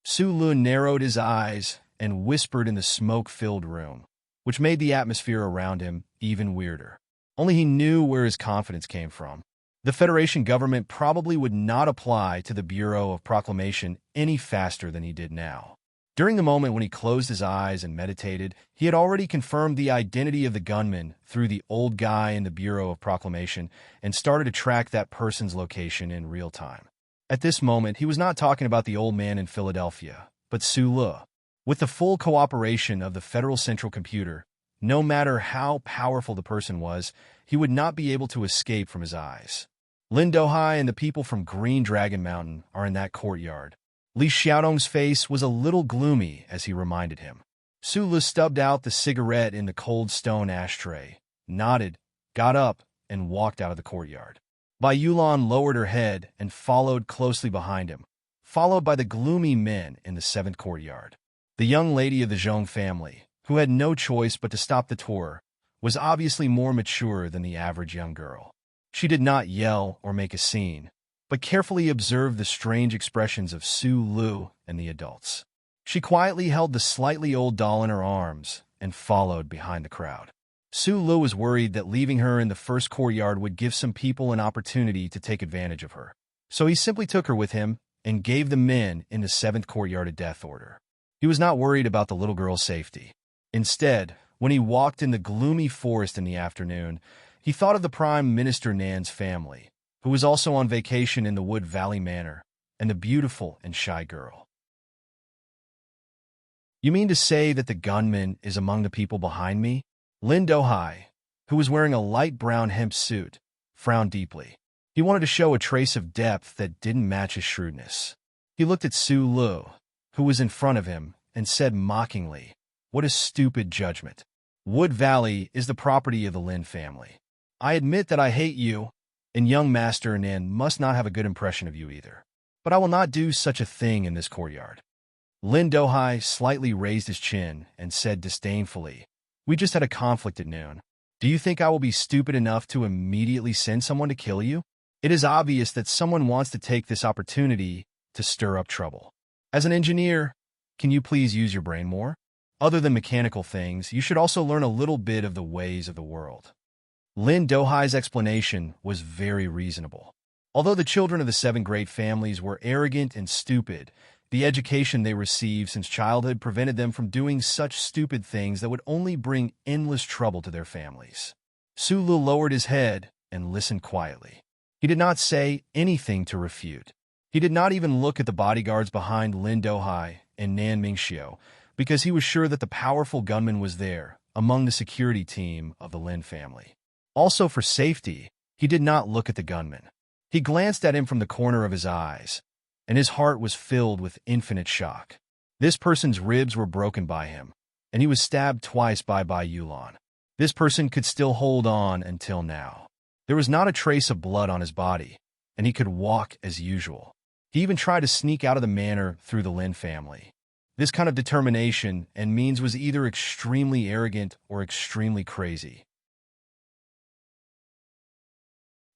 Speaker 1: Sulu narrowed his eyes and whispered in the smoke-filled room, which made the atmosphere around him even weirder. Only he knew where his confidence came from. The Federation government probably would not apply to the Bureau of Proclamation any faster than he did now. During the moment when he closed his eyes and meditated, he had already confirmed the identity of the gunman through the old guy in the Bureau of Proclamation and started to track that person's location in real time. At this moment, he was not talking about the old man in Philadelphia, but Sulu. With the full cooperation of the Federal Central Computer, no matter how powerful the person was, he would not be able to escape from his eyes. Lin Dohai and the people from Green Dragon Mountain are in that courtyard. Li Xiaodong's face was a little gloomy as he reminded him. Sulu stubbed out the cigarette in the cold stone ashtray, nodded, got up, and walked out of the courtyard. Bai Yulan lowered her head and followed closely behind him, followed by the gloomy men in the 7th courtyard. The young lady of the Zhong family, who had no choice but to stop the tour, was obviously more mature than the average young girl. She did not yell or make a scene, but carefully observed the strange expressions of Sulu and the adults. She quietly held the slightly old doll in her arms and followed behind the crowd. Sulu was worried that leaving her in the 1st courtyard would give some people an opportunity to take advantage of her. So he simply took her with him and gave the men in the 7th courtyard a death order. He was not worried about the little girl's safety. Instead, when he walked in the gloomy forest in the afternoon, he thought of the Prime Minister Nan's family, who was also on vacation in the Wood Valley Manor, and the beautiful and shy girl. You mean to say that the gunman is among the people behind me? Lin Dohai, who was wearing a light brown hemp suit, frowned deeply. He wanted to show a trace of depth that didn't match his shrewdness. He looked at Sulu, who was in front of him, and said mockingly, "What a stupid judgment. Wood Valley is the property of the Lin family. I admit that I hate you, and young Master Nan must not have a good impression of you either. But I will not do such a thing in this courtyard." Lin Dohai slightly raised his chin and said disdainfully, "We just had a conflict at noon. Do you think I will be stupid enough to immediately send someone to kill you? It is obvious that someone wants to take this opportunity to stir up trouble. As an engineer, can you please use your brain more? Other than mechanical things, you should also learn a little bit of the ways of the world." Lin Dohai's explanation was very reasonable. Although the children of the 7 great families were arrogant and stupid, the education they received since childhood prevented them from doing such stupid things that would only bring endless trouble to their families. Sulu lowered his head and listened quietly. He did not say anything to refute. He did not even look at the bodyguards behind Lin Dohai and Nan Mingxiu, because he was sure that the powerful gunman was there, among the security team of the Lin family. Also for safety, he did not look at the gunman. He glanced at him from the corner of his eyes, and his heart was filled with infinite shock. This person's ribs were broken by him, and he was stabbed twice by Bai Yulan. This person could still hold on until now. There was not a trace of blood on his body, and he could walk as usual. He even tried to sneak out of the manor through the Lin family. This kind of determination and means was either extremely arrogant or extremely crazy.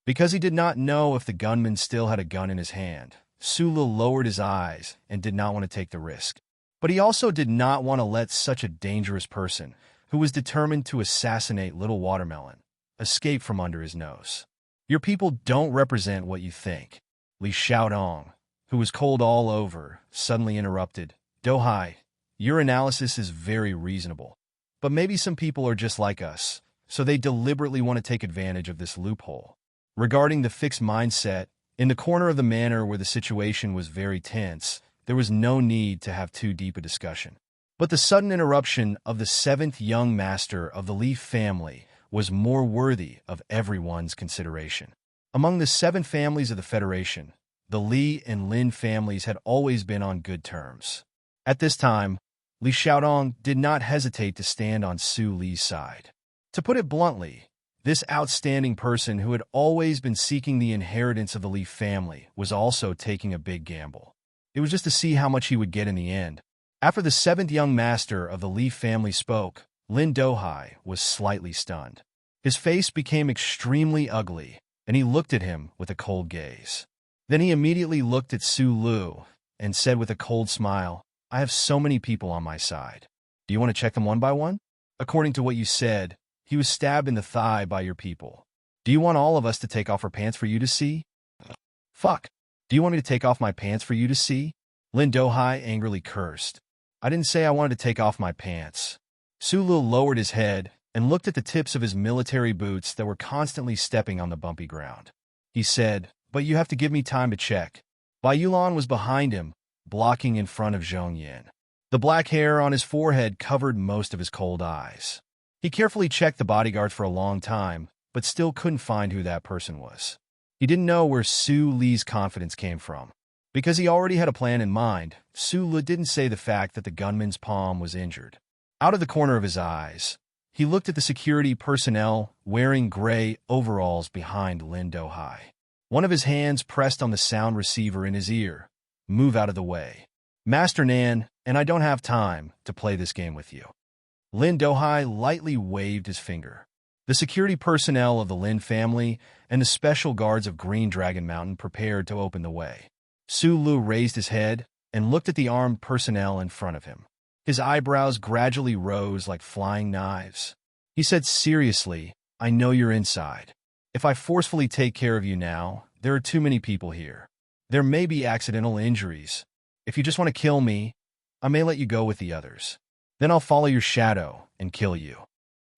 Speaker 1: Because he did not know if the gunman still had a gun in his hand, Sulu lowered his eyes and did not want to take the risk. But he also did not want to let such a dangerous person, who was determined to assassinate Little Watermelon, escape from under his nose. Your people don't represent what you think. Li Xiaodong, who was cold all over, suddenly interrupted. Dohai, your analysis is very reasonable. But maybe some people are just like us, so they deliberately want to take advantage of this loophole. Regarding the fixed mindset, in the corner of the manor where the situation was very tense, there was no need to have too deep a discussion. But the sudden interruption of the seventh young master of the Li family was more worthy of everyone's consideration. Among the 7 families of the Federation, the Li and Lin families had always been on good terms. At this time, Li Xiaodong did not hesitate to stand on Su Li's side. To put it bluntly, this outstanding person who had always been seeking the inheritance of the Li family was also taking a big gamble. It was just to see how much he would get in the end. After the 7th young master of the Li family spoke, Lin Dohai was slightly stunned. His face became extremely ugly, and he looked at him with a cold gaze. Then he immediately looked at Su Lu and said with a cold smile, I have so many people on my side. Do you want to check them one by one? According to what you said, he was stabbed in the thigh by your people. Do you want all of us to take off our pants for you to see? Fuck. Do you want me to take off my pants for you to see? Lin Dohai angrily cursed. I didn't say I wanted to take off my pants. Su Lu lowered his head and looked at the tips of his military boots that were constantly stepping on the bumpy ground. He said, but you have to give me time to check. Bai Yulan was behind him, blocking in front of Zhong Yin. The black hair on his forehead covered most of his cold eyes. He carefully checked the bodyguards for a long time, but still couldn't find who that person was. He didn't know where Su Li's confidence came from. Because he already had a plan in mind, Su Li didn't say the fact that the gunman's palm was injured. Out of the corner of his eyes, he looked at the security personnel wearing gray overalls behind Lin Dohai. One of his hands pressed on the sound receiver in his ear. Move out of the way. Master Nan, and I don't have time to play this game with you. Lin Dohai lightly waved his finger. The security personnel of the Lin family and the special guards of Green Dragon Mountain prepared to open the way. Su Lu raised his head and looked at the armed personnel in front of him. His eyebrows gradually rose like flying knives. He said seriously, I know you're inside. If I forcefully take care of you now, there are too many people here. There may be accidental injuries. If you just want to kill me, I may let you go with the others. Then I'll follow your shadow and kill you.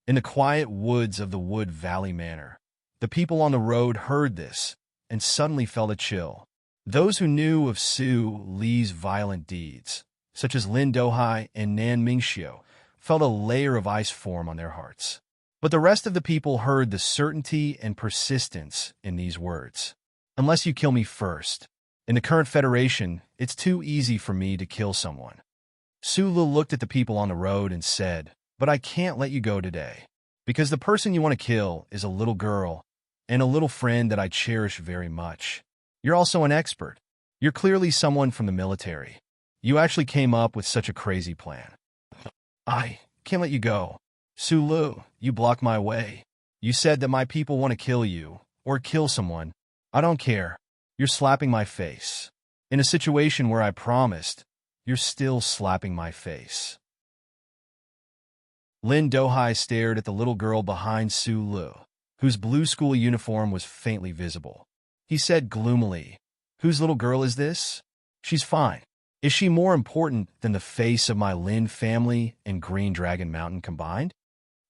Speaker 1: In the quiet woods of the Wood Valley Manor, the people on the road heard this and suddenly felt a chill. Those who knew of Su Li's violent deeds, such as Lin Dohai and Nan Mingxiu, felt a layer of ice form on their hearts. But the rest of the people heard the certainty and persistence in these words. Unless you kill me first. In the current Federation, it's too easy for me to kill someone. Su Lu looked at the people on the road and said, but I can't let you go today, because the person you want to kill is a little girl and a little friend that I cherish very much. You're also an expert. You're clearly someone from the military. You actually came up with such a crazy plan. I can't let you go. Su Lu, you blocked my way. You said that my people want to kill you, or kill someone. I don't care. You're slapping my face. In a situation where I promised, you're still slapping my face. Lin Dohai stared at the little girl behind Su Lu, whose blue school uniform was faintly visible. He said gloomily, whose little girl is this? She's fine. Is she more important than the face of my Lin family and Green Dragon Mountain combined?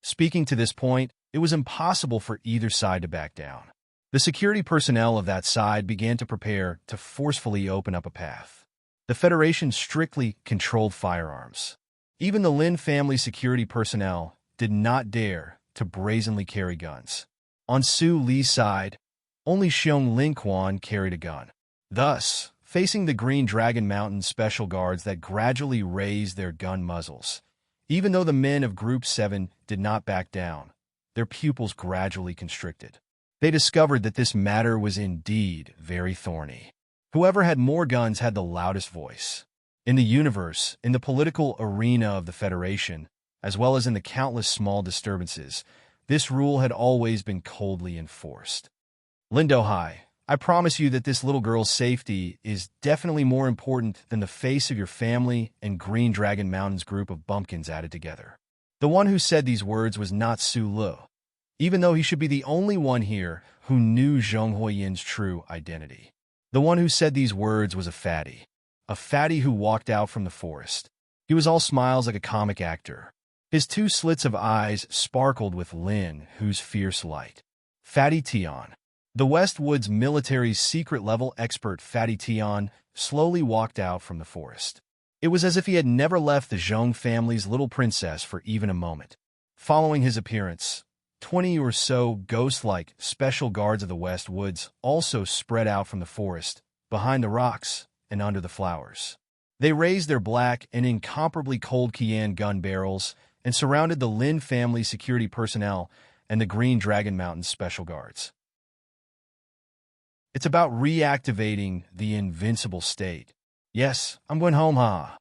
Speaker 1: Speaking to this point, it was impossible for either side to back down. The security personnel of that side began to prepare to forcefully open up a path. The Federation strictly controlled firearms. Even the Lin family security personnel did not dare to brazenly carry guns. On Su Li's side, only Xiong Lin Quan carried a gun. Thus, facing the Green Dragon Mountain special guards that gradually raised their gun muzzles. Even though the men of Group 7 did not back down, their pupils gradually constricted. They discovered that this matter was indeed very thorny. Whoever had more guns had the loudest voice. In the universe, in the political arena of the Federation, as well as in the countless small disturbances, this rule had always been coldly enforced. Lindo High, I promise you that this little girl's safety is definitely more important than the face of your family and Green Dragon Mountain's group of bumpkins added together. The one who said these words was not Su Lu, even though he should be the only one here who knew Zhong Huoyin's true identity. The one who said these words was a fatty who walked out from the forest. He was all smiles like a comic actor. His two slits of eyes sparkled with Lin Hu's fierce light. Fatty Tian. The Westwoods military's secret-level expert Fatty Tian slowly walked out from the forest. It was as if he had never left the Zhong family's little princess for even a moment. Following his appearance, 20 or so ghost-like special guards of the Westwoods also spread out from the forest, behind the rocks and under the flowers. They raised their black and incomparably cold Qian gun barrels and surrounded the Lin family security personnel and the Green Dragon Mountain special guards. It's about reactivating the invincible state. Yes, I'm going home, ha.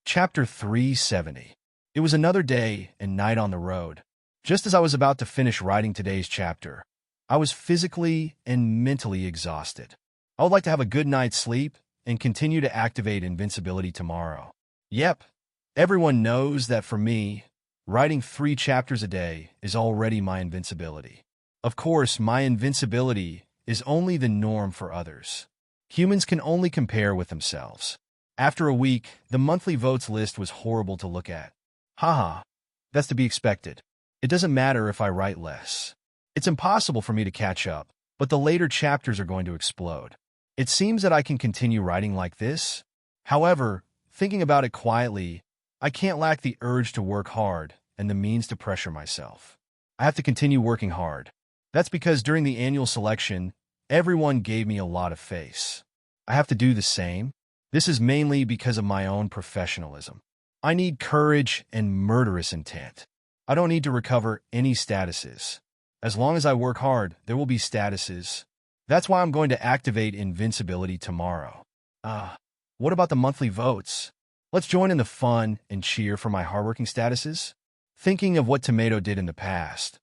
Speaker 1: Chapter 370. It was another day and night on the road. Just as I was about to finish writing today's chapter, I was physically and mentally exhausted. I would like to have a good night's sleep and continue to activate invincibility tomorrow. Yep, everyone knows that for me, writing 3 chapters a day is already my invincibility. Of course, my invincibility is only the norm for others. Humans can only compare with themselves. After a week, the monthly votes list was horrible to look at. Haha, that's to be expected. It doesn't matter if I write less. It's impossible for me to catch up, but the later chapters are going to explode. It seems that I can continue writing like this. However, thinking about it quietly, I can't lack the urge to work hard and the means to pressure myself. I have to continue working hard. That's because during the annual selection, everyone gave me a lot of face. I have to do the same. This is mainly because of my own professionalism. I need courage and murderous intent. I don't need to recover any statuses. As long as I work hard, there will be statuses. That's why I'm going to activate invincibility tomorrow. What about the monthly votes? Let's join in the fun and cheer for my hardworking statuses. Thinking of what Tomato did in the past,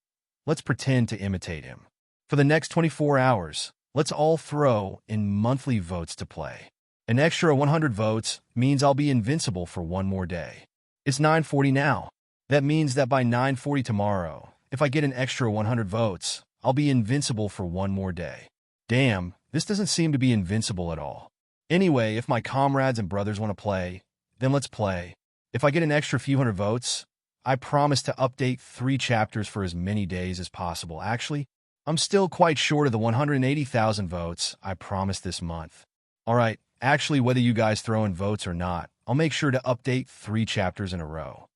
Speaker 1: let's pretend to imitate him. For the next 24 hours, let's all throw in monthly votes to play. An extra 100 votes means I'll be invincible for one more day. It's 9:40 now. That means that by 9:40 tomorrow, if I get an extra 100 votes, I'll be invincible for one more day. Damn, this doesn't seem to be invincible at all. Anyway, if my comrades and brothers want to play, then let's play. If I get an extra few hundred votes, I promise to update 3 chapters for as many days as possible. Actually, I'm still quite short of the 180,000 votes I promised this month. Alright, actually, whether you guys throw in votes or not, I'll make sure to update 3 chapters in a row.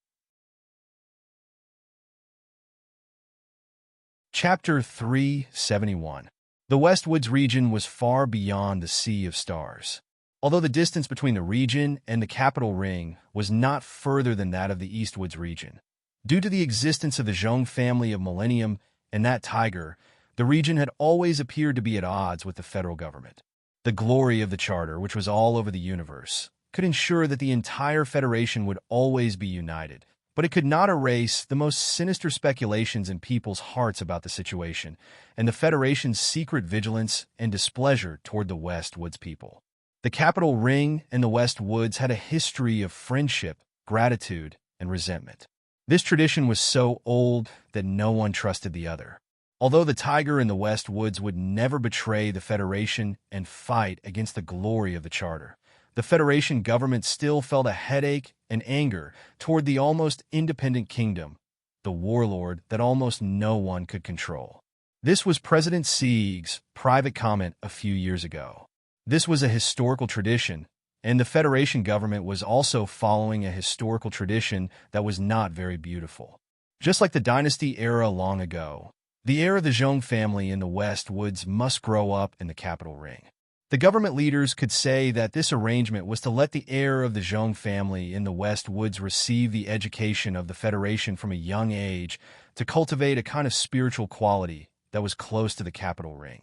Speaker 1: Chapter 371. The Westwoods region was far beyond the Sea of Stars. Although the distance between the region and the capital ring was not further than that of the Eastwoods region. Due to the existence of the Zhong family of Millennium and that tiger, the region had always appeared to be at odds with the federal government. The glory of the Charter, which was all over the universe, could ensure that the entire Federation would always be united, but it could not erase the most sinister speculations in people's hearts about the situation and the Federation's secret vigilance and displeasure toward the Westwoods people. The capital ring and the Westwoods had a history of friendship, gratitude, and resentment. This tradition was so old that no one trusted the other. Although the tiger in the Westwoods would never betray the Federation and fight against the glory of the Charter, the Federation government still felt a headache and anger toward the almost independent kingdom, the warlord that almost no one could control. This was President Sieg's private comment a few years ago. This was a historical tradition, and the Federation government was also following a historical tradition that was not very beautiful. Just like the dynasty era long ago, the heir of the Zhong family in the Westwoods must grow up in the capital ring. The government leaders could say that this arrangement was to let the heir of the Zhong family in the Westwoods receive the education of the Federation from a young age to cultivate a kind of spiritual quality that was close to the capital ring.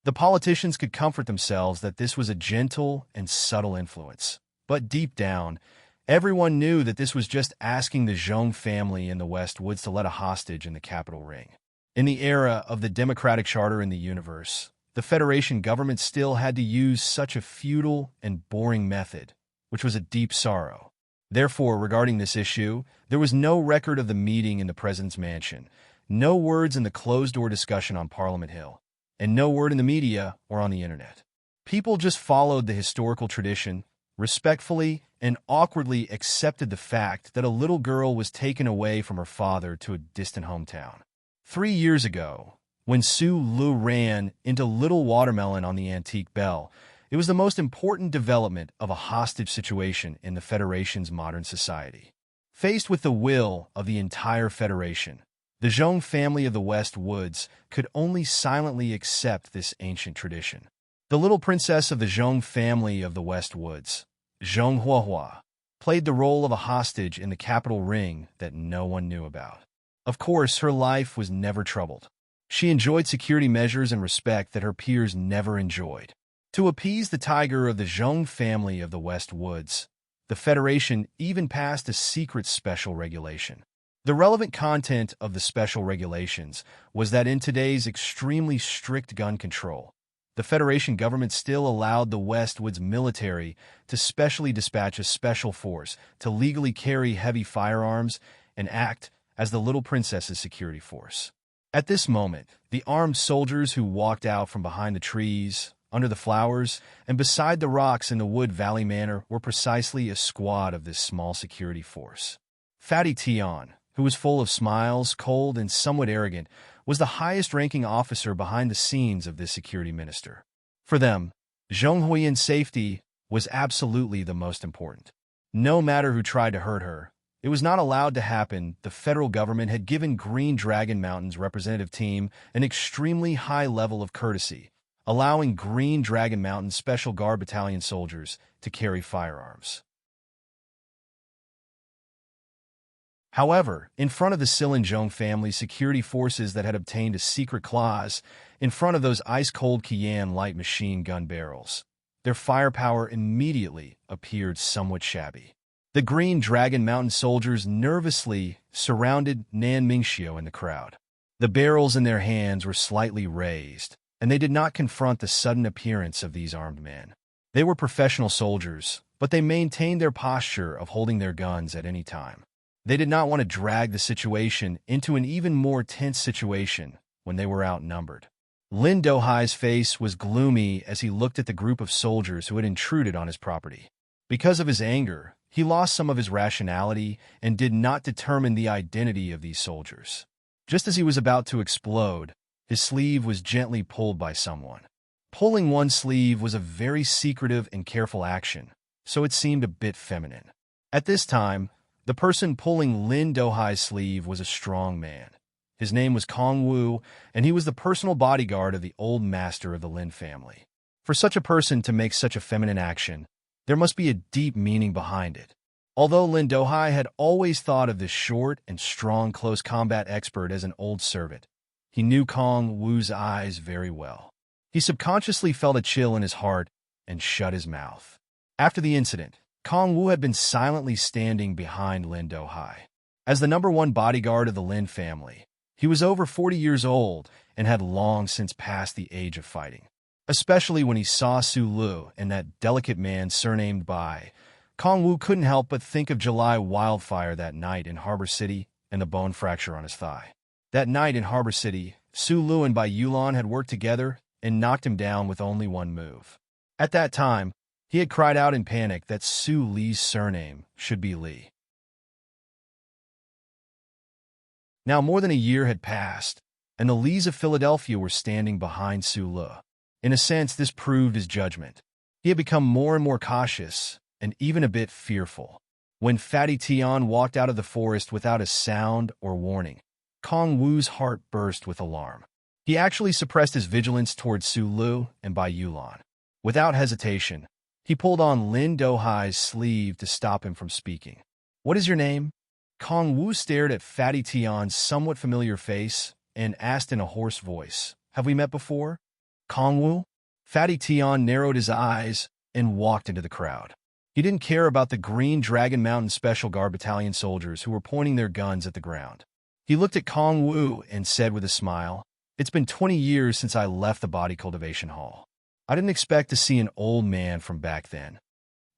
Speaker 1: The politicians could comfort themselves that this was a gentle and subtle influence, but deep down, Everyone knew that this was just asking the Zhong family in the West Woods to let a hostage in the capital ring. In the era of the democratic charter in the universe, the Federation government still had to use such a futile and boring method, which was a deep sorrow. Therefore, regarding this issue, there was no record of the meeting in the President's mansion, no words in the closed-door discussion on Parliament Hill, and no word in the media or on the internet. People just followed the historical tradition, respectfully and awkwardly accepted the fact that a little girl was taken away from her father to a distant hometown. 3 years ago, when Su Lu ran into Little Watermelon on the Antique Bell, it was the most important development of a hostage situation in the Federation's modern society. Faced with the will of the entire Federation, the Zhong family of the West Woods could only silently accept this ancient tradition. The little princess of the Zhong family of the West Woods, Zhong Huahua, played the role of a hostage in the capital ring that no one knew about. Of course, her life was never troubled. She enjoyed security measures and respect that her peers never enjoyed. To appease the tiger of the Zhong family of the West Woods, the Federation even passed a secret special regulation. The relevant content of the special regulations was that in today's extremely strict gun control, the Federation government still allowed the West Woods military to specially dispatch a special force to legally carry heavy firearms and act as the little princess's security force. At this moment, the armed soldiers who walked out from behind the trees, under the flowers, and beside the rocks in the Wood Valley Manor were precisely a squad of this small security force. Fatty Tian, who was full of smiles, cold, and somewhat arrogant, was the highest-ranking officer behind the scenes of this security minister. For them, Zhong Huiyan's safety was absolutely the most important. No matter who tried to hurt her, it was not allowed to happen. The federal government had given Green Dragon Mountain's representative team an extremely high level of courtesy, allowing Green Dragon Mountain Special Guard Battalion soldiers to carry firearms. However, in front of the Silin Zhong family security forces that had obtained a secret clause, in front of those ice-cold Qian light machine gun barrels, their firepower immediately appeared somewhat shabby. The Green Dragon Mountain soldiers nervously surrounded Nan Mingxiu in the crowd. The barrels in their hands were slightly raised, and they did not confront the sudden appearance of these armed men. They were professional soldiers, but they maintained their posture of holding their guns at any time. They did not want to drag the situation into an even more tense situation when they were outnumbered. Lin Dohai's face was gloomy as he looked at the group of soldiers who had intruded on his property. Because of his anger, he lost some of his rationality and did not determine the identity of these soldiers. Just as he was about to explode, his sleeve was gently pulled by someone. Pulling one sleeve was a very secretive and careful action, so it seemed a bit feminine. At this time, the person pulling Lin Dohai's sleeve was a strong man. His name was Kong Wu, and he was the personal bodyguard of the old master of the Lin family. For such a person to make such a feminine action, there must be a deep meaning behind it. Although Lin Dohai had always thought of this short and strong close combat expert as an old servant, he knew Kong Wu's eyes very well. He subconsciously felt a chill in his heart and shut his mouth. After the incident, Kong Wu had been silently standing behind Lin Dohai. As the #1 bodyguard of the Lin family, he was over 40 years old and had long since passed the age of fighting. Especially when he saw Su Lu and that delicate man surnamed Bai, Kong Wu couldn't help but think of July wildfire that night in Harbor City and the bone fracture on his thigh. That night in Harbor City, Su Lu and Bai Yulan had worked together and knocked him down with only one move. At that time, he had cried out in panic that Su Li's surname should be Li. Now more than a year had passed, and the Lis of Philadelphia were standing behind Su Lu. In a sense, this proved his judgment. He had become more and more cautious, and even a bit fearful. When Fatty Tian walked out of the forest without a sound or warning, Kong Wu's heart burst with alarm. He actually suppressed his vigilance towards Su Lu and Bai Yulan. Without hesitation, he pulled on Lin Dohai's sleeve to stop him from speaking. "What is your name?" Kong Wu stared at Fatty Tian's somewhat familiar face and asked in a hoarse voice, "Have we met before?" "Kong Wu?" Fatty Tian narrowed his eyes and walked into the crowd. He didn't care about the Green Dragon Mountain Special Guard Battalion soldiers who were pointing their guns at the ground. He looked at Kong Wu and said with a smile, "It's been 20 years since I left the body cultivation hall. I didn't expect to see an old man from back then."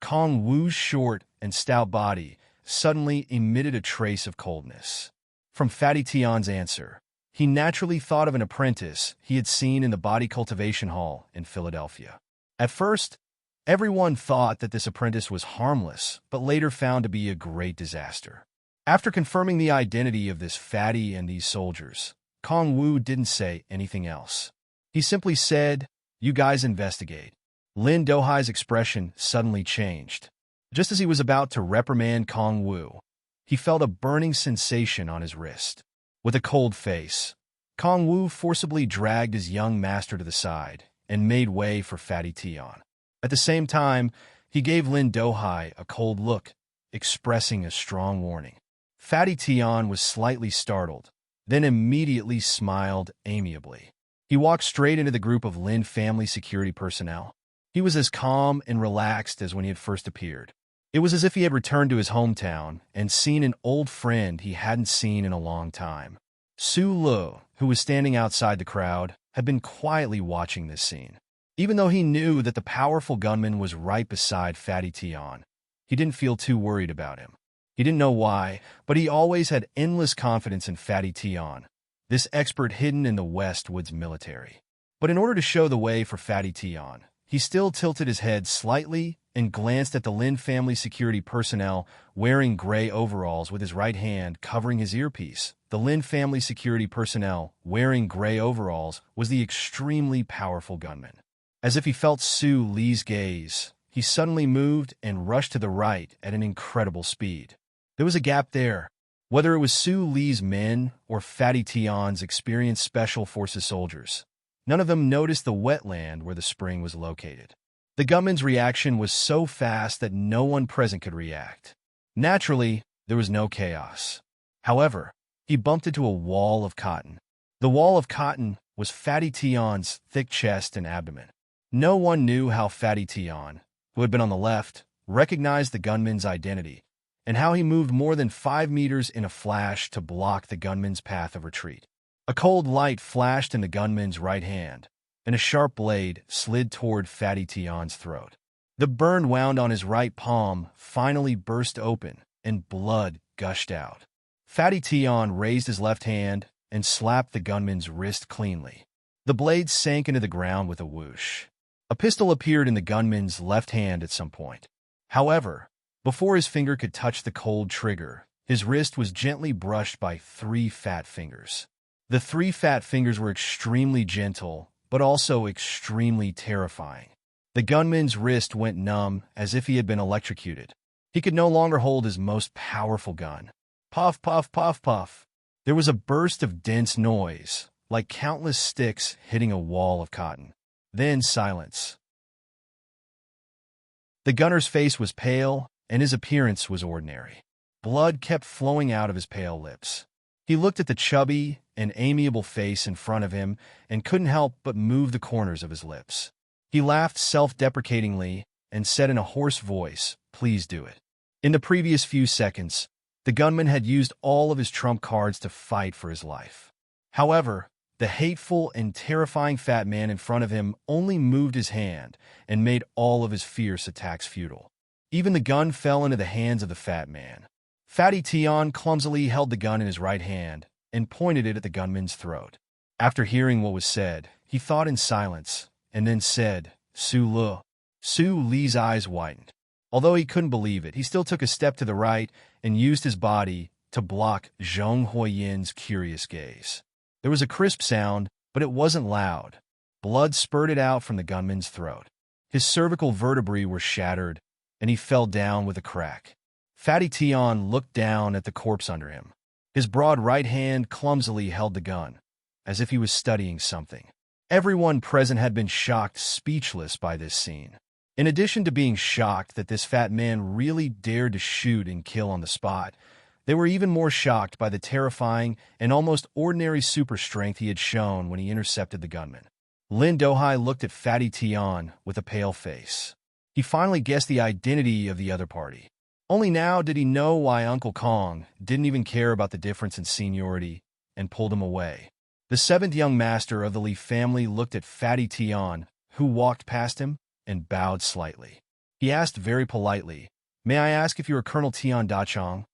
Speaker 1: Kong Wu's short and stout body suddenly emitted a trace of coldness. From Fatty Tian's answer, he naturally thought of an apprentice he had seen in the body cultivation hall in Philadelphia. At first, everyone thought that this apprentice was harmless, but later found to be a great disaster. After confirming the identity of this fatty and these soldiers, Kong Wu didn't say anything else. He simply said, "You guys investigate." Lin Dohai's expression suddenly changed. Just as he was about to reprimand Kong Wu, he felt a burning sensation on his wrist. With a cold face, Kong Wu forcibly dragged his young master to the side and made way for Fatty Tian. At the same time, he gave Lin Dohai a cold look, expressing a strong warning. Fatty Tian was slightly startled, then immediately smiled amiably. He walked straight into the group of Lin family security personnel. He was as calm and relaxed as when he had first appeared. It was as if he had returned to his hometown and seen an old friend he hadn't seen in a long time. Su Lu, who was standing outside the crowd, had been quietly watching this scene. Even though he knew that the powerful gunman was right beside Fatty Tian, he didn't feel too worried about him. He didn't know why, but he always had endless confidence in Fatty Tian, this expert hidden in the West Woods military. But in order to show the way for Fatty Tian, he still tilted his head slightly and glanced at the Lin family security personnel wearing gray overalls with his right hand covering his earpiece. The Lin family security personnel wearing gray overalls was the extremely powerful gunman. As if he felt Su Li's gaze, he suddenly moved and rushed to the right at an incredible speed. There was a gap there. Whether it was Su Li's men or Fatty Tian's experienced Special Forces soldiers, none of them noticed the wetland where the spring was located. The gunman's reaction was so fast that no one present could react. Naturally, there was no chaos. However, he bumped into a wall of cotton. The wall of cotton was Fatty Tian's thick chest and abdomen. No one knew how Fatty Tian, who had been on the left, recognized the gunman's identity, and how he moved more than 5 meters in a flash to block the gunman's path of retreat. A cold light flashed in the gunman's right hand, and a sharp blade slid toward Fatty Tian's throat. The burn wound on his right palm finally burst open, and blood gushed out. Fatty Tian raised his left hand and slapped the gunman's wrist cleanly. The blade sank into the ground with a whoosh. A pistol appeared in the gunman's left hand at some point. However, before his finger could touch the cold trigger, his wrist was gently brushed by 3 fat fingers. The 3 fat fingers were extremely gentle, but also extremely terrifying. The gunman's wrist went numb as if he had been electrocuted. He could no longer hold his most powerful gun. Puff, puff, puff, puff. There was a burst of dense noise, like countless sticks hitting a wall of cotton. Then silence. The gunner's face was pale, and his appearance was ordinary. Blood kept flowing out of his pale lips. He looked at the chubby and amiable face in front of him and couldn't help but move the corners of his lips. He laughed self-deprecatingly and said in a hoarse voice, "Please do it." In the previous few seconds, the gunman had used all of his trump cards to fight for his life. However, the hateful and terrifying fat man in front of him only moved his hand and made all of his fierce attacks futile. Even the gun fell into the hands of the fat man. Fatty Tian clumsily held the gun in his right hand and pointed it at the gunman's throat. After hearing what was said, he thought in silence and then said, "Su Lu." Su Li's eyes widened. Although he couldn't believe it, he still took a step to the right and used his body to block Zhong Huoyin's curious gaze. There was a crisp sound, but it wasn't loud. Blood spurted out from the gunman's throat. His cervical vertebrae were shattered, and he fell down with a crack. Fatty Tian looked down at the corpse under him. His broad right hand clumsily held the gun, as if he was studying something. Everyone present had been shocked speechless by this scene. In addition to being shocked that this fat man really dared to shoot and kill on the spot, they were even more shocked by the terrifying and almost ordinary super strength he had shown when he intercepted the gunman. Lin Dohai looked at Fatty Tian with a pale face. He finally guessed the identity of the other party. Only now did he know why Uncle Kong didn't even care about the difference in seniority and pulled him away. The seventh young master of the Li family looked at Fatty Tian, who walked past him, and bowed slightly. He asked very politely, "May I ask if you are Colonel Tian Dachong?"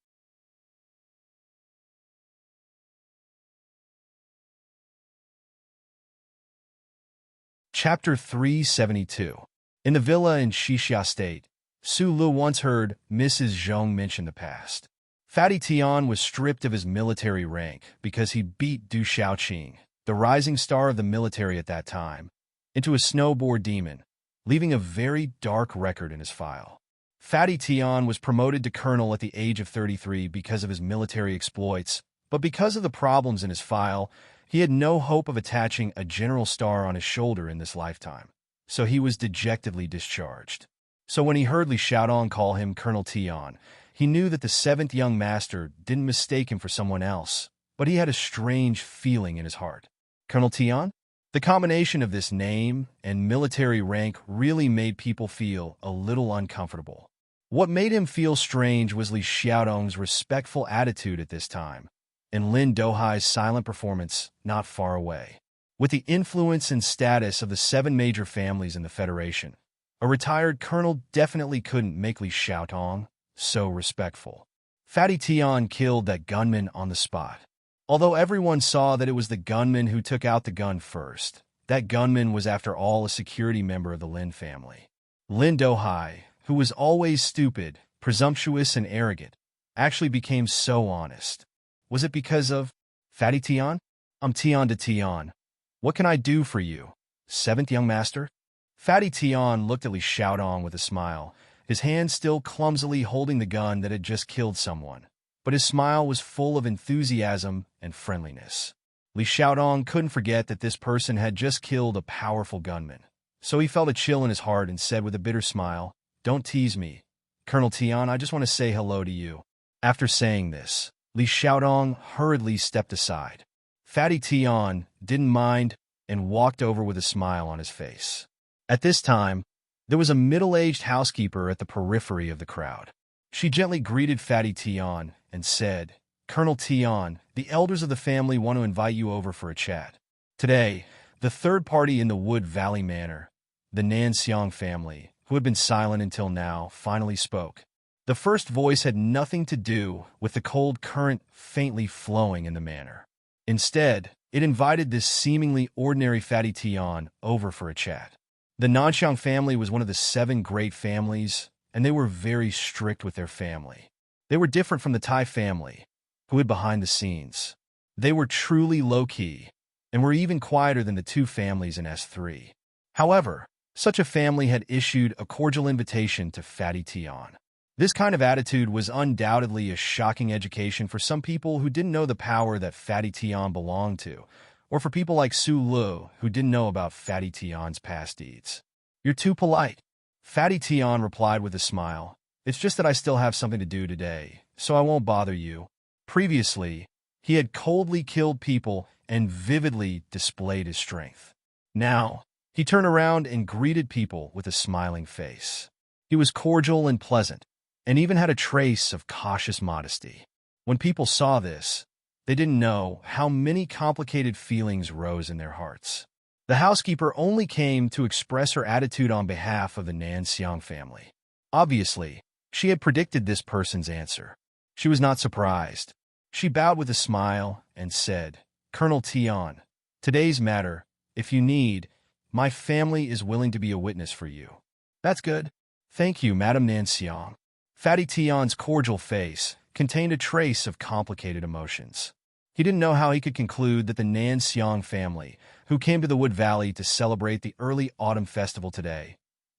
Speaker 1: Chapter 372. In the villa in Xixia State, Su Lu once heard Mrs. Zhong mention the past. Fatty Tian was stripped of his military rank because he beat Du Xiaoqing, the rising star of the military at that time, into a snowboard demon, leaving a very dark record in his file. Fatty Tian was promoted to colonel at the age of 33 because of his military exploits, but because of the problems in his file, he had no hope of attaching a general star on his shoulder in this lifetime, so he was dejectedly discharged. So when he heard Li Xiaodong call him Colonel Tian, he knew that the seventh young master didn't mistake him for someone else, but he had a strange feeling in his heart. Colonel Tian? The combination of this name and military rank really made people feel a little uncomfortable. What made him feel strange was Li Xiaodong's respectful attitude at this time, and Lin Dohai's silent performance not far away. With the influence and status of the 7 major families in the Federation, a retired colonel definitely couldn't make Li Xiaodong so respectful. Fatty Tian killed that gunman on the spot. Although everyone saw that it was the gunman who took out the gun first, that gunman was after all a security member of the Lin family. Lin Dohai, who was always stupid, presumptuous, and arrogant, actually became so honest. Was it because of Fatty Tian? I'm Tian de Tian. What can I do for you, seventh young master? Fatty Tian looked at Li Xiaodong with a smile, his hand still clumsily holding the gun that had just killed someone. But his smile was full of enthusiasm and friendliness. Li Xiaodong couldn't forget that this person had just killed a powerful gunman. So he felt a chill in his heart and said with a bitter smile, "Don't tease me. Colonel Tian, I just want to say hello to you." After saying this, Li Xiaodong hurriedly stepped aside. Fatty Tian didn't mind and walked over with a smile on his face. At this time, there was a middle-aged housekeeper at the periphery of the crowd. She gently greeted Fatty Tian and said, "Colonel Tian, the elders of the family want to invite you over for a chat." Today, the third party in the Wood Valley Manor, the Nanxiang family, who had been silent until now, finally spoke. The first voice had nothing to do with the cold current faintly flowing in the manor. Instead, it invited this seemingly ordinary Fatty Tian over for a chat. The Nanxiang family was one of the 7 great families, and they were very strict with their family. They were different from the Tai family, who hid behind the scenes. They were truly low-key, and were even quieter than the 2 families in S3. However, such a family had issued a cordial invitation to Fatty Tian. This kind of attitude was undoubtedly a shocking education for some people who didn't know the power that Fatty Tian belonged to, or for people like Su Lu who didn't know about Fatty Tian's past deeds. "You're too polite." Fatty Tian replied with a smile. "It's just that I still have something to do today, so I won't bother you." Previously, he had coldly killed people and vividly displayed his strength. Now, he turned around and greeted people with a smiling face. He was cordial and pleasant, and even had a trace of cautious modesty. When people saw this, they didn't know how many complicated feelings rose in their hearts. The housekeeper only came to express her attitude on behalf of the Nanxiang family. Obviously, she had predicted this person's answer. She was not surprised. She bowed with a smile and said, "Colonel Tian, today's matter, if you need, my family is willing to be a witness for you." "That's good. Thank you, Madame Nanxiang." Fatty Tian's cordial face contained a trace of complicated emotions. He didn't know how he could conclude that the Nanxiang family, who came to the Wood Valley to celebrate the early autumn festival today,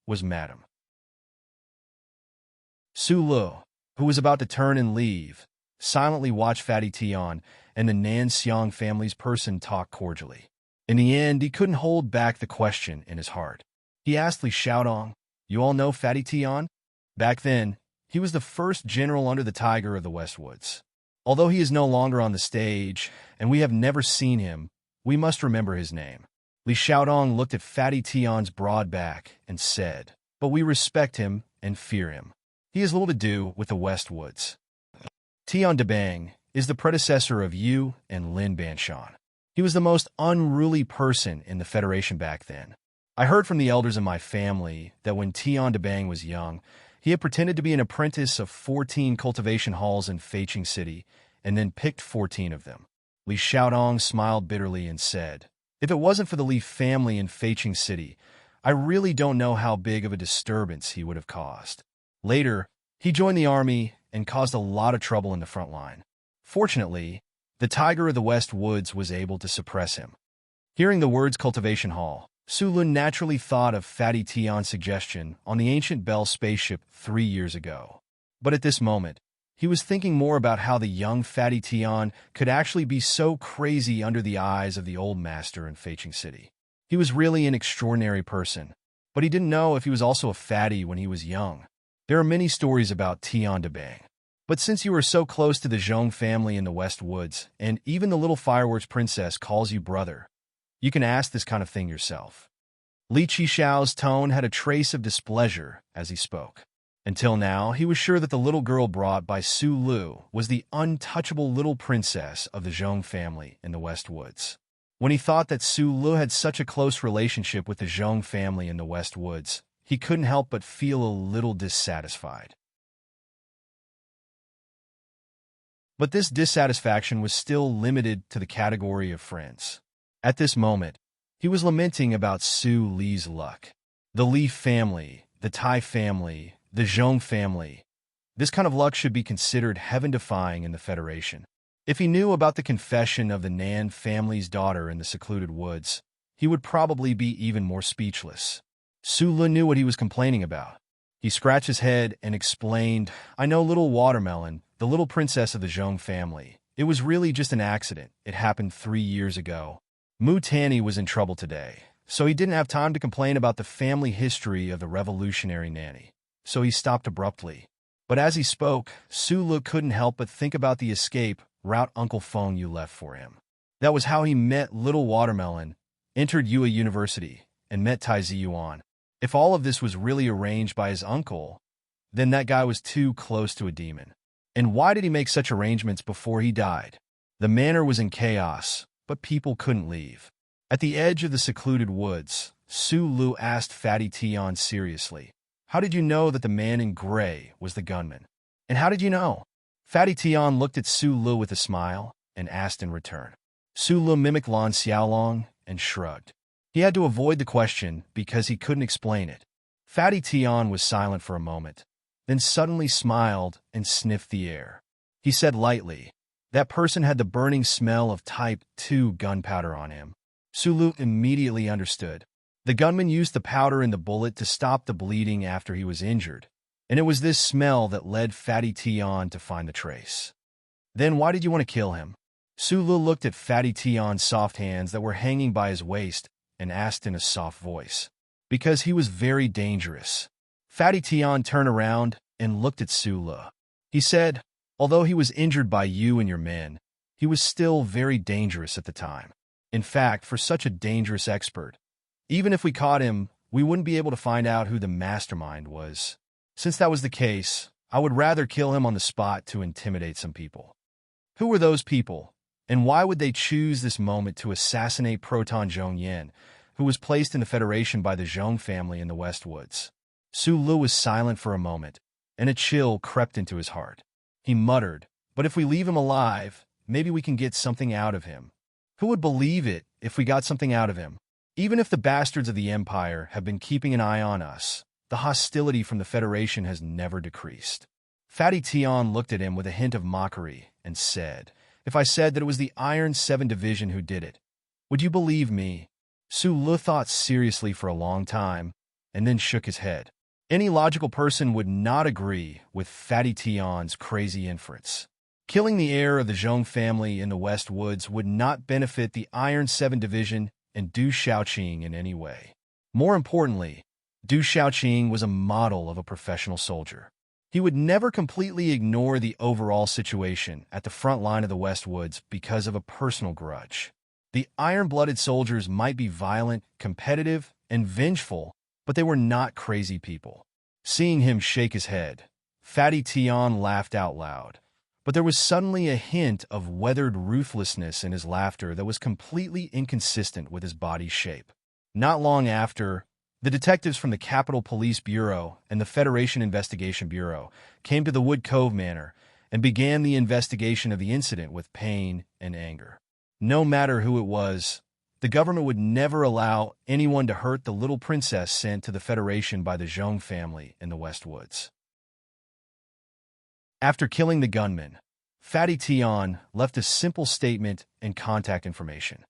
Speaker 1: was Madame. Su Lu, who was about to turn and leave, silently watched Fatty Tian and the Nanxiang family's person talk cordially. In the end, he couldn't hold back the question in his heart. He asked Li Xiaodong, "You all know Fatty Tian?" Back then, he was the first general under the Tiger of the Westwoods. Although he is no longer on the stage, and we have never seen him, we must remember his name. Li Xiaodong looked at Fatty Tian's broad back and said, but we respect him and fear him. He has little to do with the West Woods. Tian Dabang is the predecessor of Yu and Lin Banshan. He was the most unruly person in the Federation back then. I heard from the elders in my family that when Tian Dabang was young, he had pretended to be an apprentice of 14 cultivation halls in Feiqing City and then picked 14 of them. Li Xiaodong smiled bitterly and said, "If it wasn't for the Li family in Feiqing City, I really don't know how big of a disturbance he would have caused." Later, he joined the army and caused a lot of trouble in the front line. Fortunately, the Tiger of the West Woods was able to suppress him. Hearing the words cultivation hall, Su Lun naturally thought of Fatty Tian's suggestion on the ancient Bell spaceship 3 years ago. But at this moment, he was thinking more about how the young Fatty Tian could actually be so crazy under the eyes of the old master in Feiqing City. He was really an extraordinary person, but he didn't know if he was also a fatty when he was young. There are many stories about Tian Dabang. But since you are so close to the Zhong family in the West Woods, and even the little fireworks princess calls you brother, you can ask this kind of thing yourself. Li Qixiao's tone had a trace of displeasure as he spoke. Until now, he was sure that the little girl brought by Su Lu was the untouchable little princess of the Zhong family in the West Woods. When he thought that Su Lu had such a close relationship with the Zhong family in the West Woods, he couldn't help but feel a little dissatisfied. But this dissatisfaction was still limited to the category of friends. At this moment, he was lamenting about Su Li's luck. The Li family, the Tai family, the Zhong family. This kind of luck should be considered heaven-defying in the Federation. If he knew about the confession of the Nan family's daughter in the secluded woods, he would probably be even more speechless. Su Lun knew what he was complaining about. He scratched his head and explained, "I know little Watermelon, the little princess of the Zhong family. It was really just an accident. It happened 3 years ago. Mu Tani was in trouble today, so he didn't have time to complain about the family history of the revolutionary nanny. So he stopped abruptly." But as he spoke, Su Lu couldn't help but think about the escape route Uncle Feng Yu left for him. That was how he met little Watermelon, entered Yue University, and met Tai Ziyuan. If all of this was really arranged by his uncle, then that guy was too close to a demon. And why did he make such arrangements before he died? The manor was in chaos, but people couldn't leave. At the edge of the secluded woods, Su Lu asked Fatty Tian seriously, "How did you know that the man in gray was the gunman? And how did you know?" Fatty Tian looked at Su Lu with a smile and asked in return. Su Lu mimicked Lan Xiaolong and shrugged. He had to avoid the question because he couldn't explain it. Fatty Tian was silent for a moment, then suddenly smiled and sniffed the air. He said lightly, "That person had the burning smell of Type 2 gunpowder on him." Su Lu immediately understood. The gunman used the powder in the bullet to stop the bleeding after he was injured, and it was this smell that led Fatty Tian to find the trace. "Then why did you want to kill him?" Su Lu looked at Fatty Tian's soft hands that were hanging by his waist and asked in a soft voice. "Because he was very dangerous." Fatty Tian turned around and looked at Su Lu. He said, "Although he was injured by you and your men, he was still very dangerous at the time. In fact, for such a dangerous expert, even if we caught him, we wouldn't be able to find out who the mastermind was. Since that was the case, I would rather kill him on the spot to intimidate some people." Who were those people, and why would they choose this moment to assassinate Proton Zhongyan, who was placed in the Federation by the Zhong family in the West Woods? Su Lu was silent for a moment, and a chill crept into his heart. He muttered, "But if we leave him alive, maybe we can get something out of him." Who would believe it if we got something out of him? Even if the bastards of the Empire have been keeping an eye on us, the hostility from the Federation has never decreased. Fatty Tian looked at him with a hint of mockery and said, "If I said that it was the Iron 7 Division who did it, would you believe me?" Su Lu thought seriously for a long time and then shook his head. Any logical person would not agree with Fatty Tian's crazy inference. Killing the heir of the Zhong family in the West Woods would not benefit the Iron 7 Division and Du Xiaoqing in any way. More importantly, Du Xiaoqing was a model of a professional soldier. He would never completely ignore the overall situation at the front line of the West Woods because of a personal grudge. The iron-blooded soldiers might be violent, competitive, and vengeful, but they were not crazy people. Seeing him shake his head, Fatty Tion laughed out loud. But there was suddenly a hint of weathered ruthlessness in his laughter that was completely inconsistent with his body's shape. Not long after, the detectives from the Capitol Police Bureau and the Federation Investigation Bureau came to the Wood Cove Manor and began the investigation of the incident with pain and anger. No matter who it was, the government would never allow anyone to hurt the little princess sent to the Federation by the Zhong family in the West Woods. After killing the gunman, Fatty Tion left a simple statement and contact information.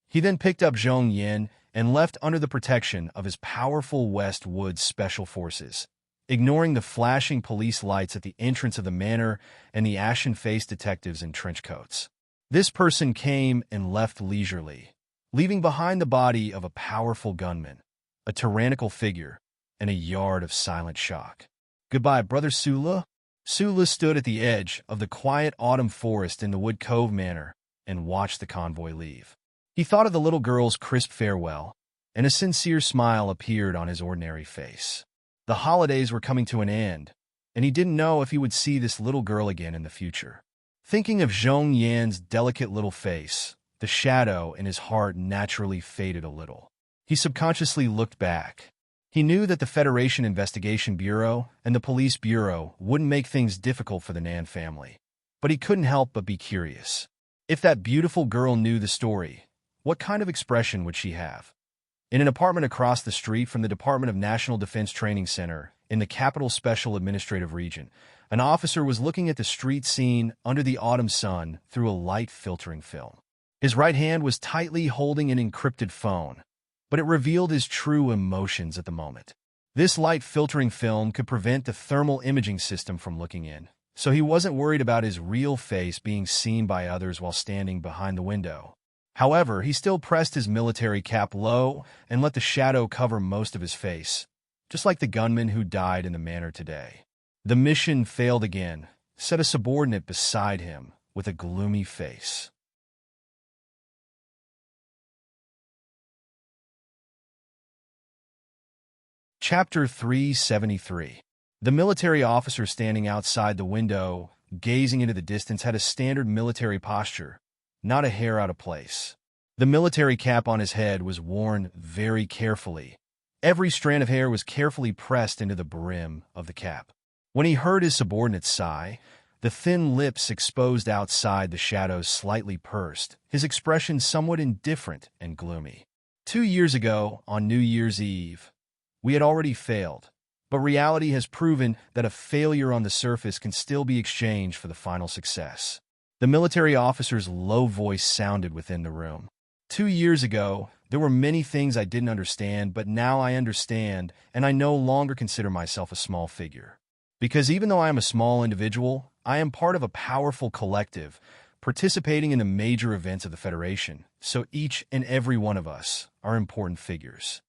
Speaker 1: He then picked up Zhong Yin and left under the protection of his powerful West Woods Special Forces, ignoring the flashing police lights at the entrance of the manor and the ashen-faced detectives in trench coats. This person came and left leisurely, leaving behind the body of a powerful gunman, a tyrannical figure, and a yard of silent shock. "Goodbye, Brother Sula." Sula stood at the edge of the quiet autumn forest in the Wood Cove Manor and watched the convoy leave. He thought of the little girl's crisp farewell, and a sincere smile appeared on his ordinary face. The holidays were coming to an end, and he didn't know if he would see this little girl again in the future. Thinking of Zhong Yan's delicate little face, the shadow in his heart naturally faded a little. He subconsciously looked back. He knew that the Federation Investigation Bureau and the Police Bureau wouldn't make things difficult for the Nan family, but he couldn't help but be curious. If that beautiful girl knew the story, what kind of expression would she have? In an apartment across the street from the Department of National Defense Training Center in the Capital Special Administrative Region, an officer was looking at the street scene under the autumn sun through a light filtering film. His right hand was tightly holding an encrypted phone, but it revealed his true emotions at the moment. This light filtering film could prevent the thermal imaging system from looking in, so he wasn't worried about his real face being seen by others while standing behind the window. However, he still pressed his military cap low and let the shadow cover most of his face, just like the gunman who died in the manor today. The mission failed again, said a subordinate beside him with a gloomy face. Chapter 373. The military officer standing outside the window, gazing into the distance, had a standard military posture, not a hair out of place. The military cap on his head was worn very carefully. Every strand of hair was carefully pressed into the brim of the cap. When he heard his subordinate sigh, the thin lips exposed outside the shadows slightly pursed, his expression somewhat indifferent and gloomy. 2 years ago, on New Year's Eve, we had already failed, but reality has proven that a failure on the surface can still be exchanged for the final success. The military officer's low voice sounded within the room. 2 years ago, there were many things I didn't understand, but now I understand, and I no longer consider myself a small figure. Because even though I am a small individual, I am part of a powerful collective, participating in the major events of the Federation, so each and every one of us are important figures.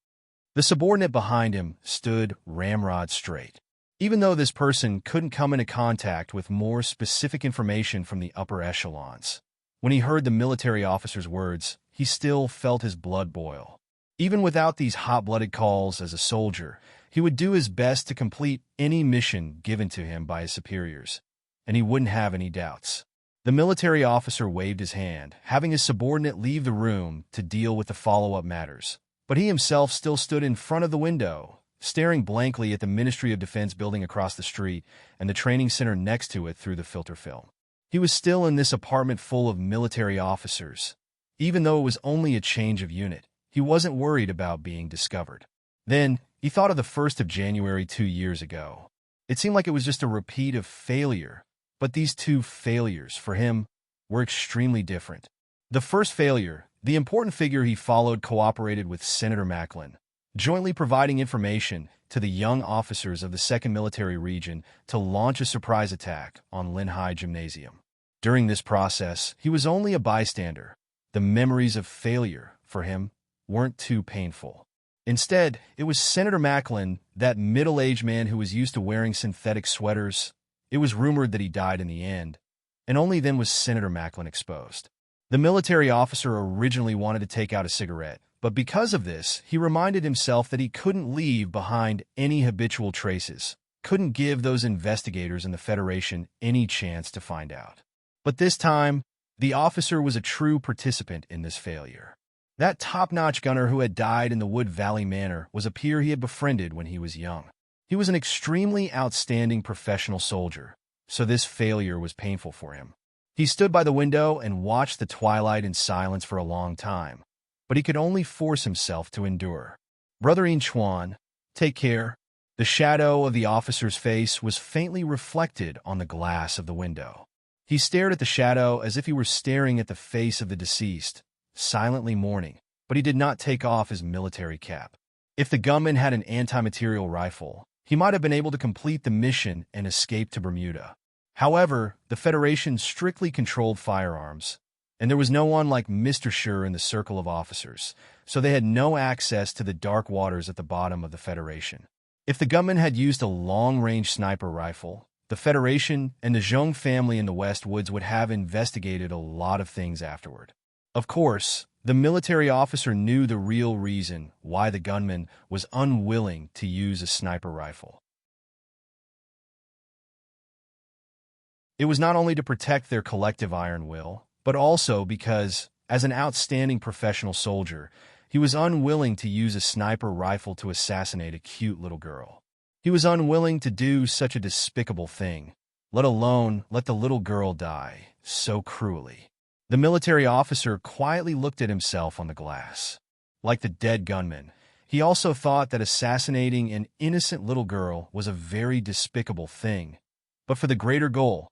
Speaker 1: The subordinate behind him stood ramrod straight. Even though this person couldn't come into contact with more specific information from the upper echelons, when he heard the military officer's words, he still felt his blood boil. Even without these hot-blooded calls as a soldier, he would do his best to complete any mission given to him by his superiors, and he wouldn't have any doubts. The military officer waved his hand, having his subordinate leave the room to deal with the follow-up matters. But he himself still stood in front of the window, staring blankly at the Ministry of Defense building across the street and the training center next to it through the filter film. He was still in this apartment full of military officers. Even though it was only a change of unit, he wasn't worried about being discovered. Then, he thought of the 1st of January 2 years ago. It seemed like it was just a repeat of failure, but these two failures, for him, were extremely different. The first failure, the important figure he followed, cooperated with Senator Macklin, jointly providing information to the young officers of the 2nd Military Region to launch a surprise attack on Linhai Gymnasium. During this process, he was only a bystander. The memories of failure, for him, weren't too painful. Instead, it was Senator Macklin, that middle-aged man who was used to wearing synthetic sweaters. It was rumored that he died in the end, and only then was Senator Macklin exposed. The military officer originally wanted to take out a cigarette, But because of this, he reminded himself that he couldn't leave behind any habitual traces, couldn't give those investigators in the Federation any chance to find out. But this time, the officer was a true participant in this failure. That top-notch gunner who had died in the Wood Valley Manor was a peer he had befriended when he was young. He was an extremely outstanding professional soldier, so this failure was painful for him. He stood by the window and watched the twilight in silence for a long time, but he could only force himself to endure. "Brother Chuan, take care." The shadow of the officer's face was faintly reflected on the glass of the window. He stared at the shadow as if he were staring at the face of the deceased, silently mourning, but he did not take off his military cap. If the gunman had an anti-material rifle, he might have been able to complete the mission and escape to Bermuda. However, the Federation strictly controlled firearms, and there was no one like Mr. Schur in the circle of officers, so they had no access to the dark waters at the bottom of the Federation. If the gunman had used a long-range sniper rifle, the Federation and the Zhong family in the West Woods would have investigated a lot of things afterward. Of course, the military officer knew the real reason why the gunman was unwilling to use a sniper rifle. It was not only to protect their collective iron will, but also because, as an outstanding professional soldier, he was unwilling to use a sniper rifle to assassinate a cute little girl. He was unwilling to do such a despicable thing, let alone let the little girl die so cruelly. The military officer quietly looked at himself on the glass. Like the dead gunman, he also thought that assassinating an innocent little girl was a very despicable thing. But for the greater goal,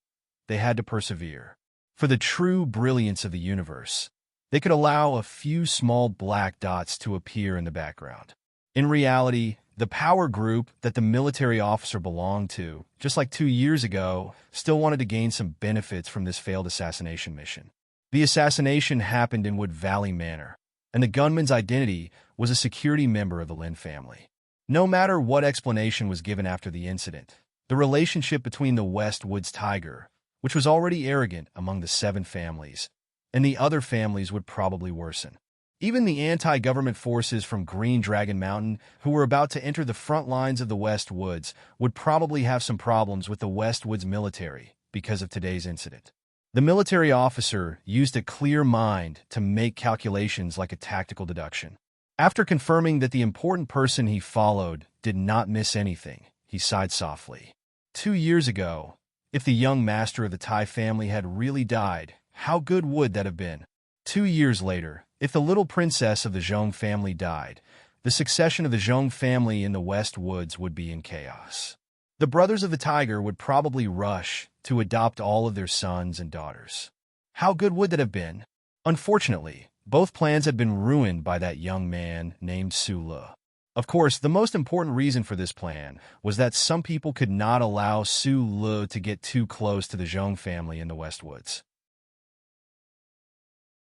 Speaker 1: they had to persevere. For the true brilliance of the universe, they could allow a few small black dots to appear in the background. In reality, the power group that the military officer belonged to, just like 2 years ago, still wanted to gain some benefits from this failed assassination mission. The assassination happened in Wood Valley Manor, and the gunman's identity was a security member of the Lin family. No matter what explanation was given after the incident, the relationship between the West Woods Tiger, which was already arrogant among the 7 families, and the other families would probably worsen. Even the anti-government forces from Green Dragon Mountain, who were about to enter the front lines of the West Woods, would probably have some problems with the West Woods military because of today's incident. The military officer used a clear mind to make calculations like a tactical deduction. After confirming that the important person he followed did not miss anything, he sighed softly. 2 years ago, if the young master of the Tai family had really died, how good would that have been? 2 years later, if the little princess of the Zhong family died, the succession of the Zhong family in the West Woods would be in chaos. The brothers of the tiger would probably rush to adopt all of their sons and daughters. How good would that have been? Unfortunately, both plans had been ruined by that young man named Su Le. Of course, the most important reason for this plan was that some people could not allow Su Le to get too close to the Zhong family in the West Woods.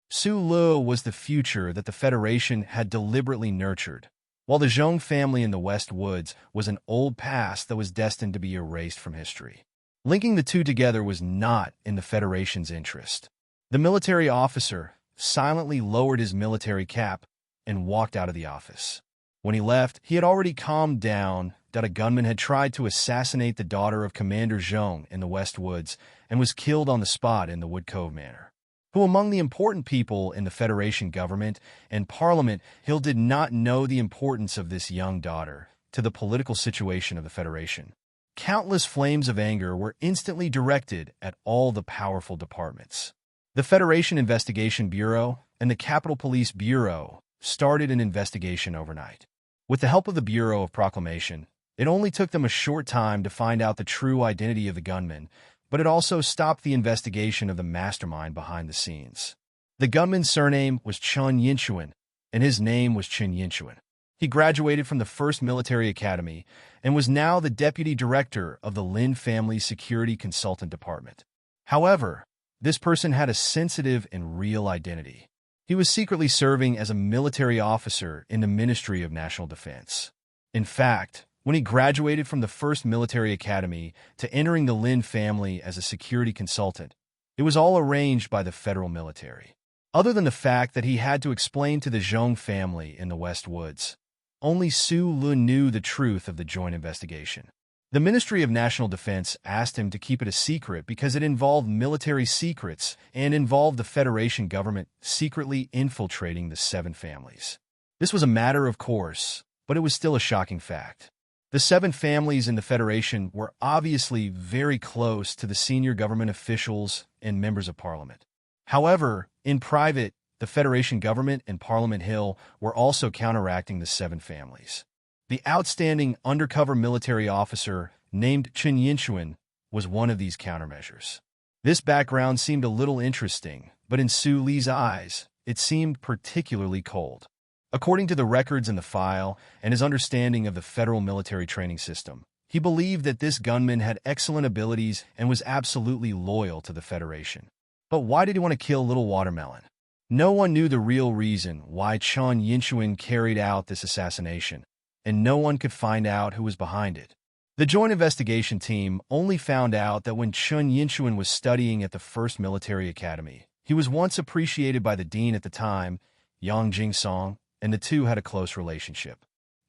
Speaker 1: Su Le was the future that the Federation had deliberately nurtured, while the Zhong family in the West Woods was an old past that was destined to be erased from history. Linking the two together was not in the Federation's interest. The military officer silently lowered his military cap and walked out of the office. When he left, he had already calmed down that a gunman had tried to assassinate the daughter of Commander Zhong in the West Woods and was killed on the spot in the Wood Cove Manor. Who among the important people in the Federation government and Parliament, Hill did not know the importance of this young daughter to the political situation of the Federation. Countless flames of anger were instantly directed at all the powerful departments. The Federation Investigation Bureau and the Capitol Police Bureau started an investigation overnight. With the help of the Bureau of Proclamation, it only took them a short time to find out the true identity of the gunman, but it also stopped the investigation of the mastermind behind the scenes. The gunman's surname was Chun Yinchuan, and his name was Chen Yinchuan. He graduated from the 1st Military Academy and was now the deputy director of the Lin Family Security Consultant Department. However, this person had a sensitive and real identity. He was secretly serving as a military officer in the Ministry of National Defense. In fact, when he graduated from the 1st Military Academy to entering the Lin family as a security consultant, it was all arranged by the federal military. Other than the fact that he had to explain to the Zhong family in the West Woods, only Su Lu knew the truth of the joint investigation. The Ministry of National Defense asked him to keep it a secret because it involved military secrets and involved the Federation government secretly infiltrating the 7 families. This was a matter of course, but it was still a shocking fact. The 7 families in the Federation were obviously very close to the senior government officials and members of Parliament. However, in private, the Federation government and Parliament Hill were also counteracting the 7 families. The outstanding undercover military officer named Chen Yinchuan was one of these countermeasures. This background seemed a little interesting, but in Su Li's eyes, it seemed particularly cold. According to the records in the file and his understanding of the federal military training system, he believed that this gunman had excellent abilities and was absolutely loyal to the Federation. But why did he want to kill Little Watermelon? No one knew the real reason why Chen Yinchuan carried out this assassination, and no one could find out who was behind it. The Joint Investigation Team only found out that when Chen Yinchuan was studying at the First Military Academy, he was once appreciated by the dean at the time, Yang Jingsong, and the two had a close relationship.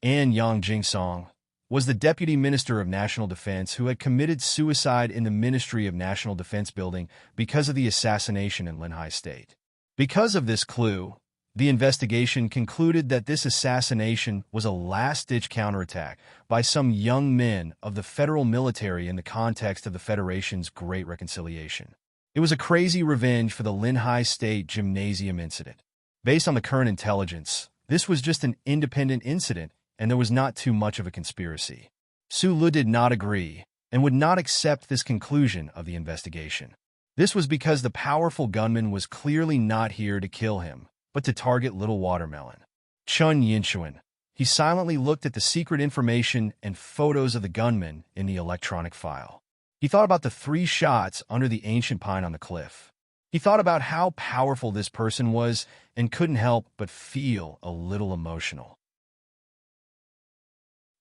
Speaker 1: And Yang Jingsong was the Deputy Minister of National Defense who had committed suicide in the Ministry of National Defense building because of the assassination in Linhai State. Because of this clue, the investigation concluded that this assassination was a last-ditch counterattack by some young men of the federal military in the context of the Federation's Great Reconciliation. It was a crazy revenge for the Linhai State Gymnasium incident. Based on the current intelligence, this was just an independent incident, and there was not too much of a conspiracy. Su Lu did not agree and would not accept this conclusion of the investigation. This was because the powerful gunman was clearly not here to kill him, but to target Little Watermelon. Chen Yinchuan. He silently looked at the secret information and photos of the gunman in the electronic file. He thought about the 3 shots under the ancient pine on the cliff. He thought about how powerful this person was and couldn't help but feel a little emotional.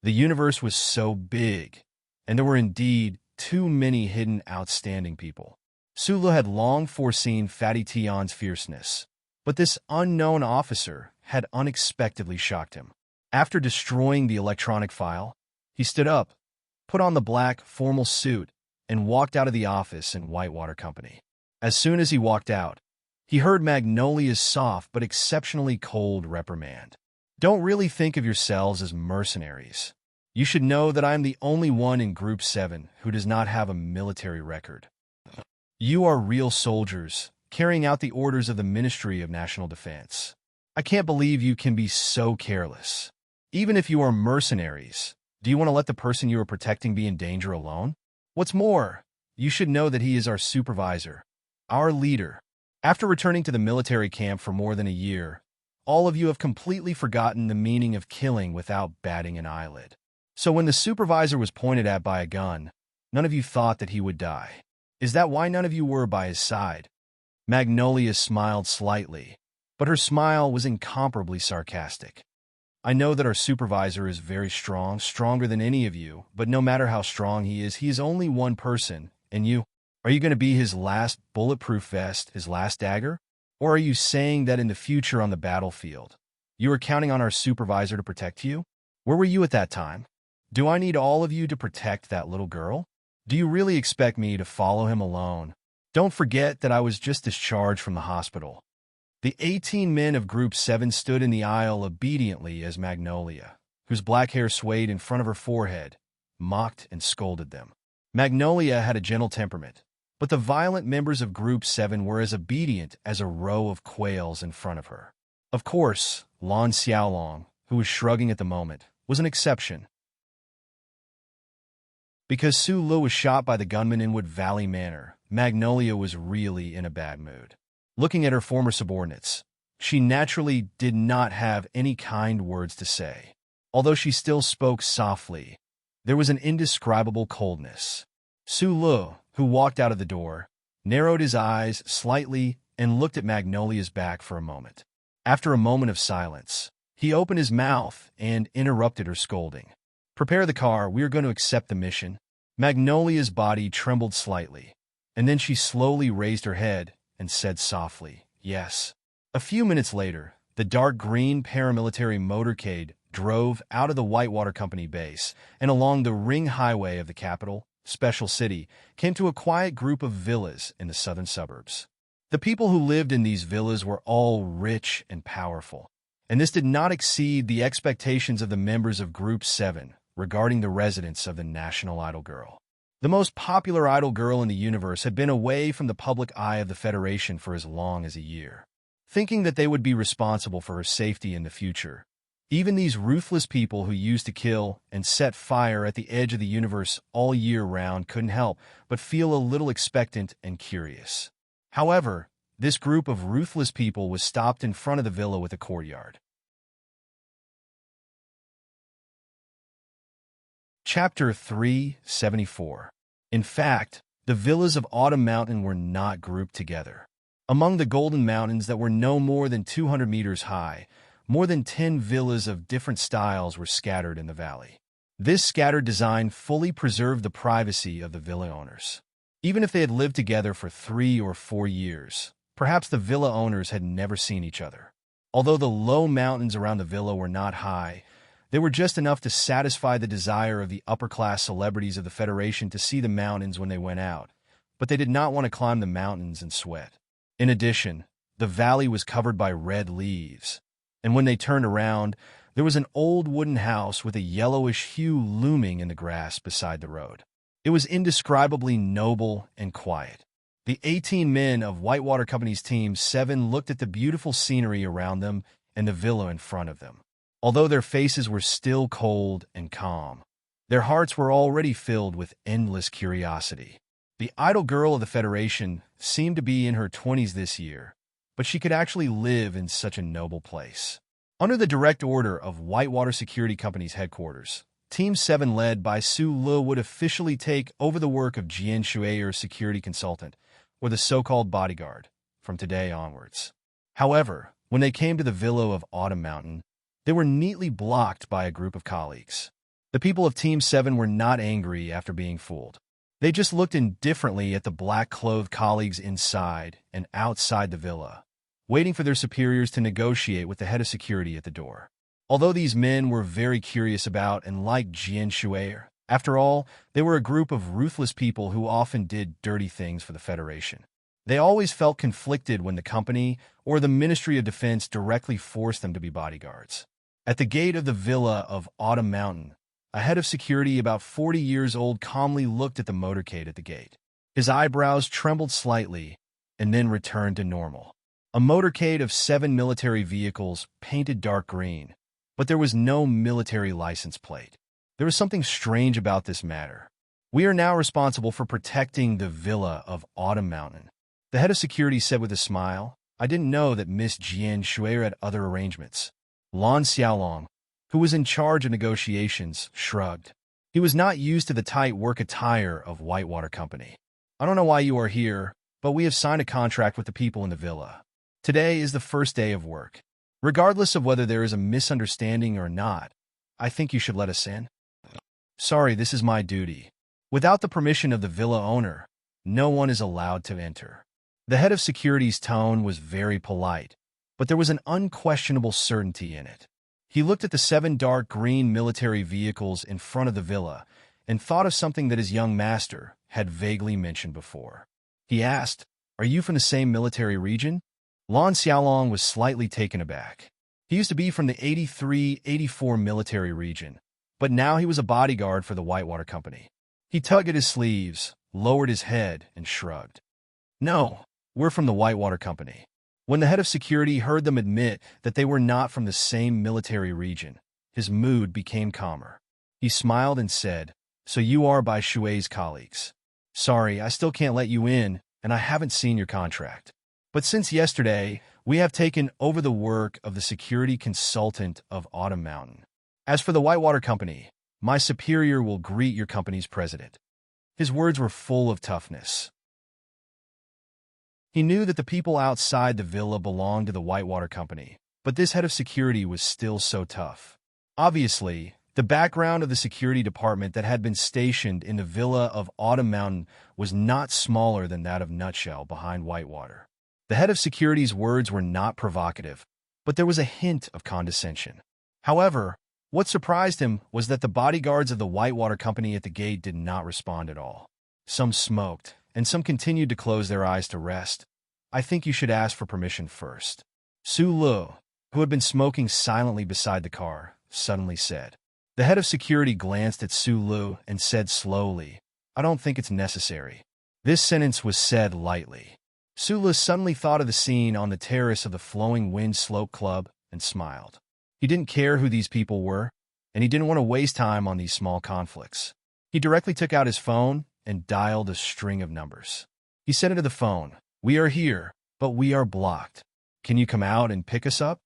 Speaker 1: The universe was so big, and there were indeed too many hidden outstanding people. Su Lu had long foreseen Fatty Tian's fierceness, but this unknown officer had unexpectedly shocked him. After destroying the electronic file, he stood up, put on the black, formal suit, and walked out of the office in Whitewater Company. As soon as he walked out, he heard Magnolia's soft but exceptionally cold reprimand. Don't really think of yourselves as mercenaries. You should know that I am the only one in Group 7 who does not have a military record. You are real soldiers, carrying out the orders of the Ministry of National Defense. I can't believe you can be so careless. Even if you are mercenaries, do you want to let the person you are protecting be in danger alone? What's more, you should know that he is our supervisor, our leader. After returning to the military camp for more than a year, all of you have completely forgotten the meaning of killing without batting an eyelid. So when the supervisor was pointed at by a gun, none of you thought that he would die. Is that why none of you were by his side? Magnolia smiled slightly, but her smile was incomparably sarcastic. I know that our supervisor is very strong, stronger than any of you, but no matter how strong he is only one person, and you. Are you going to be his last bulletproof vest, his last dagger? Or are you saying that in the future on the battlefield, you are counting on our supervisor to protect you? Where were you at that time? Do I need all of you to protect that little girl? Do you really expect me to follow him alone? Don't forget that I was just discharged from the hospital. The 18 men of Group 7 stood in the aisle obediently as Magnolia, whose black hair swayed in front of her forehead, mocked and scolded them. Magnolia had a gentle temperament, but the violent members of Group 7 were as obedient as a row of quails in front of her. Of course, Lon Xiaolong, who was shrugging at the moment, was an exception. Because Su Lu was shot by the gunman in Wood Valley Manor, Magnolia was really in a bad mood. Looking at her former subordinates, she naturally did not have any kind words to say. Although she still spoke softly, there was an indescribable coldness. Su Lu, who walked out of the door, narrowed his eyes slightly and looked at Magnolia's back for a moment. After a moment of silence, he opened his mouth and interrupted her scolding. Prepare the car, we are going to accept the mission. Magnolia's body trembled slightly, and then she slowly raised her head and said softly, yes. A few minutes later, the dark green paramilitary motorcade drove out of the Whitewater Company base and along the ring highway of the capital, Special City, came to a quiet group of villas in the southern suburbs. The people who lived in these villas were all rich and powerful, and this did not exceed the expectations of the members of Group 7 regarding the residence of the National Idol Girl. The most popular idol girl in the universe had been away from the public eye of the Federation for as long as a year. Thinking that they would be responsible for her safety in the future, even these ruthless people who used to kill and set fire at the edge of the universe all year round couldn't help but feel a little expectant and curious. However, this group of ruthless people was stopped in front of the villa with a courtyard. Chapter 374. In fact, the villas of Autumn Mountain were not grouped together. Among the Golden Mountains that were no more than 200 meters high, more than 10 villas of different styles were scattered in the valley. This scattered design fully preserved the privacy of the villa owners. Even if they had lived together for 3 or 4 years, perhaps the villa owners had never seen each other. Although the low mountains around the villa were not high, they were just enough to satisfy the desire of the upper-class celebrities of the Federation to see the mountains when they went out, but they did not want to climb the mountains and sweat. In addition, the valley was covered by red leaves, and when they turned around, there was an old wooden house with a yellowish hue looming in the grass beside the road. It was indescribably noble and quiet. The 18 men of Whitewater Company's Team 7 looked at the beautiful scenery around them and the villa in front of them. Although their faces were still cold and calm, their hearts were already filled with endless curiosity. The idol girl of the Federation seemed to be in her 20s this year, but she could actually live in such a noble place. Under the direct order of Whitewater Security Company's headquarters, Team 7 led by Su Le would officially take over the work of Jian Shuier security consultant, or the so-called bodyguard, from today onwards. However, when they came to the villa of Autumn Mountain, they were neatly blocked by a group of colleagues. The people of Team 7 were not angry after being fooled. They just looked indifferently at the black-clothed colleagues inside and outside the villa, waiting for their superiors to negotiate with the head of security at the door. Although these men were very curious about and liked Jian Shuier, after all, they were a group of ruthless people who often did dirty things for the Federation. They always felt conflicted when the company or the Ministry of Defense directly forced them to be bodyguards. At the gate of the villa of Autumn Mountain, a head of security about 40 years old calmly looked at the motorcade at the gate. His eyebrows trembled slightly and then returned to normal. A motorcade of 7 military vehicles painted dark green, but there was no military license plate. There was something strange about this matter. We are now responsible for protecting the villa of Autumn Mountain, the head of security said with a smile. I didn't know that Miss Jian Shuier had other arrangements. Lan Xiaolong, who was in charge of negotiations, shrugged. He was not used to the tight work attire of Whitewater Company. I don't know why you are here, but we have signed a contract with the people in the villa. Today is the first day of work. Regardless of whether there is a misunderstanding or not, I think you should let us in. Sorry, this is my duty. Without the permission of the villa owner, no one is allowed to enter. The head of security's tone was very polite, but there was an unquestionable certainty in it. He looked at the 7 dark green military vehicles in front of the villa and thought of something that his young master had vaguely mentioned before. He asked, "Are you from the same military region?" Lan Xiaolong was slightly taken aback. He used to be from the 83-84 military region, but now he was a bodyguard for the Whitewater Company. He tugged at his sleeves, lowered his head, and shrugged. "No, we're from the Whitewater Company." When the head of security heard them admit that they were not from the same military region, his mood became calmer. He smiled and said, "So you are by Shui's colleagues. Sorry, I still can't let you in, and I haven't seen your contract. But since yesterday, we have taken over the work of the security consultant of Autumn Mountain. As for the Whitewater Company, my superior will greet your company's president." His words were full of toughness. He knew that the people outside the villa belonged to the Whitewater Company, but this head of security was still so tough. Obviously, the background of the security department that had been stationed in the villa of Autumn Mountain was not smaller than that of Nutshell behind Whitewater. The head of security's words were not provocative, but there was a hint of condescension. However, what surprised him was that the bodyguards of the Whitewater Company at the gate did not respond at all. Some smoked, and some continued to close their eyes to rest. "I think you should ask for permission first," Su Lu, who had been smoking silently beside the car, suddenly said. The head of security glanced at Su Lu and said slowly, "I don't think it's necessary." This sentence was said lightly. Su Lu suddenly thought of the scene on the terrace of the Flowing Wind Slope Club and smiled. He didn't care who these people were, and he didn't want to waste time on these small conflicts. He directly took out his phone and dialed a string of numbers. He said into the phone, "We are here, but we are blocked. Can you come out and pick us up?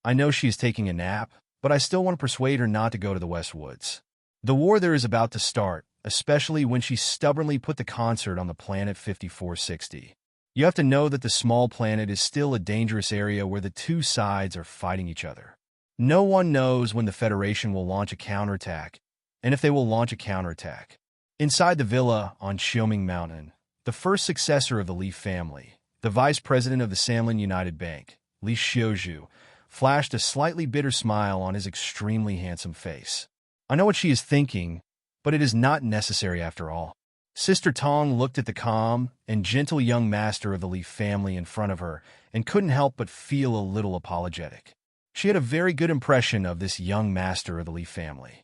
Speaker 1: I know she is taking a nap, but I still want to persuade her not to go to the West Woods. The war there is about to start, especially when she stubbornly put the concert on the planet 5460. You have to know that the small planet is still a dangerous area where the two sides are fighting each other. No one knows when the Federation will launch a counterattack, and if they will launch a counterattack." Inside the villa on Xiaoming Mountain, the first successor of the Li family, the vice president of the Samlin United Bank, Li Xiaozhu, flashed a slightly bitter smile on his extremely handsome face. "I know what she is thinking, but it is not necessary after all." Sister Tong looked at the calm and gentle young master of the Li family in front of her and couldn't help but feel a little apologetic. She had a very good impression of this young master of the Li family.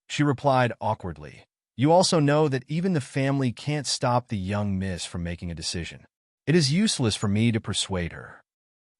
Speaker 1: She replied awkwardly, "You also know that even the family can't stop the young miss from making a decision. It is useless for me to persuade her."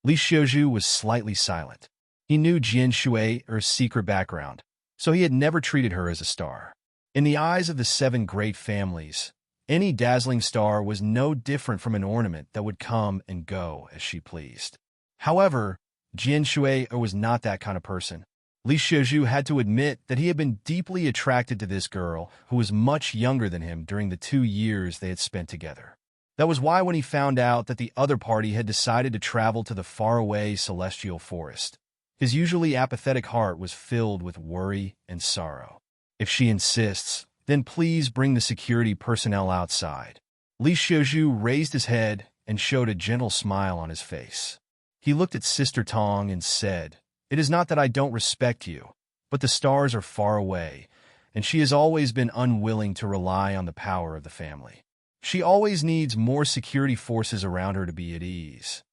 Speaker 1: Li Xiaozhu was slightly silent. He knew Jian Shui's secret background, so he had never treated her as a star. In the eyes of the seven great families, any dazzling star was no different from an ornament that would come and go as she pleased. However, Jian Shui was not that kind of person. Li Xiaozhu had to admit that he had been deeply attracted to this girl who was much younger than him during the 2 years they had spent together. That was why when he found out that the other party had decided to travel to the faraway celestial forest, his usually apathetic heart was filled with worry and sorrow. "If she insists, then please bring the security personnel outside." Li Xiaozhu raised his head and showed a gentle smile on his face. He looked at Sister Tong and said, "It is not that I don't respect you, but the stars are far away, and she has always been unwilling to rely on the power of the family. She always needs more security forces around her to be at ease."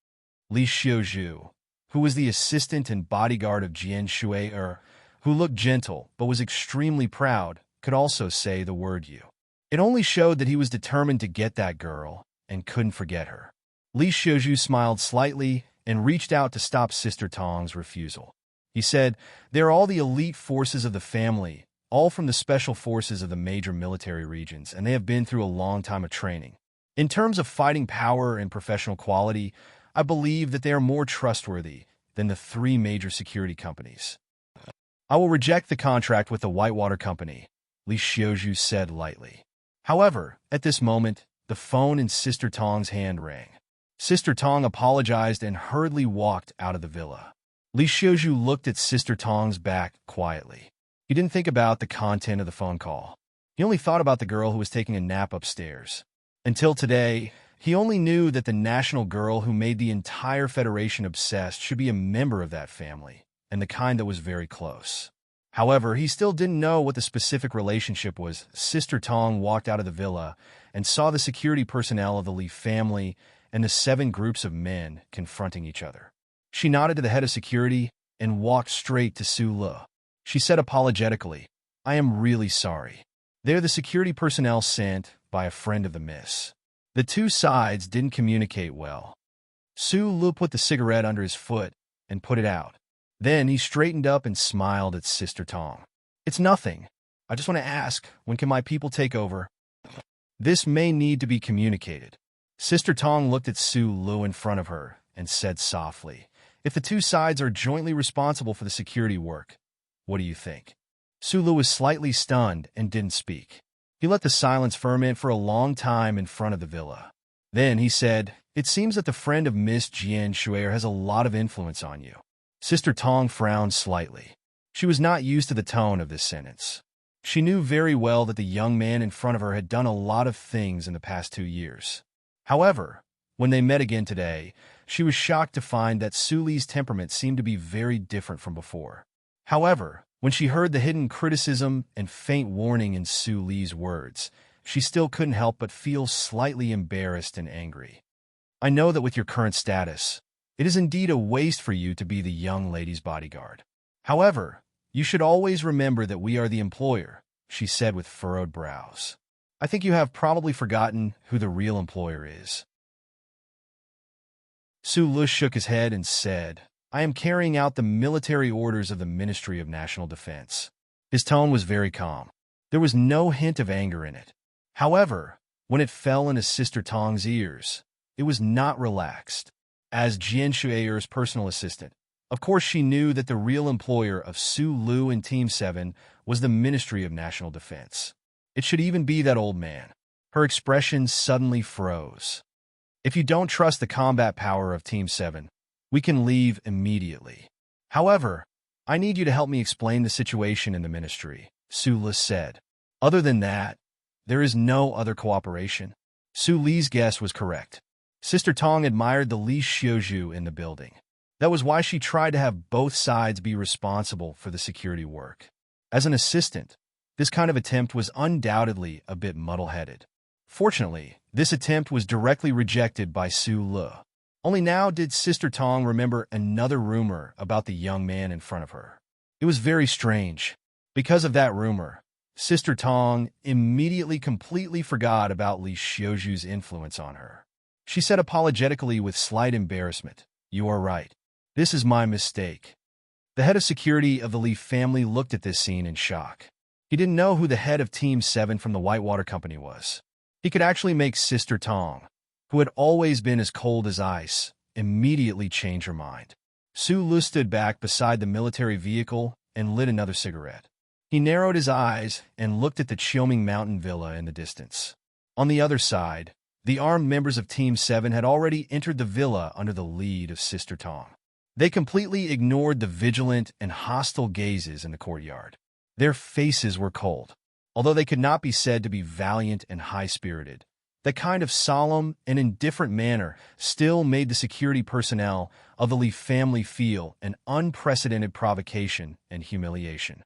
Speaker 1: Li Xiaozhu, who was the assistant and bodyguard of Jian Shui, who looked gentle but was extremely proud, could also say the word "you." It only showed that he was determined to get that girl and couldn't forget her. Li Xiaozhu smiled slightly and reached out to stop Sister Tong's refusal. He said, "They are all the elite forces of the family, all from the special forces of the major military regions, and they have been through a long time of training. In terms of fighting power and professional quality, I believe that they are more trustworthy than the 3 major security companies." "I will reject the contract with the Whitewater Company," Li Xiaozhu said lightly. However, at this moment, the phone in Sister Tong's hand rang. Sister Tong apologized and hurriedly walked out of the villa. Li Xiaozhu looked at Sister Tong's back quietly. He didn't think about the content of the phone call. He only thought about the girl who was taking a nap upstairs. Until today, he only knew that the national girl who made the entire Federation obsessed should be a member of that family, and the kind that was very close. However, he still didn't know what the specific relationship was. Sister Tong walked out of the villa and saw the security personnel of the Li family and the 7 groups of men confronting each other. She nodded to the head of security and walked straight to Su Lu. She said apologetically, "I am really sorry. They're the security personnel sent by a friend of the miss." The two sides didn't communicate well. Su Lu put the cigarette under his foot and put it out. Then he straightened up and smiled at Sister Tong. "It's nothing. I just want to ask, when can my people take over? This may need to be communicated." Sister Tong looked at Su Lu in front of her and said softly, "If the two sides are jointly responsible for the security work, what do you think?" Su Lu was slightly stunned and didn't speak. He let the silence ferment for a long time in front of the villa. Then he said, "It seems that the friend of Miss Jian Shui has a lot of influence on you." Sister Tong frowned slightly. She was not used to the tone of this sentence. She knew very well that the young man in front of her had done a lot of things in the past 2 years. However, when they met again today, she was shocked to find that Su Li's temperament seemed to be very different from before. However, when she heard the hidden criticism and faint warning in Su Li's words, she still couldn't help but feel slightly embarrassed and angry. I know that with your current status, it is indeed a waste for you to be the young lady's bodyguard. However, you should always remember that we are the employer, she said with furrowed brows. I think you have probably forgotten who the real employer is. Su Li shook his head and said, I am carrying out the military orders of the Ministry of National Defense. His tone was very calm. There was no hint of anger in it. However, when it fell into Sister Tong's ears, it was not relaxed. As Jian Shue'er's personal assistant, of course she knew that the real employer of Su Lu and Team 7 was the Ministry of National Defense. It should even be that old man. Her expression suddenly froze. If you don't trust the combat power of Team 7, we can leave immediately. However, I need you to help me explain the situation in the ministry, Su Li said. Other than that, there is no other cooperation. Su Li's guess was correct. Sister Tong admired the Li Xiuzhu in the building. That was why she tried to have both sides be responsible for the security work. As an assistant, this kind of attempt was undoubtedly a bit muddle-headed. Fortunately, this attempt was directly rejected by Su Li. Only now did Sister Tong remember another rumor about the young man in front of her. It was very strange. Because of that rumor, Sister Tong immediately completely forgot about Li Xiuzhu's influence on her. She said apologetically with slight embarrassment, You are right. This is my mistake. The head of security of the Li family looked at this scene in shock. He didn't know who the head of Team 7 from the Whitewater Company was. He could actually make Sister Tong, who had always been as cold as ice, immediately change her mind. Su Li stood back beside the military vehicle and lit another cigarette. He narrowed his eyes and looked at the Qiuming Mountain Villa in the distance. On the other side, the armed members of Team 7 had already entered the villa under the lead of Sister Tong. They completely ignored the vigilant and hostile gazes in the courtyard. Their faces were cold. Although they could not be said to be valiant and high-spirited, that kind of solemn and indifferent manner still made the security personnel of the Li family feel an unprecedented provocation and humiliation.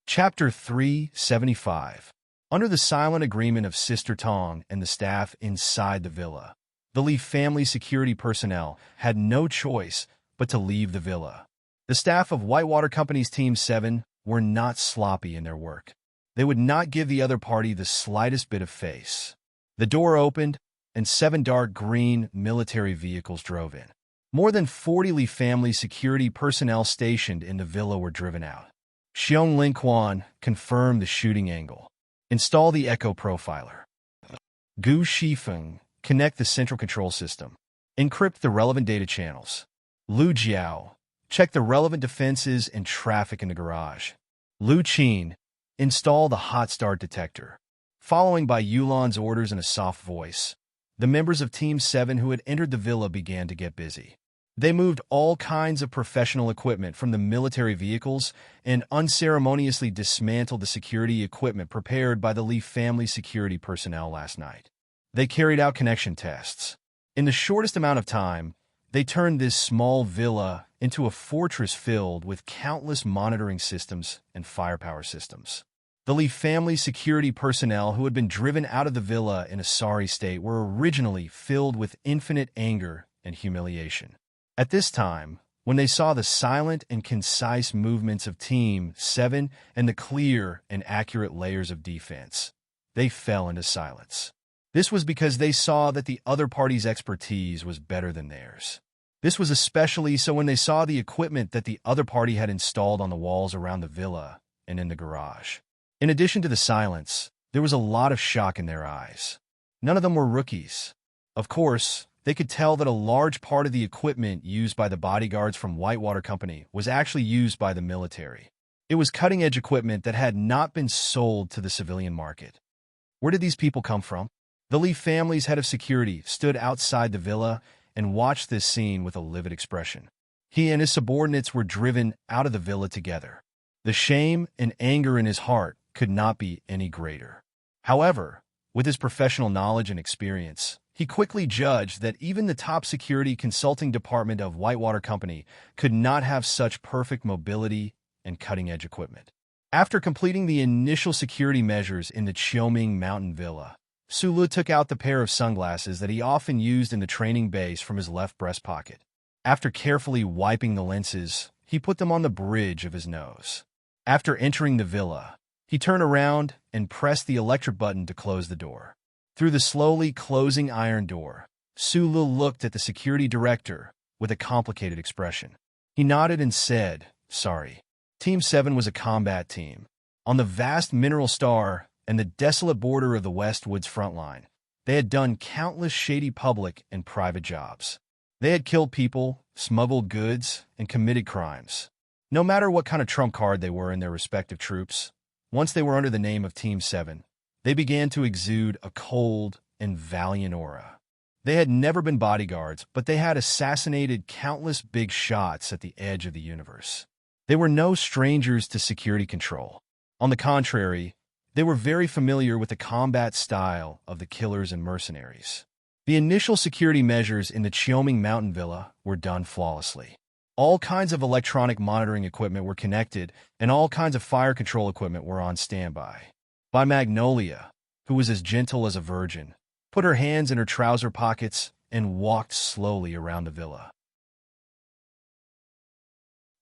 Speaker 1: Chapter 375. Under the silent agreement of Sister Tong and the staff inside the villa, the Li family security personnel had no choice but to leave the villa. The staff of Whitewater Company's Team 7 were not sloppy in their work. They would not give the other party the slightest bit of face. The door opened, and 7 dark green military vehicles drove in. More than 40 Li family security personnel stationed in the villa were driven out. Xiong Lingquan confirmed the shooting angle. Install the echo profiler. Gu Shifeng, connect the central control system. Encrypt the relevant data channels. Lu Jiao, check the relevant defenses and traffic in the garage. Lu Qin, install the hot start detector. Following by Yulan's orders in a soft voice, the members of Team 7 who had entered the villa began to get busy. They moved all kinds of professional equipment from the military vehicles and unceremoniously dismantled the security equipment prepared by the Li family security personnel last night. They carried out connection tests. In the shortest amount of time, they turned this small villa into a fortress filled with countless monitoring systems and firepower systems. The Li family security personnel who had been driven out of the villa in a sorry state were originally filled with infinite anger and humiliation. At this time, when they saw the silent and concise movements of Team 7 and the clear and accurate layers of defense, they fell into silence. This was because they saw that the other party's expertise was better than theirs. This was especially so when they saw the equipment that the other party had installed on the walls around the villa and in the garage. In addition to the silence, there was a lot of shock in their eyes. None of them were rookies. Of course, they could tell that a large part of the equipment used by the bodyguards from Whitewater Company was actually used by the military. It was cutting-edge equipment that had not been sold to the civilian market. Where did these people come from? The Li family's head of security stood outside the villa and watched this scene with a livid expression. He and his subordinates were driven out of the villa together. The shame and anger in his heart could not be any greater. However, with his professional knowledge and experience, he quickly judged that even the top security consulting department of Whitewater Company could not have such perfect mobility and cutting-edge equipment. After completing the initial security measures in the Cheoming Mountain Villa, Sulu took out the pair of sunglasses that he often used in the training base from his left breast pocket. After carefully wiping the lenses, he put them on the bridge of his nose. After entering the villa, he turned around and pressed the electric button to close the door. Through the slowly closing iron door, Sulu looked at the security director with a complicated expression. He nodded and said, "Sorry." Team 7 was a combat team. On the vast mineral star and the desolate border of the West Woods front line, they had done countless shady public and private jobs. They had killed people, smuggled goods, and committed crimes. No matter what kind of trump card they were in their respective troops, once they were under the name of Team 7, they began to exude a cold and valiant aura. They had never been bodyguards, but they had assassinated countless big shots at the edge of the universe. They were no strangers to security control. On the contrary, they were very familiar with the combat style of the killers and mercenaries. The initial security measures in the Cheoming Mountain Villa were done flawlessly. All kinds of electronic monitoring equipment were connected, and all kinds of fire control equipment were on standby. By Magnolia, who was as gentle as a virgin, put her hands in her trouser pockets and walked slowly around the villa.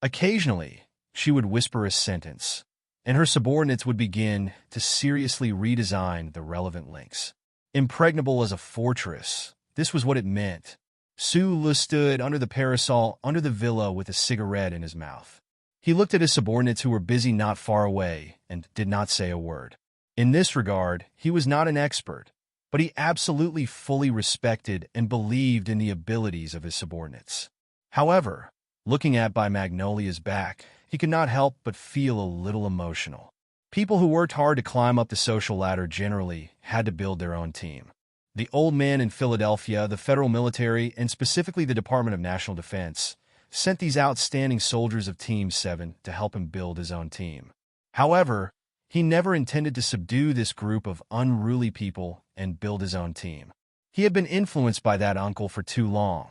Speaker 1: Occasionally, she would whisper a sentence, and her subordinates would begin to seriously redesign the relevant links. Impregnable as a fortress, this was what it meant. Sulu stood under the parasol under the villa with a cigarette in his mouth. He looked at his subordinates who were busy not far away and did not say a word. In this regard, he was not an expert, but he absolutely fully respected and believed in the abilities of his subordinates. However, looking at by Magnolia's back, he could not help but feel a little emotional. People who worked hard to climb up the social ladder generally had to build their own team. The old man in Philadelphia, the federal military, and specifically the Department of National Defense, sent these outstanding soldiers of Team 7 to help him build his own team. However, he never intended to subdue this group of unruly people and build his own team. He had been influenced by that uncle for too long,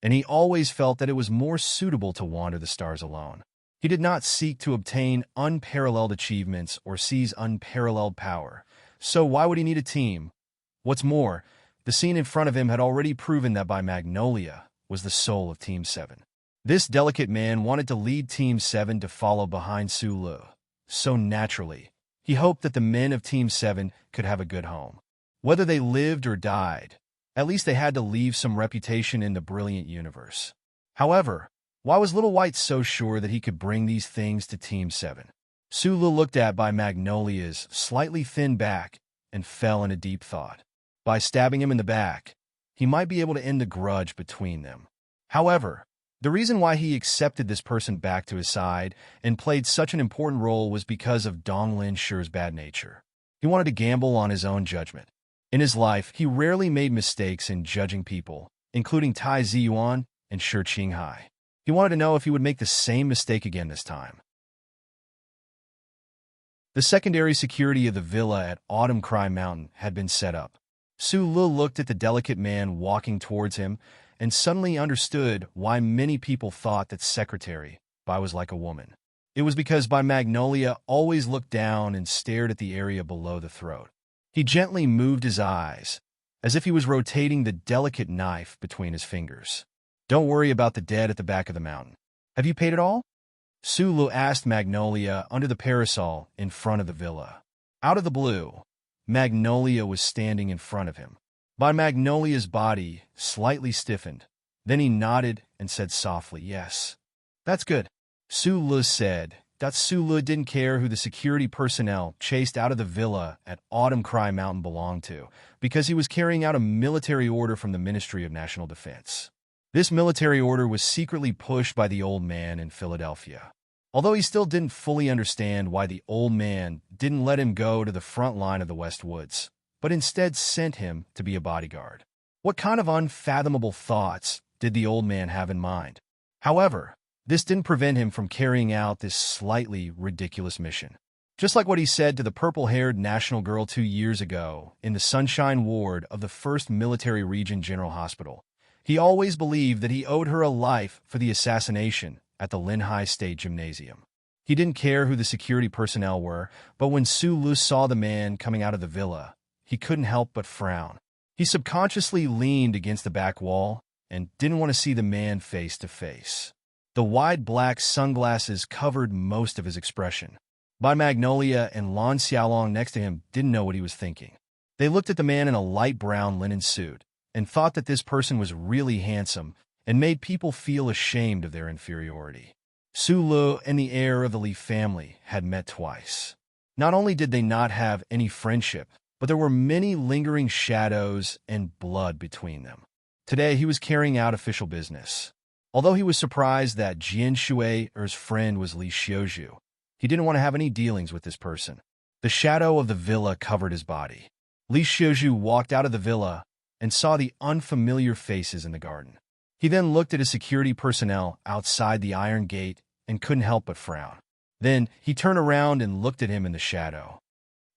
Speaker 1: and he always felt that it was more suitable to wander the stars alone. He did not seek to obtain unparalleled achievements or seize unparalleled power, so why would he need a team? What's more, the scene in front of him had already proven that by Magnolia was the soul of Team 7. This delicate man wanted to lead Team 7 to follow behind Sulu, so naturally, he hoped that the men of Team 7 could have a good home. Whether they lived or died, at least they had to leave some reputation in the brilliant universe. However, why was Little White so sure that he could bring these things to Team 7? Sulu looked at by Magnolia's slightly thin back and fell in a deep thought. By stabbing him in the back, he might be able to end the grudge between them. However, the reason why he accepted this person back to his side and played such an important role was because of Donglin Shi's bad nature. He wanted to gamble on his own judgment. In his life, he rarely made mistakes in judging people, including Tai Ziyuan and Shi Qinghai. He wanted to know if he would make the same mistake again this time. The secondary security of the villa at Autumn Cry Mountain had been set up. Sulu looked at the delicate man walking towards him and suddenly understood why many people thought that Secretary Bai was like a woman. It was because Bai Magnolia always looked down and stared at the area below the throat. He gently moved his eyes, as if he was rotating the delicate knife between his fingers. "Don't worry about the dead at the back of the mountain. Have you paid it all?" Sulu asked Magnolia under the parasol in front of the villa. Out of the blue, Magnolia was standing in front of him. By Magnolia's body slightly stiffened. Then he nodded and said softly, "Yes." "That's good." Sulu said that Sulu didn't care who the security personnel chased out of the villa at Autumn Cry Mountain belonged to, because he was carrying out a military order from the Ministry of National Defense. This military order was secretly pushed by the old man in Philadelphia. Although he still didn't fully understand why the old man didn't let him go to the front line of the West Woods, but instead sent him to be a bodyguard. What kind of unfathomable thoughts did the old man have in mind? However, this didn't prevent him from carrying out this slightly ridiculous mission. Just like what he said to the purple-haired national girl 2 years ago in the Sunshine Ward of the 1st Military Region General Hospital. He always believed that he owed her a life for the assassination at the Linhai State Gymnasium. He didn't care who the security personnel were, but when Su Lu saw the man coming out of the villa, he couldn't help but frown. He subconsciously leaned against the back wall and didn't want to see the man face to face. The wide black sunglasses covered most of his expression. But Magnolia and Lan Xiaolong next to him didn't know what he was thinking. They looked at the man in a light brown linen suit and thought that this person was really handsome and made people feel ashamed of their inferiority. Su Lu and the heir of the Li family had met twice. Not only did they not have any friendship, but there were many lingering shadows and blood between them. Today, he was carrying out official business. Although he was surprised that Jian Shui's friend was Li Xiuzhu, he didn't want to have any dealings with this person. The shadow of the villa covered his body. Li Xiuzhu walked out of the villa and saw the unfamiliar faces in the garden. He then looked at his security personnel outside the iron gate and couldn't help but frown. Then he turned around and looked at him in the shadow.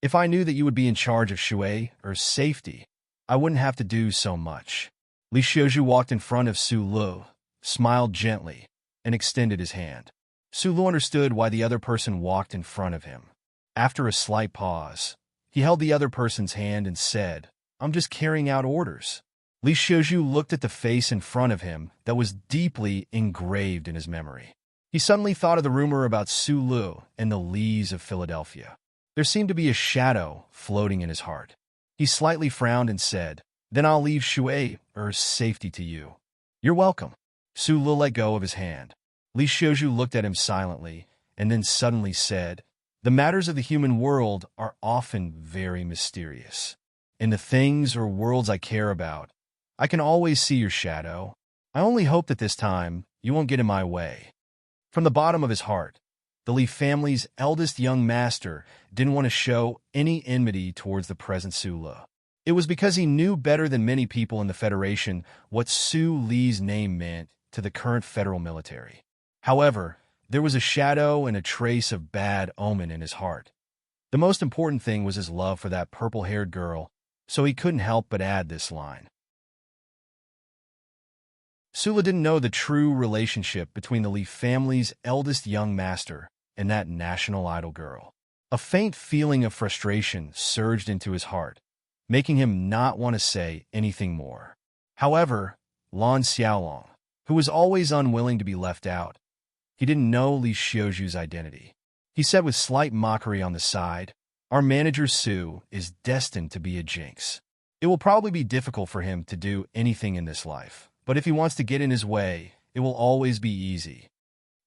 Speaker 1: If I knew that you would be in charge of Shui's safety, I wouldn't have to do so much. Li Xiuzhu walked in front of Su Lu, smiled gently, and extended his hand. Su Lu understood why the other person walked in front of him. After a slight pause, he held the other person's hand and said, "I'm just carrying out orders." Li Xiuzhu looked at the face in front of him that was deeply engraved in his memory. He suddenly thought of the rumor about Su Lu and the Lees of Philadelphia. There seemed to be a shadow floating in his heart. He slightly frowned and said, "Then I'll leave Shui's safety to you." "You're welcome." Su Lu let go of his hand. Li Xiuzhu looked at him silently and then suddenly said, "The matters of the human world are often very mysterious. In the things or worlds I care about, I can always see your shadow. I only hope that this time you won't get in my way." From the bottom of his heart, the Li family's eldest young master didn't want to show any enmity towards the present Su Lu. It was because he knew better than many people in the Federation what Su Li's name meant to the current federal military. However, there was a shadow and a trace of bad omen in his heart. The most important thing was his love for that purple-haired girl, so he couldn't help but add this line. Su Lu didn't know the true relationship between the Li family's eldest young master and that national idol girl. A faint feeling of frustration surged into his heart, making him not want to say anything more. However, Lan Xiaolong, who was always unwilling to be left out, he didn't know Li Xiuzhu's identity. He said with slight mockery on the side, "Our manager Su is destined to be a jinx. It will probably be difficult for him to do anything in this life, but if he wants to get in his way, it will always be easy."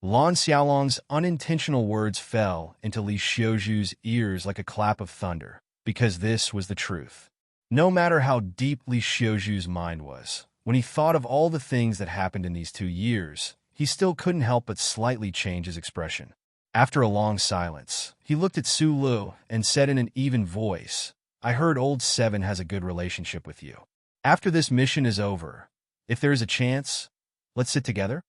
Speaker 1: Lan Xiaolong's unintentional words fell into Li Xiuzhu's ears like a clap of thunder, because this was the truth. No matter how deep Li Xiuzhu's mind was, when he thought of all the things that happened in these 2 years, he still couldn't help but slightly change his expression. After a long silence, he looked at Su Lu and said in an even voice, "I heard Old Seven has a good relationship with you. After this mission is over, if there is a chance, let's sit together?"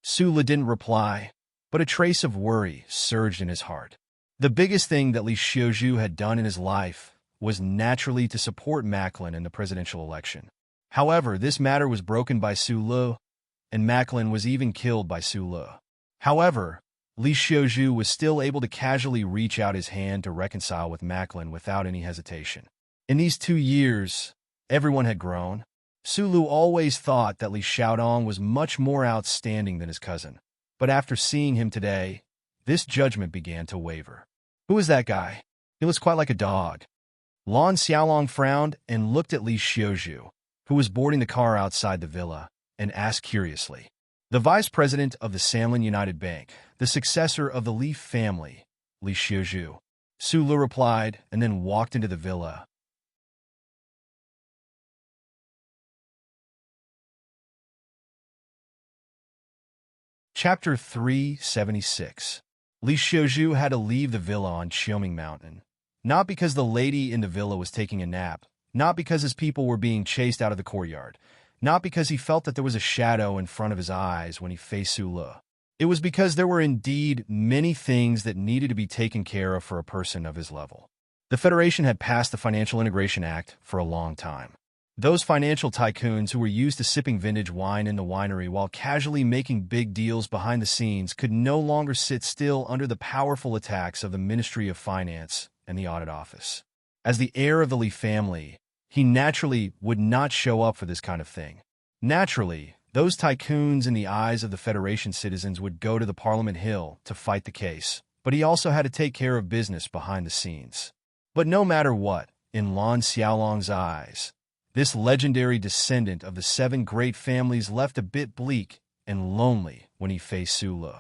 Speaker 1: Su Lu didn't reply, but a trace of worry surged in his heart. The biggest thing that Li Xiuzhu had done in his life was naturally to support Macklin in the presidential election. However, this matter was broken by Su Lu, and Macklin was even killed by Su Lu. However, Li Xiuzhu was still able to casually reach out his hand to reconcile with Macklin without any hesitation. In these 2 years, everyone had grown. Su Lu always thought that Li Xiaodong was much more outstanding than his cousin, but after seeing him today, this judgment began to waver. "Who is that guy? He looks quite like a dog." Lan Xiaolong frowned and looked at Li Xiuzhu, who was boarding the car outside the villa, and asked curiously, "The vice president of the Sanlin United Bank, the successor of the Li family, Li Xiuzhu." Su Lu replied and then walked into the villa. Chapter 376. Li Xiuzhu had to leave the villa on Qiuming Mountain, not because the lady in the villa was taking a nap, not because his people were being chased out of the courtyard, not because he felt that there was a shadow in front of his eyes when he faced Su Lu. It was because there were indeed many things that needed to be taken care of for a person of his level. The Federation had passed the Financial Integration Act for a long time. Those financial tycoons who were used to sipping vintage wine in the winery while casually making big deals behind the scenes could no longer sit still under the powerful attacks of the Ministry of Finance and the Audit Office. As the heir of the Lee family, he naturally would not show up for this kind of thing. Naturally, those tycoons in the eyes of the Federation citizens would go to the Parliament Hill to fight the case, but he also had to take care of business behind the scenes. But no matter what, in Lan Xiaolong's eyes, this legendary descendant of the 7 great families left a bit bleak and lonely when he faced Sulu.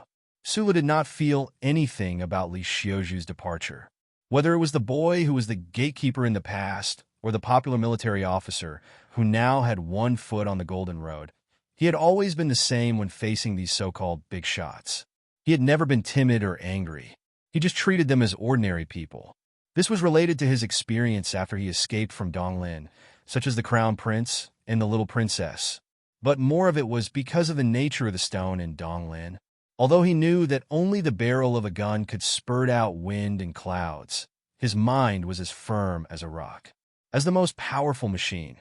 Speaker 1: Sulu did not feel anything about Li Xiuju's departure. Whether it was the boy who was the gatekeeper in the past or the popular military officer who now had one foot on the Golden Road, he had always been the same when facing these so-called big shots. He had never been timid or angry. He just treated them as ordinary people. This was related to his experience after he escaped from Donglin, such as the Crown Prince and the Little Princess. But more of it was because of the nature of the stone in Donglin. Although he knew that only the barrel of a gun could spurt out wind and clouds, his mind was as firm as a rock. As the most powerful machine,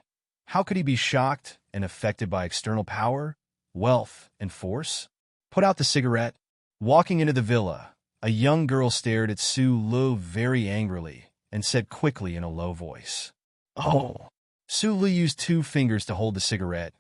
Speaker 1: how could he be shocked and affected by external power, wealth, and force? Put out the cigarette. Walking into the villa, a young girl stared at Su Lu very angrily and said quickly in a low voice, "Oh." Su Lu used 2 fingers to hold the cigarette,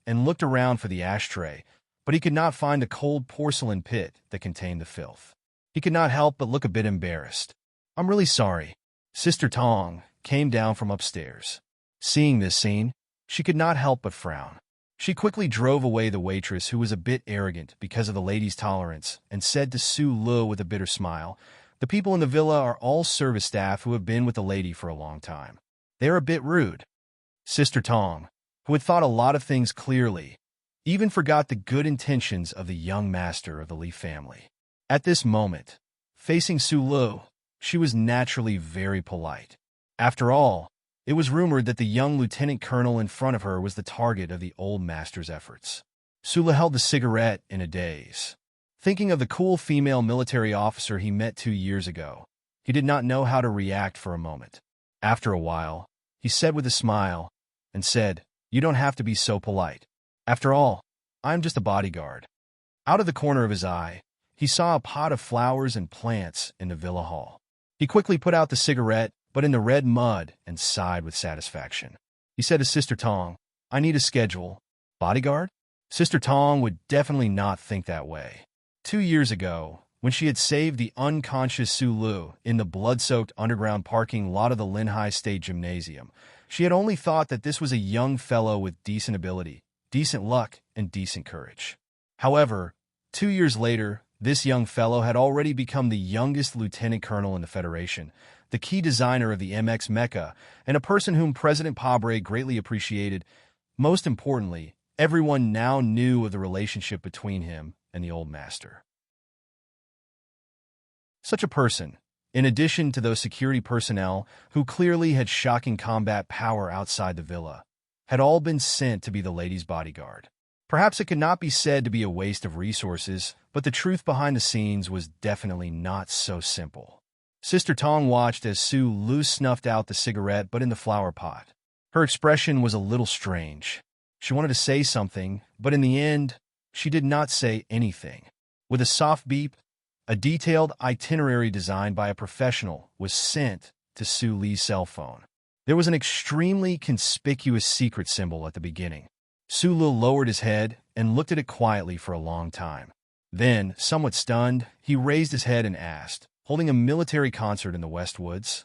Speaker 1: and looked around for the ashtray, but he could not find the cold porcelain pit that contained the filth. He could not help but look a bit embarrassed. "I'm really sorry." Sister Tong came down from upstairs. Seeing this scene, she could not help but frown. She quickly drove away the waitress, who was a bit arrogant because of the lady's tolerance, and said to Su Lu with a bitter smile, "The people in the villa are all service staff who have been with the lady for a long time. They're a bit rude." Sister Tong, who had thought a lot of things clearly, even forgot the good intentions of the young master of the Li family. At this moment, facing Su Lu, she was naturally very polite. After all, it was rumored that the young lieutenant colonel in front of her was the target of the old master's efforts. Su Lu held the cigarette in a daze. Thinking of the cool female military officer he met 2 years ago, he did not know how to react for a moment. After a while, he said with a smile, and said, "You don't have to be so polite. After all, I'm just a bodyguard." Out of the corner of his eye, he saw a pot of flowers and plants in the villa hall. He quickly put out the cigarette, but in the red mud, and sighed with satisfaction. He said to Sister Tong, "I need a schedule." Bodyguard? Sister Tong would definitely not think that way. 2 years ago, when she had saved the unconscious Su Lu in the blood-soaked underground parking lot of the Linhai State Gymnasium, she had only thought that this was a young fellow with decent ability, decent luck, and decent courage. However, 2 years later, this young fellow had already become the youngest lieutenant colonel in the Federation, the key designer of the MX Mecha, and a person whom President Pabre greatly appreciated. Most importantly, everyone now knew of the relationship between him and the old master. Such a person, in addition to those security personnel who clearly had shocking combat power outside the villa, had all been sent to be the lady's bodyguard. Perhaps it could not be said to be a waste of resources, but the truth behind the scenes was definitely not so simple. Sister Tong watched as Su Lu snuffed out the cigarette but in the flower pot. Her expression was a little strange. She wanted to say something, but in the end, she did not say anything. With a soft beep, a detailed itinerary designed by a professional was sent to Su Li's cell phone. There was an extremely conspicuous secret symbol at the beginning. Su Lu lowered his head and looked at it quietly for a long time. Then, somewhat stunned, he raised his head and asked, "Holding a military concert in the West Woods?"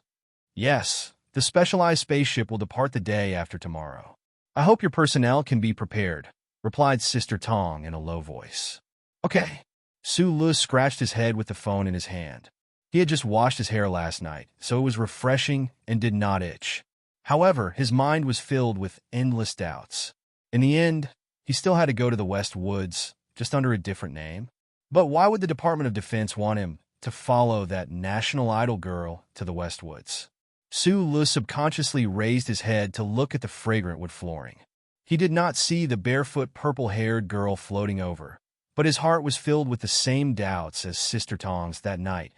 Speaker 1: "Yes, the specialized spaceship will depart the day after tomorrow. I hope your personnel can be prepared," replied Sister Tong in a low voice. "Okay." Su Lu scratched his head with the phone in his hand. He had just washed his hair last night, so it was refreshing and did not itch. However, his mind was filled with endless doubts. In the end, he still had to go to the West Woods, just under a different name. But why would the Department of Defense want him to follow that national idol girl to the West Woods? Su Lu subconsciously raised his head to look at the fragrant wood flooring. He did not see the barefoot purple-haired girl floating over, But his heart was filled with the same doubts as Sister Tong's that night.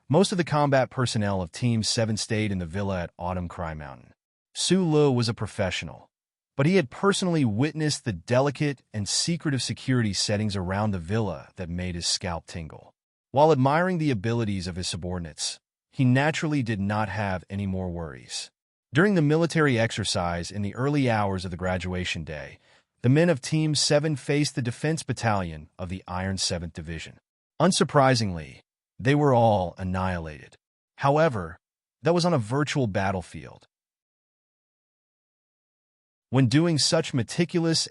Speaker 1: Most of the combat personnel of Team 7 stayed in the villa at Autumn Cry Mountain. Su Lu was a professional, but he had personally witnessed the delicate and secretive security settings around the villa that made his scalp tingle. While admiring the abilities of his subordinates, he naturally did not have any more worries. During the military exercise in the early hours of the graduation day, the men of Team 7 faced the defense battalion of the Iron 7th Division. Unsurprisingly, they were all annihilated. However, that was on a virtual battlefield. When doing such meticulous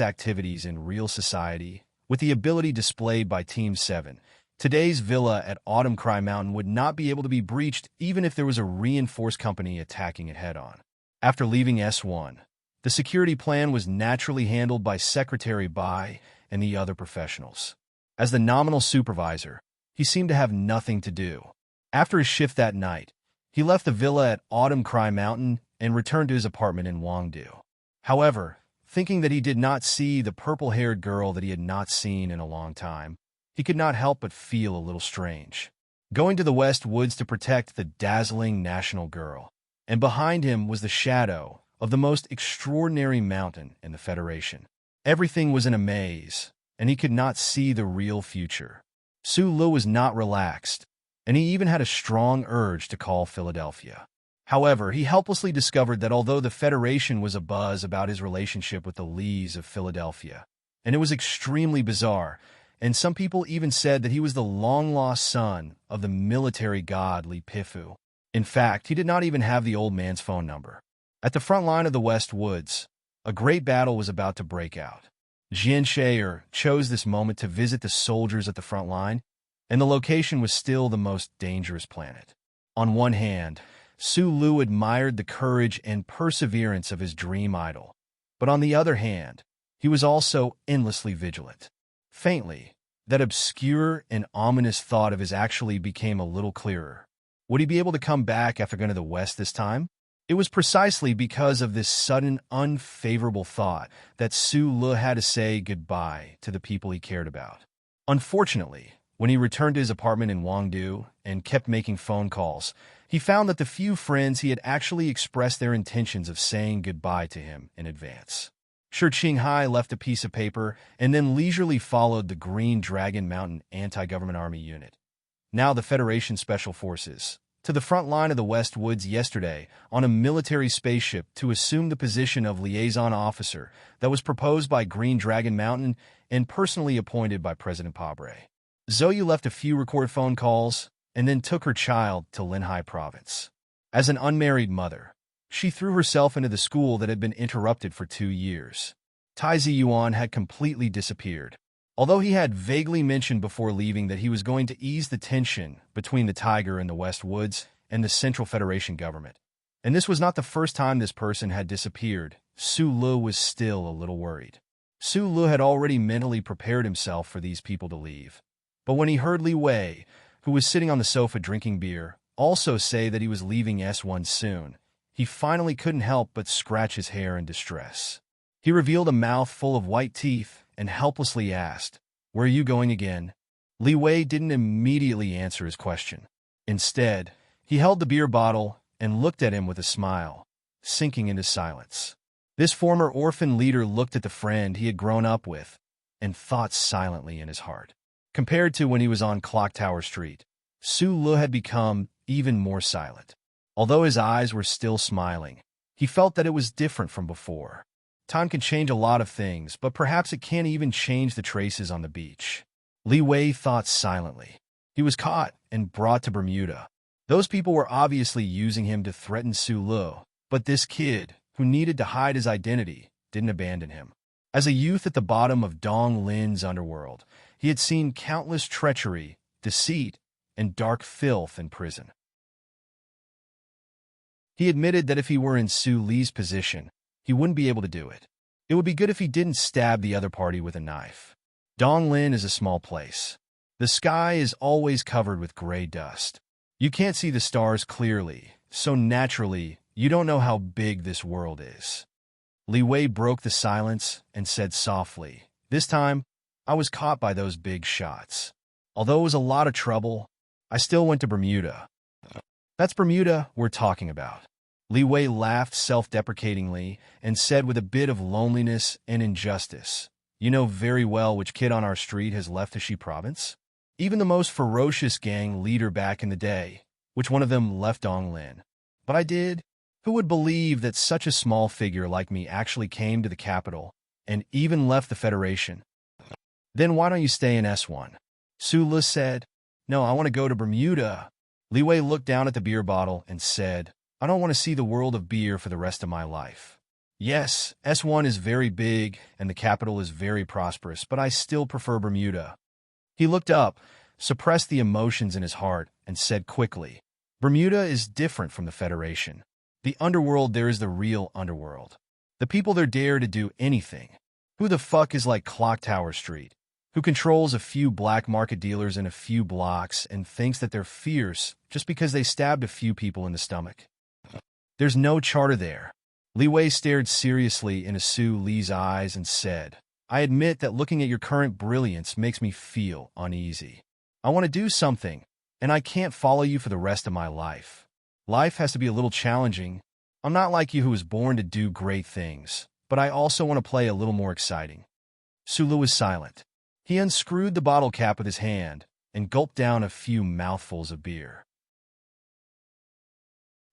Speaker 1: activities in real society, with the ability displayed by Team 7, today's villa at Autumn Cry Mountain would not be able to be breached even if there was a reinforced company attacking it head-on. After leaving S1, the security plan was naturally handled by Secretary Bai and the other professionals. As the nominal supervisor, he seemed to have nothing to do. After his shift that night, he left the villa at Autumn Cry Mountain and returned to his apartment in Wangdu. However, thinking that he did not see the purple-haired girl that he had not seen in a long time, he could not help but feel a little strange. Going to the West Woods to protect the dazzling national girl, and behind him was the shadow of the most extraordinary mountain in the Federation. Everything was in a maze, and he could not see the real future. Su Lu was not relaxed, and he even had a strong urge to call Philadelphia. However, he helplessly discovered that although the Federation was abuzz about his relationship with the Lees of Philadelphia, and it was extremely bizarre, and some people even said that he was the long-lost son of the military god Li Pifu. In fact, he did not even have the old man's phone number. At the front line of the West Woods, a great battle was about to break out. Jian Shayer chose this moment to visit the soldiers at the front line, and the location was still the most dangerous planet. On one hand, Su Lu admired the courage and perseverance of his dream idol, but on the other hand, he was also endlessly vigilant. Faintly, that obscure and ominous thought of his actually became a little clearer. Would he be able to come back after going to the West this time? It was precisely because of this sudden, unfavorable thought that Su Lu had to say goodbye to the people he cared about. Unfortunately, when he returned to his apartment in Wangdu and kept making phone calls, he found that the few friends he had actually expressed their intentions of saying goodbye to him in advance. Shi Qinghai left a piece of paper and then leisurely followed the Green Dragon Mountain Anti-Government Army Unit, now the Federation Special Forces, to the front line of the West Woods yesterday on a military spaceship to assume the position of liaison officer that was proposed by Green Dragon Mountain and personally appointed by President Pabre. Zhou left a few recorded phone calls and then took her child to Linhai Province. As an unmarried mother, she threw herself into the school that had been interrupted for 2 years. Tai Ziyuan had completely disappeared. Although he had vaguely mentioned before leaving that he was going to ease the tension between the Tiger in the West Woods and the Central Federation government, and this was not the first time this person had disappeared, Su Lu was still a little worried. Su Lu had already mentally prepared himself for these people to leave. But when he heard Li Wei, who was sitting on the sofa drinking beer, also say that he was leaving S1 soon, he finally couldn't help but scratch his hair in distress. He revealed a mouth full of white teeth and helplessly asked, "Where are you going again?" Li Wei didn't immediately answer his question. Instead, he held the beer bottle and looked at him with a smile, sinking into silence. This former orphan leader looked at the friend he had grown up with and thought silently in his heart. Compared to when he was on Clock Tower Street, Su Lu had become even more silent. Although his eyes were still smiling, he felt that it was different from before. Time can change a lot of things, but perhaps it can't even change the traces on the beach. Li Wei thought silently. He was caught and brought to Bermuda. Those people were obviously using him to threaten Su Lu, but this kid, who needed to hide his identity, didn't abandon him. As a youth at the bottom of Dong Lin's underworld, he had seen countless treachery, deceit, and dark filth in prison. He admitted that if he were in Su Li's position, he wouldn't be able to do it. It would be good if he didn't stab the other party with a knife. Dong Lin is a small place. The sky is always covered with gray dust. You can't see the stars clearly, so naturally, you don't know how big this world is. Li Wei broke the silence and said softly, "This time, I was caught by those big shots. Although it was a lot of trouble, I still went to Bermuda. That's Bermuda we're talking about. Li Wei laughed self-deprecatingly and said with a bit of loneliness and injustice, "You know very well which kid on our street has left the Shi province? Even the most ferocious gang leader back in the day. Which one of them left Donglin? But I did. Who would believe that such a small figure like me actually came to the capital and even left the Federation? Then why don't you stay in S1? Su Le said. No, I want to go to Bermuda. Li Wei looked down at the beer bottle and said, I don't want to see the world of beer for the rest of my life. Yes, S1 is very big and the capital is very prosperous, but I still prefer Bermuda. He looked up, suppressed the emotions in his heart, and said quickly, Bermuda is different from the Federation. The underworld there is the real underworld. The people there dare to do anything. Who the fuck is like Clock Tower Street, who controls a few black market dealers in a few blocks and thinks that they're fierce just because they stabbed a few people in the stomach? There's no charter there. Li Wei stared seriously into Su Li's eyes and said, I admit that looking at your current brilliance makes me feel uneasy. I want to do something, and I can't follow you for the rest of my life. Life has to be a little challenging. I'm not like you who was born to do great things, but I also want to play a little more exciting. Su Li was silent. He unscrewed the bottle cap with his hand and gulped down a few mouthfuls of beer.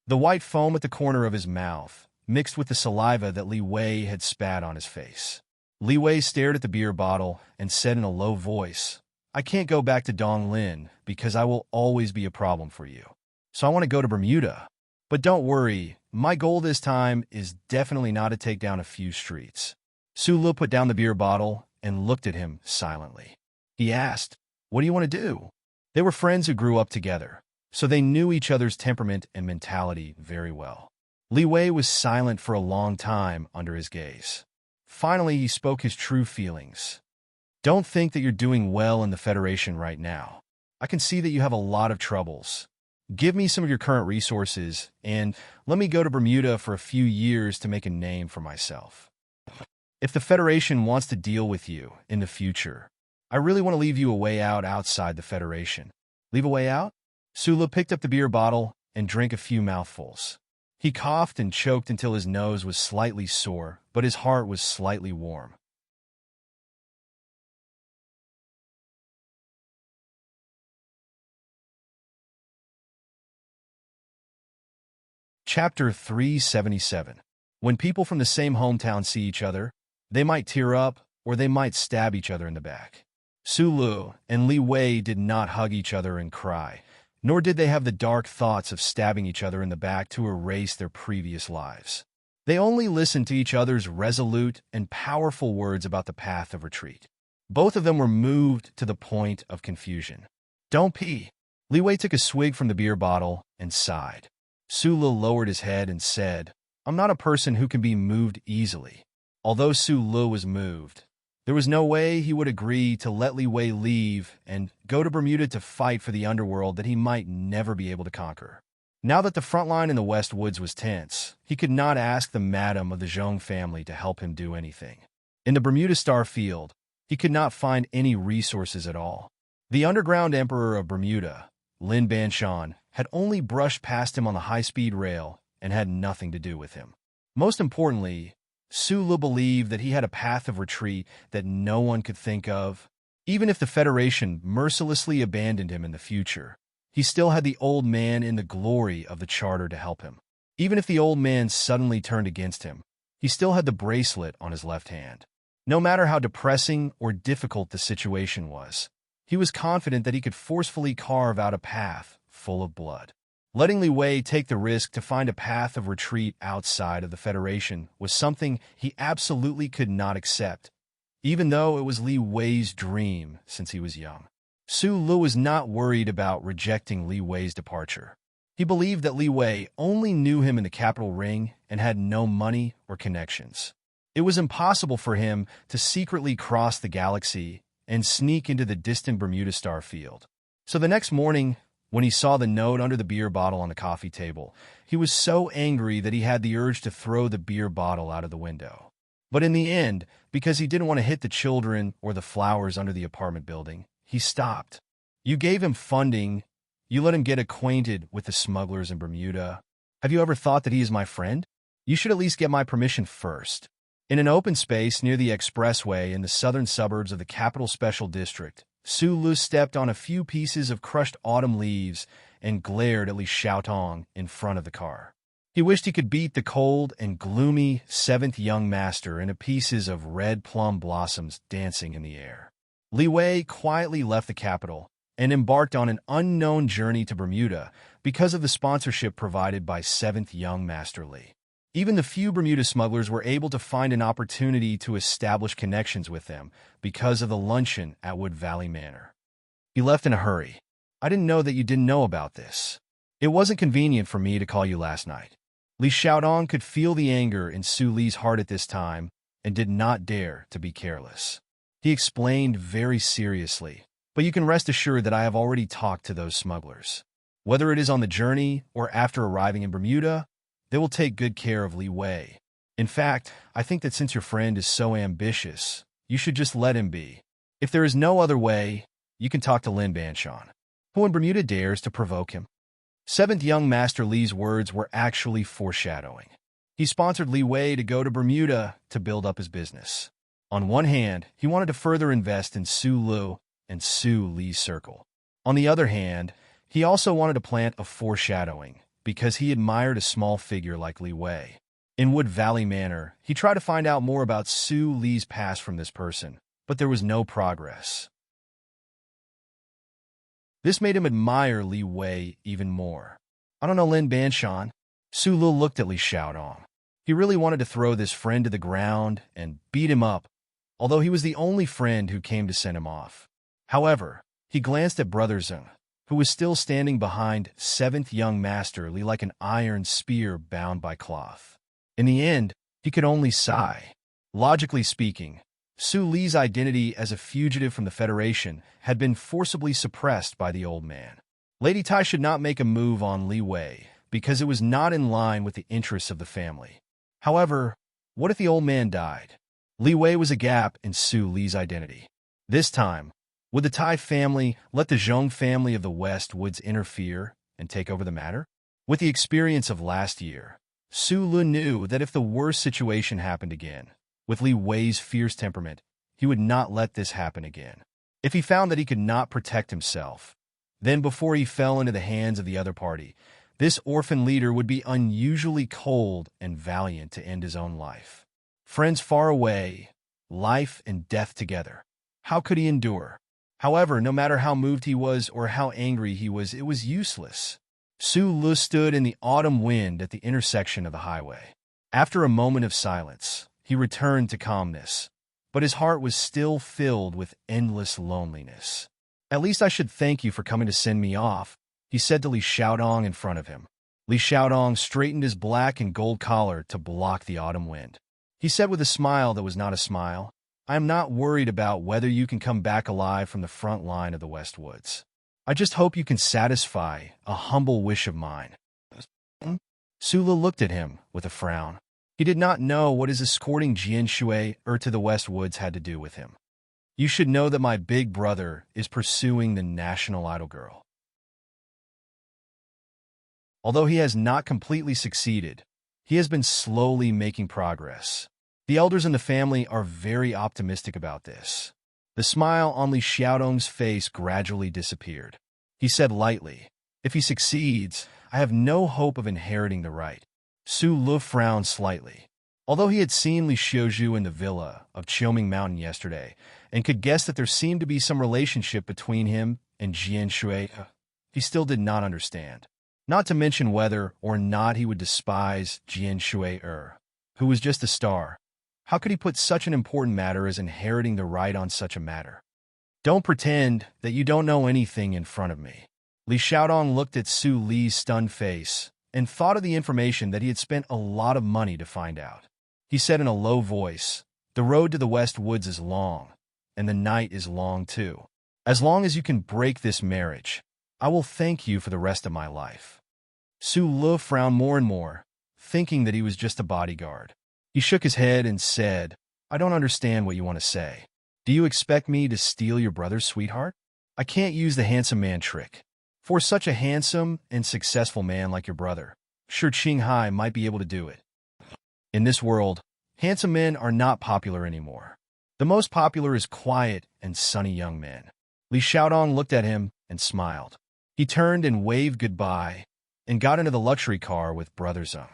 Speaker 1: The white foam at the corner of his mouth mixed with the saliva that Li Wei had spat on his face. Li Wei stared at the beer bottle and said in a low voice, I can't go back to Donglin because I will always be a problem for you. So I want to go to Bermuda. But don't worry, my goal this time is definitely not to take down a few streets. Su Li put down the beer bottle and looked at him silently. He asked, what do you want to do? They were friends who grew up together, so they knew each other's temperament and mentality very well. Li Wei was silent for a long time under his gaze. Finally, he spoke his true feelings. Don't think that you're doing well in the Federation right now. I can see that you have a lot of troubles. Give me some of your current resources, and let me go to Bermuda for a few years to make a name for myself. If the Federation wants to deal with you in the future, I really want to leave you a way out outside the Federation. Leave a way out? Su Li picked up the beer bottle and drank a few mouthfuls. He coughed and choked until his nose was slightly sore, but his heart was slightly warm. Chapter 377. When people from the same hometown see each other, they might tear up or they might stab each other in the back. Su Li and Li Wei did not hug each other and cry, nor did they have the dark thoughts of stabbing each other in the back to erase their previous lives. They only listened to each other's resolute and powerful words about the path of retreat. Both of them were moved to the point of confusion. Don't pee. Li Wei took a swig from the beer bottle and sighed. Su Li lowered his head and said, I'm not a person who can be moved easily. Although Su Li was moved, there was no way he would agree to let Li Wei leave and go to Bermuda to fight for the underworld that he might never be able to conquer. Now that the front line in the West Woods was tense, he could not ask the madam of the Zhong family to help him do anything. In the Bermuda Star Field, he could not find any resources at all. The underground emperor of Bermuda, Lin Banshan, had only brushed past him on the high-speed rail and had nothing to do with him. Most importantly, Su Li believed that he had a path of retreat that no one could think of. Even if the Federation mercilessly abandoned him in the future, he still had the old man in the glory of the Charter to help him. Even if the old man suddenly turned against him, he still had the bracelet on his left hand. No matter how depressing or difficult the situation was, he was confident that he could forcefully carve out a path full of blood. Letting Li Wei take the risk to find a path of retreat outside of the Federation was something he absolutely could not accept, even though it was Li Wei's dream since he was young. Su Li was not worried about rejecting Li Wei's departure. He believed that Li Wei only knew him in the capital ring and had no money or connections. It was impossible for him to secretly cross the galaxy and sneak into the distant Bermuda Star Field. So the next morning, when he saw the note under the beer bottle on the coffee table, he was so angry that he had the urge to throw the beer bottle out of the window. But in the end, because he didn't want to hit the children or the flowers under the apartment building, he stopped. You gave him funding. You let him get acquainted with the smugglers in Bermuda. Have you ever thought that he is my friend? You should at least get my permission first. In an open space near the expressway in the southern suburbs of the Capital Special District, Su Lu stepped on a few pieces of crushed autumn leaves and glared at Li Xiaotong in front of the car. He wished he could beat the cold and gloomy seventh young master into pieces of red plum blossoms dancing in the air. Li Wei quietly left the capital and embarked on an unknown journey to Bermuda because of the sponsorship provided by seventh young master Li. Even the few Bermuda smugglers were able to find an opportunity to establish connections with them because of the luncheon at Wood Valley Manor. He left in a hurry. I didn't know that you didn't know about this. It wasn't convenient for me to call you last night. Li Xiaodong could feel the anger in Su Li's heart at this time and did not dare to be careless. He explained very seriously, but you can rest assured that I have already talked to those smugglers. Whether it is on the journey or after arriving in Bermuda, they will take good care of Li Wei. In fact, I think that since your friend is so ambitious, you should just let him be. If there is no other way, you can talk to Lin Banshan. Who in Bermuda dares to provoke him? Seventh young master Li's words were actually foreshadowing. He sponsored Li Wei to go to Bermuda to build up his business. On one hand, he wanted to further invest in Su Lu and Su Li's circle. On the other hand, he also wanted to plant a foreshadowing because he admired a small figure like Li Wei. In Wood Valley Manor, he tried to find out more about Su Li's past from this person, but there was no progress. This made him admire Li Wei even more. I don't know Lin Banshan. Su Lu looked at Li Xiaodong. He really wanted to throw this friend to the ground and beat him up, although he was the only friend who came to send him off. However, he glanced at Brother Zeng, who was still standing behind seventh young master Li like an iron spear bound by cloth. In the end, he could only sigh. Logically speaking, Su Li's identity as a fugitive from the Federation had been forcibly suppressed by the old man. Lady Tai should not make a move on Li Wei because it was not in line with the interests of the family. However, what if the old man died? Li Wei was a gap in Su Li's identity. This time, would the Tai family let the Zhong family of the West Woods interfere and take over the matter? With the experience of last year, Su Lu knew that if the worst situation happened again, with Li Wei's fierce temperament, he would not let this happen again. If he found that he could not protect himself, then before he fell into the hands of the other party, this orphan leader would be unusually cold and valiant to end his own life. Friends far away, life and death together. How could he endure? However, no matter how moved he was or how angry he was, it was useless. Su Lu stood in the autumn wind at the intersection of the highway. After a moment of silence, he returned to calmness, but his heart was still filled with endless loneliness. At least I should thank you for coming to send me off, he said to Li Xiaodong in front of him. Li Xiaodong straightened his black and gold collar to block the autumn wind. He said with a smile that was not a smile, I am not worried about whether you can come back alive from the front line of the West Woods. I just hope you can satisfy a humble wish of mine. Su Lu looked at him with a frown. He did not know what his escorting Jian Shui to the West Woods had to do with him. You should know that my big brother is pursuing the national idol girl. Although he has not completely succeeded, he has been slowly making progress. The elders in the family are very optimistic about this. The smile on Li Xiaodong's face gradually disappeared. He said lightly, if he succeeds, I have no hope of inheriting the right. Su Lu frowned slightly. Although he had seen Li Xiuzhu in the villa of Qiuming Mountain yesterday and could guess that there seemed to be some relationship between him and Jian Shui, he still did not understand. Not to mention whether or not he would despise Jian Shui, who was just a star. How could he put such an important matter as inheriting the right on such a matter? Don't pretend that you don't know anything in front of me. Li Xiaodong looked at Su Li's stunned face and thought of the information that he had spent a lot of money to find out. He said in a low voice, the road to the West Woods is long, and the night is long too. As long as you can break this marriage, I will thank you for the rest of my life. Su Lu frowned more and more, thinking that he was just a bodyguard. He shook his head and said, I don't understand what you want to say. Do you expect me to steal your brother's sweetheart? I can't use the handsome man trick. For such a handsome and successful man like your brother, sure Qinghai might be able to do it. In this world, handsome men are not popular anymore. The most popular is quiet and sunny young men. Li Xiaodong looked at him and smiled. He turned and waved goodbye and got into the luxury car with Brother Zeng.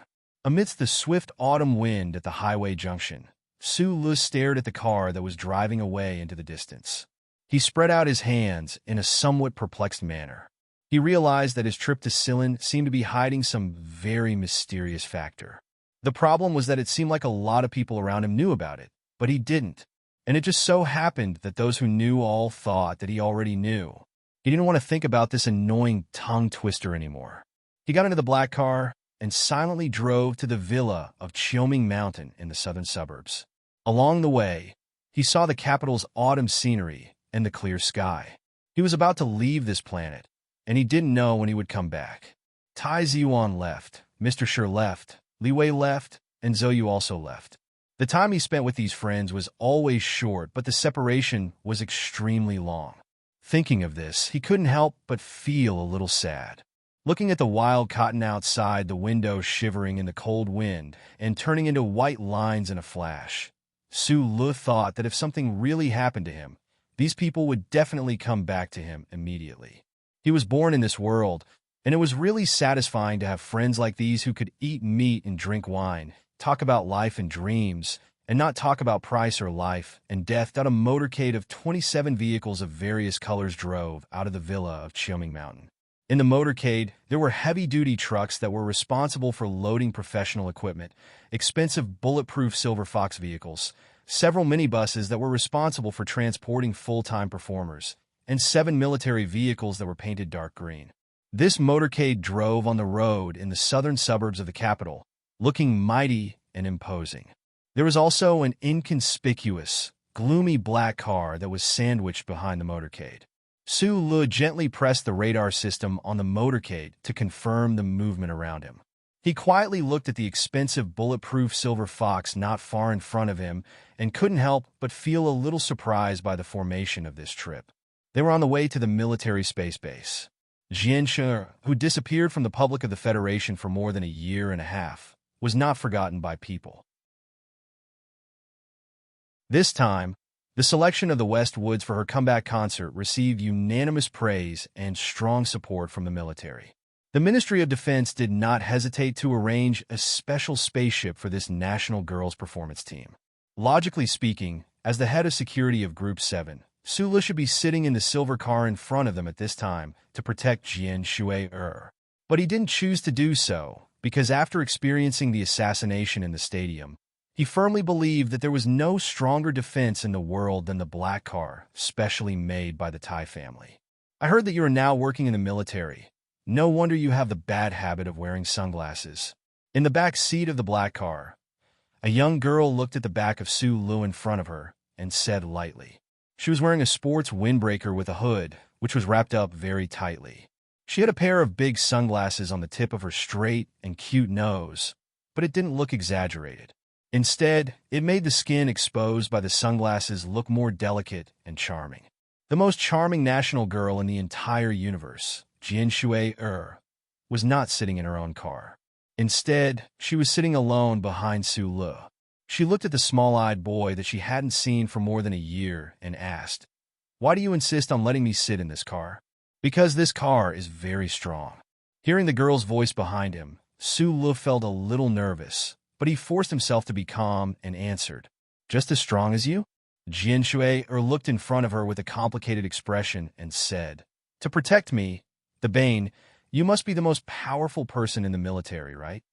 Speaker 1: Amidst the swift autumn wind at the highway junction, Su Lu stared at the car that was driving away into the distance. He spread out his hands in a somewhat perplexed manner. He realized that his trip to Silin seemed to be hiding some very mysterious factor. The problem was that it seemed like a lot of people around him knew about it, but he didn't. And it just so happened that those who knew all thought that he already knew. He didn't want to think about this annoying tongue twister anymore. He got into the black car and silently drove to the villa of Qiuming Mountain in the southern suburbs. Along the way, he saw the capital's autumn scenery and the clear sky. He was about to leave this planet, and he didn't know when he would come back. Tai Ziyuan left, Mr. Shi left, Li Wei left, and Zhou Yu also left. The time he spent with these friends was always short, but the separation was extremely long. Thinking of this, he couldn't help but feel a little sad. Looking at the wild cotton outside the window shivering in the cold wind and turning into white lines in a flash, Su Lu thought that if something really happened to him, these people would definitely come back to him immediately. He was born in this world, and it was really satisfying to have friends like these who could eat meat and drink wine, talk about life and dreams, and not talk about price or life and death. That a motorcade of 27 vehicles of various colors drove out of the villa of Qiuming Mountain. In the motorcade, there were heavy-duty trucks that were responsible for loading professional equipment, expensive bulletproof Silver Fox vehicles, several minibuses that were responsible for transporting full-time performers, and 7 military vehicles that were painted dark green. This motorcade drove on the road in the southern suburbs of the capital, looking mighty and imposing. There was also an inconspicuous, gloomy black car that was sandwiched behind the motorcade. Su Lu gently pressed the radar system on the motorcade to confirm the movement around him. He quietly looked at the expensive bulletproof Silver Fox not far in front of him and couldn't help but feel a little surprised by the formation of this trip. They were on the way to the military space base. Jian Shi, who disappeared from the public of the Federation for more than a year and a half, was not forgotten by people. This time, the selection of the West Woods for her comeback concert received unanimous praise and strong support from the military. The Ministry of Defense did not hesitate to arrange a special spaceship for this national girls' performance team. Logically speaking, as the head of security of Group 7, Su Lu should be sitting in the silver car in front of them at this time to protect Jian Shui. But he didn't choose to do so, because after experiencing the assassination in the stadium, he firmly believed that there was no stronger defense in the world than the black car, specially made by the Tai family. I heard that you are now working in the military. No wonder you have the bad habit of wearing sunglasses. In the back seat of the black car, a young girl looked at the back of Su Lu in front of her and said lightly. She was wearing a sports windbreaker with a hood, which was wrapped up very tightly. She had a pair of big sunglasses on the tip of her straight and cute nose, but it didn't look exaggerated. Instead, it made the skin exposed by the sunglasses look more delicate and charming. The most charming national girl in the entire universe, Jian Shui, was not sitting in her own car. Instead, she was sitting alone behind Su Lu. She looked at the small-eyed boy that she hadn't seen for more than a year and asked, "Why do you insist on letting me sit in this car?" "Because this car is very strong." Hearing the girl's voice behind him, Su Lu felt a little nervous, but he forced himself to be calm and answered, "Just as strong as you?" Jian Shui looked in front of her with a complicated expression and said, "To protect me, the Bane, you must be the most powerful person in the military, right?"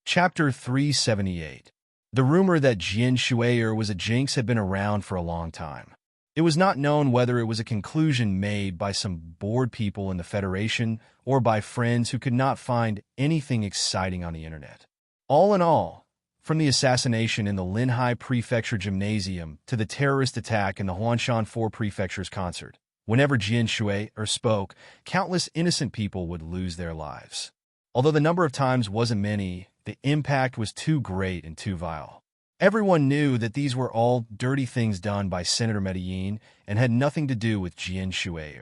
Speaker 1: Chapter 378. The rumor that Jian Shui was a jinx had been around for a long time. It was not known whether it was a conclusion made by some bored people in the Federation or by friends who could not find anything exciting on the internet. All in all, from the assassination in the Linhai Prefecture Gymnasium to the terrorist attack in the Huanshan 4 Prefecture's concert, Whenever Jian Shui spoke, countless innocent people would lose their lives. Although the number of times wasn't many, the impact was too great and too vile. Everyone knew that these were all dirty things done by Senator Medellin and had nothing to do with Jian Shui.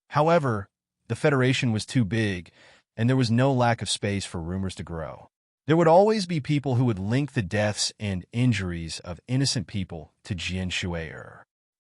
Speaker 1: However, the Federation was too big, and there was no lack of space for rumors to grow. There would always be people who would link the deaths and injuries of innocent people to Jian Shui.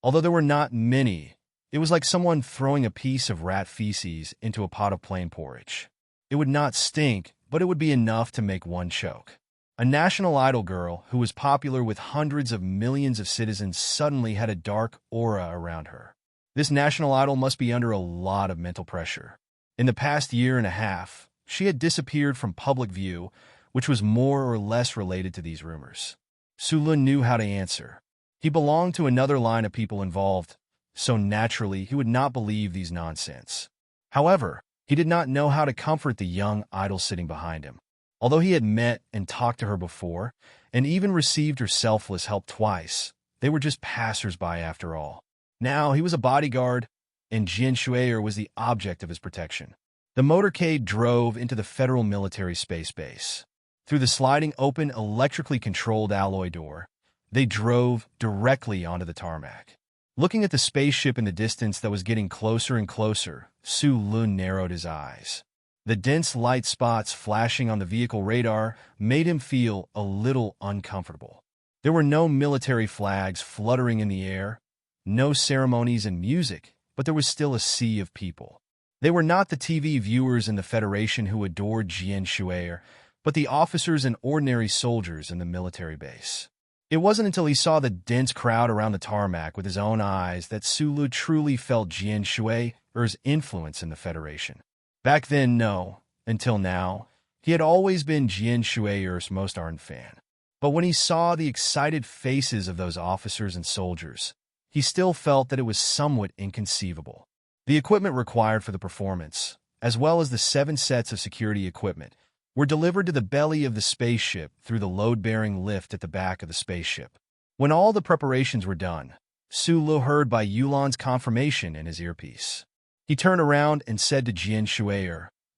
Speaker 1: Although there were not many, it was like someone throwing a piece of rat feces into a pot of plain porridge. It would not stink, but it would be enough to make one choke. A national idol girl who was popular with hundreds of millions of citizens suddenly had a dark aura around her. This national idol must be under a lot of mental pressure. In the past year and a half, she had disappeared from public view, which was more or less related to these rumors. Su Lun knew how to answer. He belonged to another line of people involved, so naturally he would not believe these nonsense. However, he did not know how to comfort the young idol sitting behind him. Although he had met and talked to her before, and even received her selfless help twice, they were just passers-by after all. Now he was a bodyguard, and Jian Shui was the object of his protection. The motorcade drove into the Federal Military Space Base. Through the sliding open, electrically controlled alloy door, they drove directly onto the tarmac. Looking at the spaceship in the distance that was getting closer and closer, Su Lun narrowed his eyes. The dense light spots flashing on the vehicle radar made him feel a little uncomfortable. There were no military flags fluttering in the air, no ceremonies and music, but there was still a sea of people. They were not the TV viewers in the Federation who adored Jian Shui, but the officers and ordinary soldiers in the military base. It wasn't until he saw the dense crowd around the tarmac with his own eyes that Su Lun truly felt Jian Shui's influence in the Federation. Back then, no. Until now, he had always been Jian Shui's most ardent fan. But when he saw the excited faces of those officers and soldiers, he still felt that it was somewhat inconceivable. The equipment required for the performance, as well as the 7 sets of security equipment, were delivered to the belly of the spaceship through the load-bearing lift at the back of the spaceship. When all the preparations were done, Su Lun heard by Yulan's confirmation in his earpiece. He turned around and said to Jian Shui,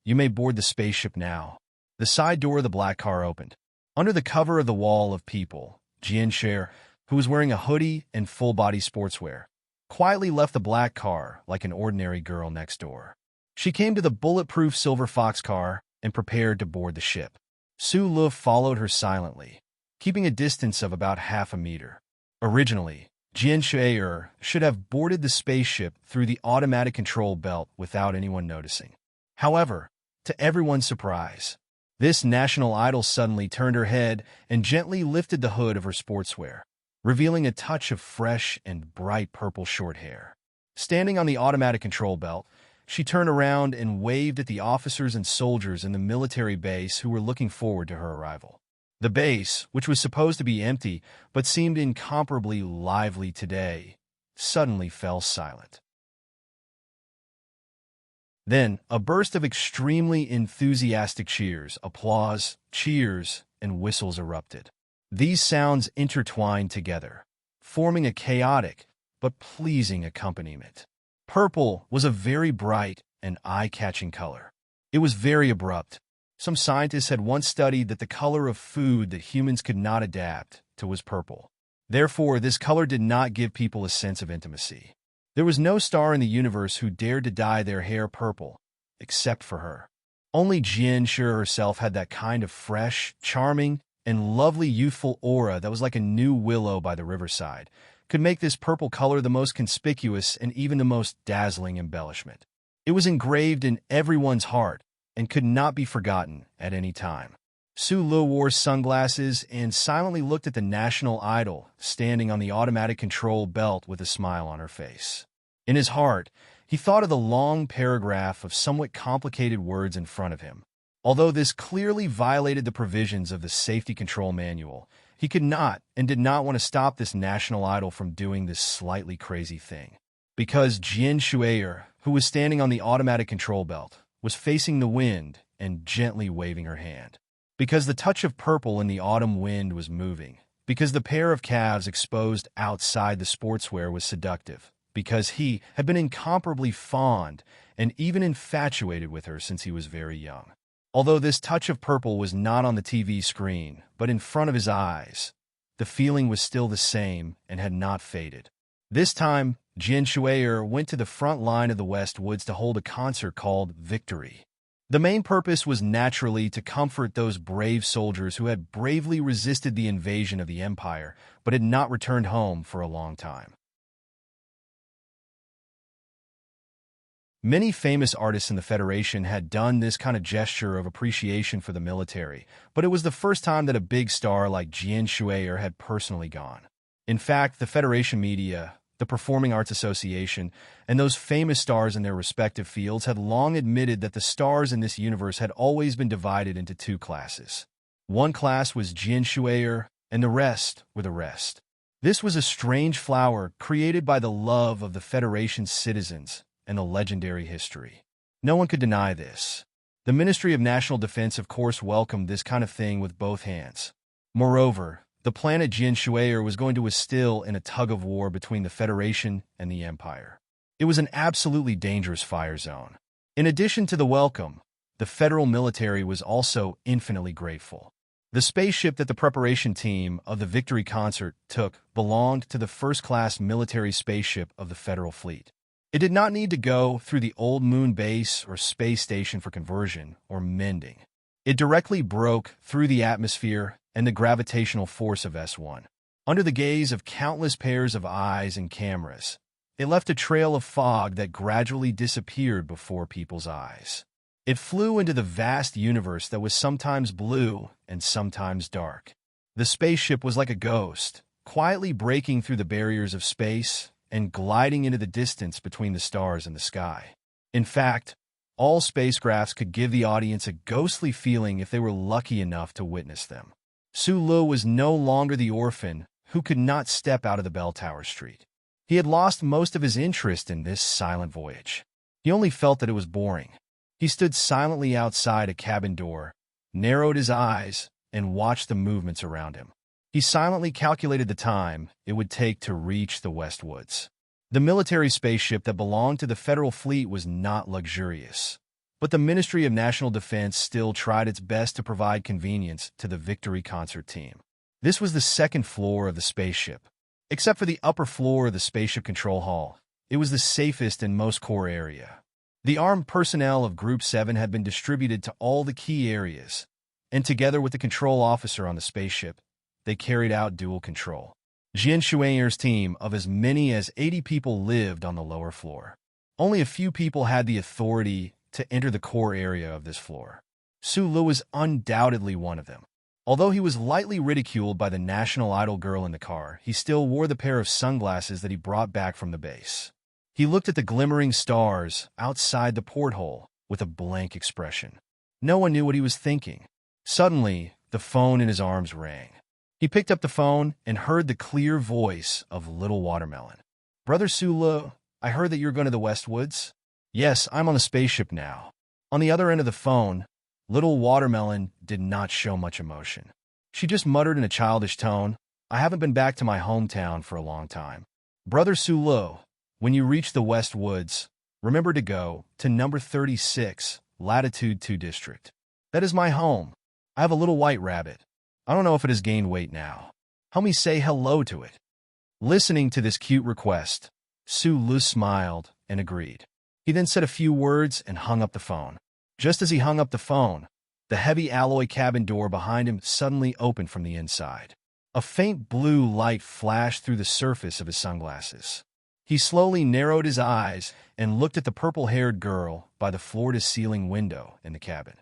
Speaker 1: "You may board the spaceship now." The side door of the black car opened. Under the cover of the wall of people, Jian Shui, who was wearing a hoodie and full-body sportswear, quietly left the black car like an ordinary girl next door. She came to the bulletproof Silver Fox car and prepared to board the ship. Su Lun followed her silently, keeping a distance of about half a meter. Originally, Jian Shui should have boarded the spaceship through the automatic control belt without anyone noticing. However, to everyone's surprise, this national idol suddenly turned her head and gently lifted the hood of her sportswear, revealing a touch of fresh and bright purple short hair. Standing on the automatic control belt, she turned around and waved at the officers and soldiers in the military base who were looking forward to her arrival. The base, which was supposed to be empty but seemed incomparably lively today, suddenly fell silent. Then, a burst of extremely enthusiastic cheers, applause, cheers, and whistles erupted. These sounds intertwined together, forming a chaotic but pleasing accompaniment. Purple was a very bright and eye-catching color. It was very abrupt. Some scientists had once studied that the color of food that humans could not adapt to was purple. Therefore, this color did not give people a sense of intimacy. There was no star in the universe who dared to dye their hair purple, except for her. Only Jian Shui herself had that kind of fresh, charming, and lovely youthful aura that was like a new willow by the riverside, could make this purple color the most conspicuous and even the most dazzling embellishment. It was engraved in everyone's heart and could not be forgotten at any time. Su Lun wore sunglasses and silently looked at the national idol standing on the automatic control belt with a smile on her face. In his heart, he thought of the long paragraph of somewhat complicated words in front of him. Although this clearly violated the provisions of the safety control manual, he could not and did not want to stop this national idol from doing this slightly crazy thing. Because Jian Shui, who was standing on the automatic control belt, was facing the wind and gently waving her hand. Because the touch of purple in the autumn wind was moving. Because the pair of calves exposed outside the sportswear was seductive. because he had been incomparably fond and even infatuated with her since he was very young. Although this touch of purple was not on the TV screen, but in front of his eyes, the feeling was still the same and had not faded. This time, Jian Shuier went to the front line of the West Woods to hold a concert called Victory. The main purpose was naturally to comfort those brave soldiers who had bravely resisted the invasion of the Empire, but had not returned home for a long time. Many famous artists in the Federation had done this kind of gesture of appreciation for the military, but it was the first time that a big star like Jian Shuier had personally gone. In fact, the Federation media, the Performing Arts Association, and those famous stars in their respective fields had long admitted that the stars in this universe had always been divided into two classes. One class was Jian Shuier, and the rest were the rest. This was a strange flower created by the love of the Federation's citizens and the legendary history. No one could deny this. The Ministry of National Defense, of course, welcomed this kind of thing with both hands. Moreover, the planet Jian Shuier was going to was still in a tug-of-war between the Federation and the Empire. It was an absolutely dangerous fire zone. In addition to the welcome, the federal military was also infinitely grateful. The spaceship that the preparation team of the Victory concert took belonged to the first-class military spaceship of the Federal Fleet. It did not need to go through the old moon base or space station for conversion or mending. It directly broke through the atmosphere and the gravitational force of S1. Under the gaze of countless pairs of eyes and cameras, it left a trail of fog that gradually disappeared before people's eyes. It flew into the vast universe that was sometimes blue and sometimes dark. The spaceship was like a ghost, quietly breaking through the barriers of space and gliding into the distance between the stars and the sky. In fact, all spacecrafts could give the audience a ghostly feeling if they were lucky enough to witness them. Su Lu was no longer the orphan who could not step out of the bell tower street. He had lost most of his interest in this silent voyage. He only felt that it was boring. He stood silently outside a cabin door, narrowed his eyes, and watched the movements around him. He silently calculated the time it would take to reach the West Woods. The military spaceship that belonged to the Federal Fleet was not luxurious, but the Ministry of National Defense still tried its best to provide convenience to the Victory concert team. This was the second floor of the spaceship. Except for the upper floor of the spaceship control hall, it was the safest and most core area. The armed personnel of Group 7 had been distributed to all the key areas, and together with the control officer on the spaceship, they carried out dual control. Jian Shuiyer's team of as many as 80 people lived on the lower floor. Only a few people had the authority to enter the core area of this floor. Su Lu was undoubtedly one of them. Although he was lightly ridiculed by the national idol girl in the car, he still wore the pair of sunglasses that he brought back from the base. He looked at the glimmering stars outside the porthole with a blank expression. No one knew what he was thinking. Suddenly, the phone in his arms rang. He picked up the phone and heard the clear voice of Little Watermelon. "Brother Su Lu, I heard that you're going to the West Woods." "Yes, I'm on the spaceship now." On the other end of the phone, Little Watermelon did not show much emotion. She just muttered in a childish tone, "I haven't been back to my hometown for a long time." "Brother Su Lu, when you reach the West Woods, remember to go to number 36, Latitude 2 District. That is my home. I have a little white rabbit. I don't know if it has gained weight now. Help me say hello to it." Listening to this cute request, Su Lu smiled and agreed. He then said a few words and hung up the phone. Just as he hung up the phone, the heavy alloy cabin door behind him suddenly opened from the inside. A faint blue light flashed through the surface of his sunglasses. He slowly narrowed his eyes and looked at the purple-haired girl by the floor-to-ceiling window in the cabin.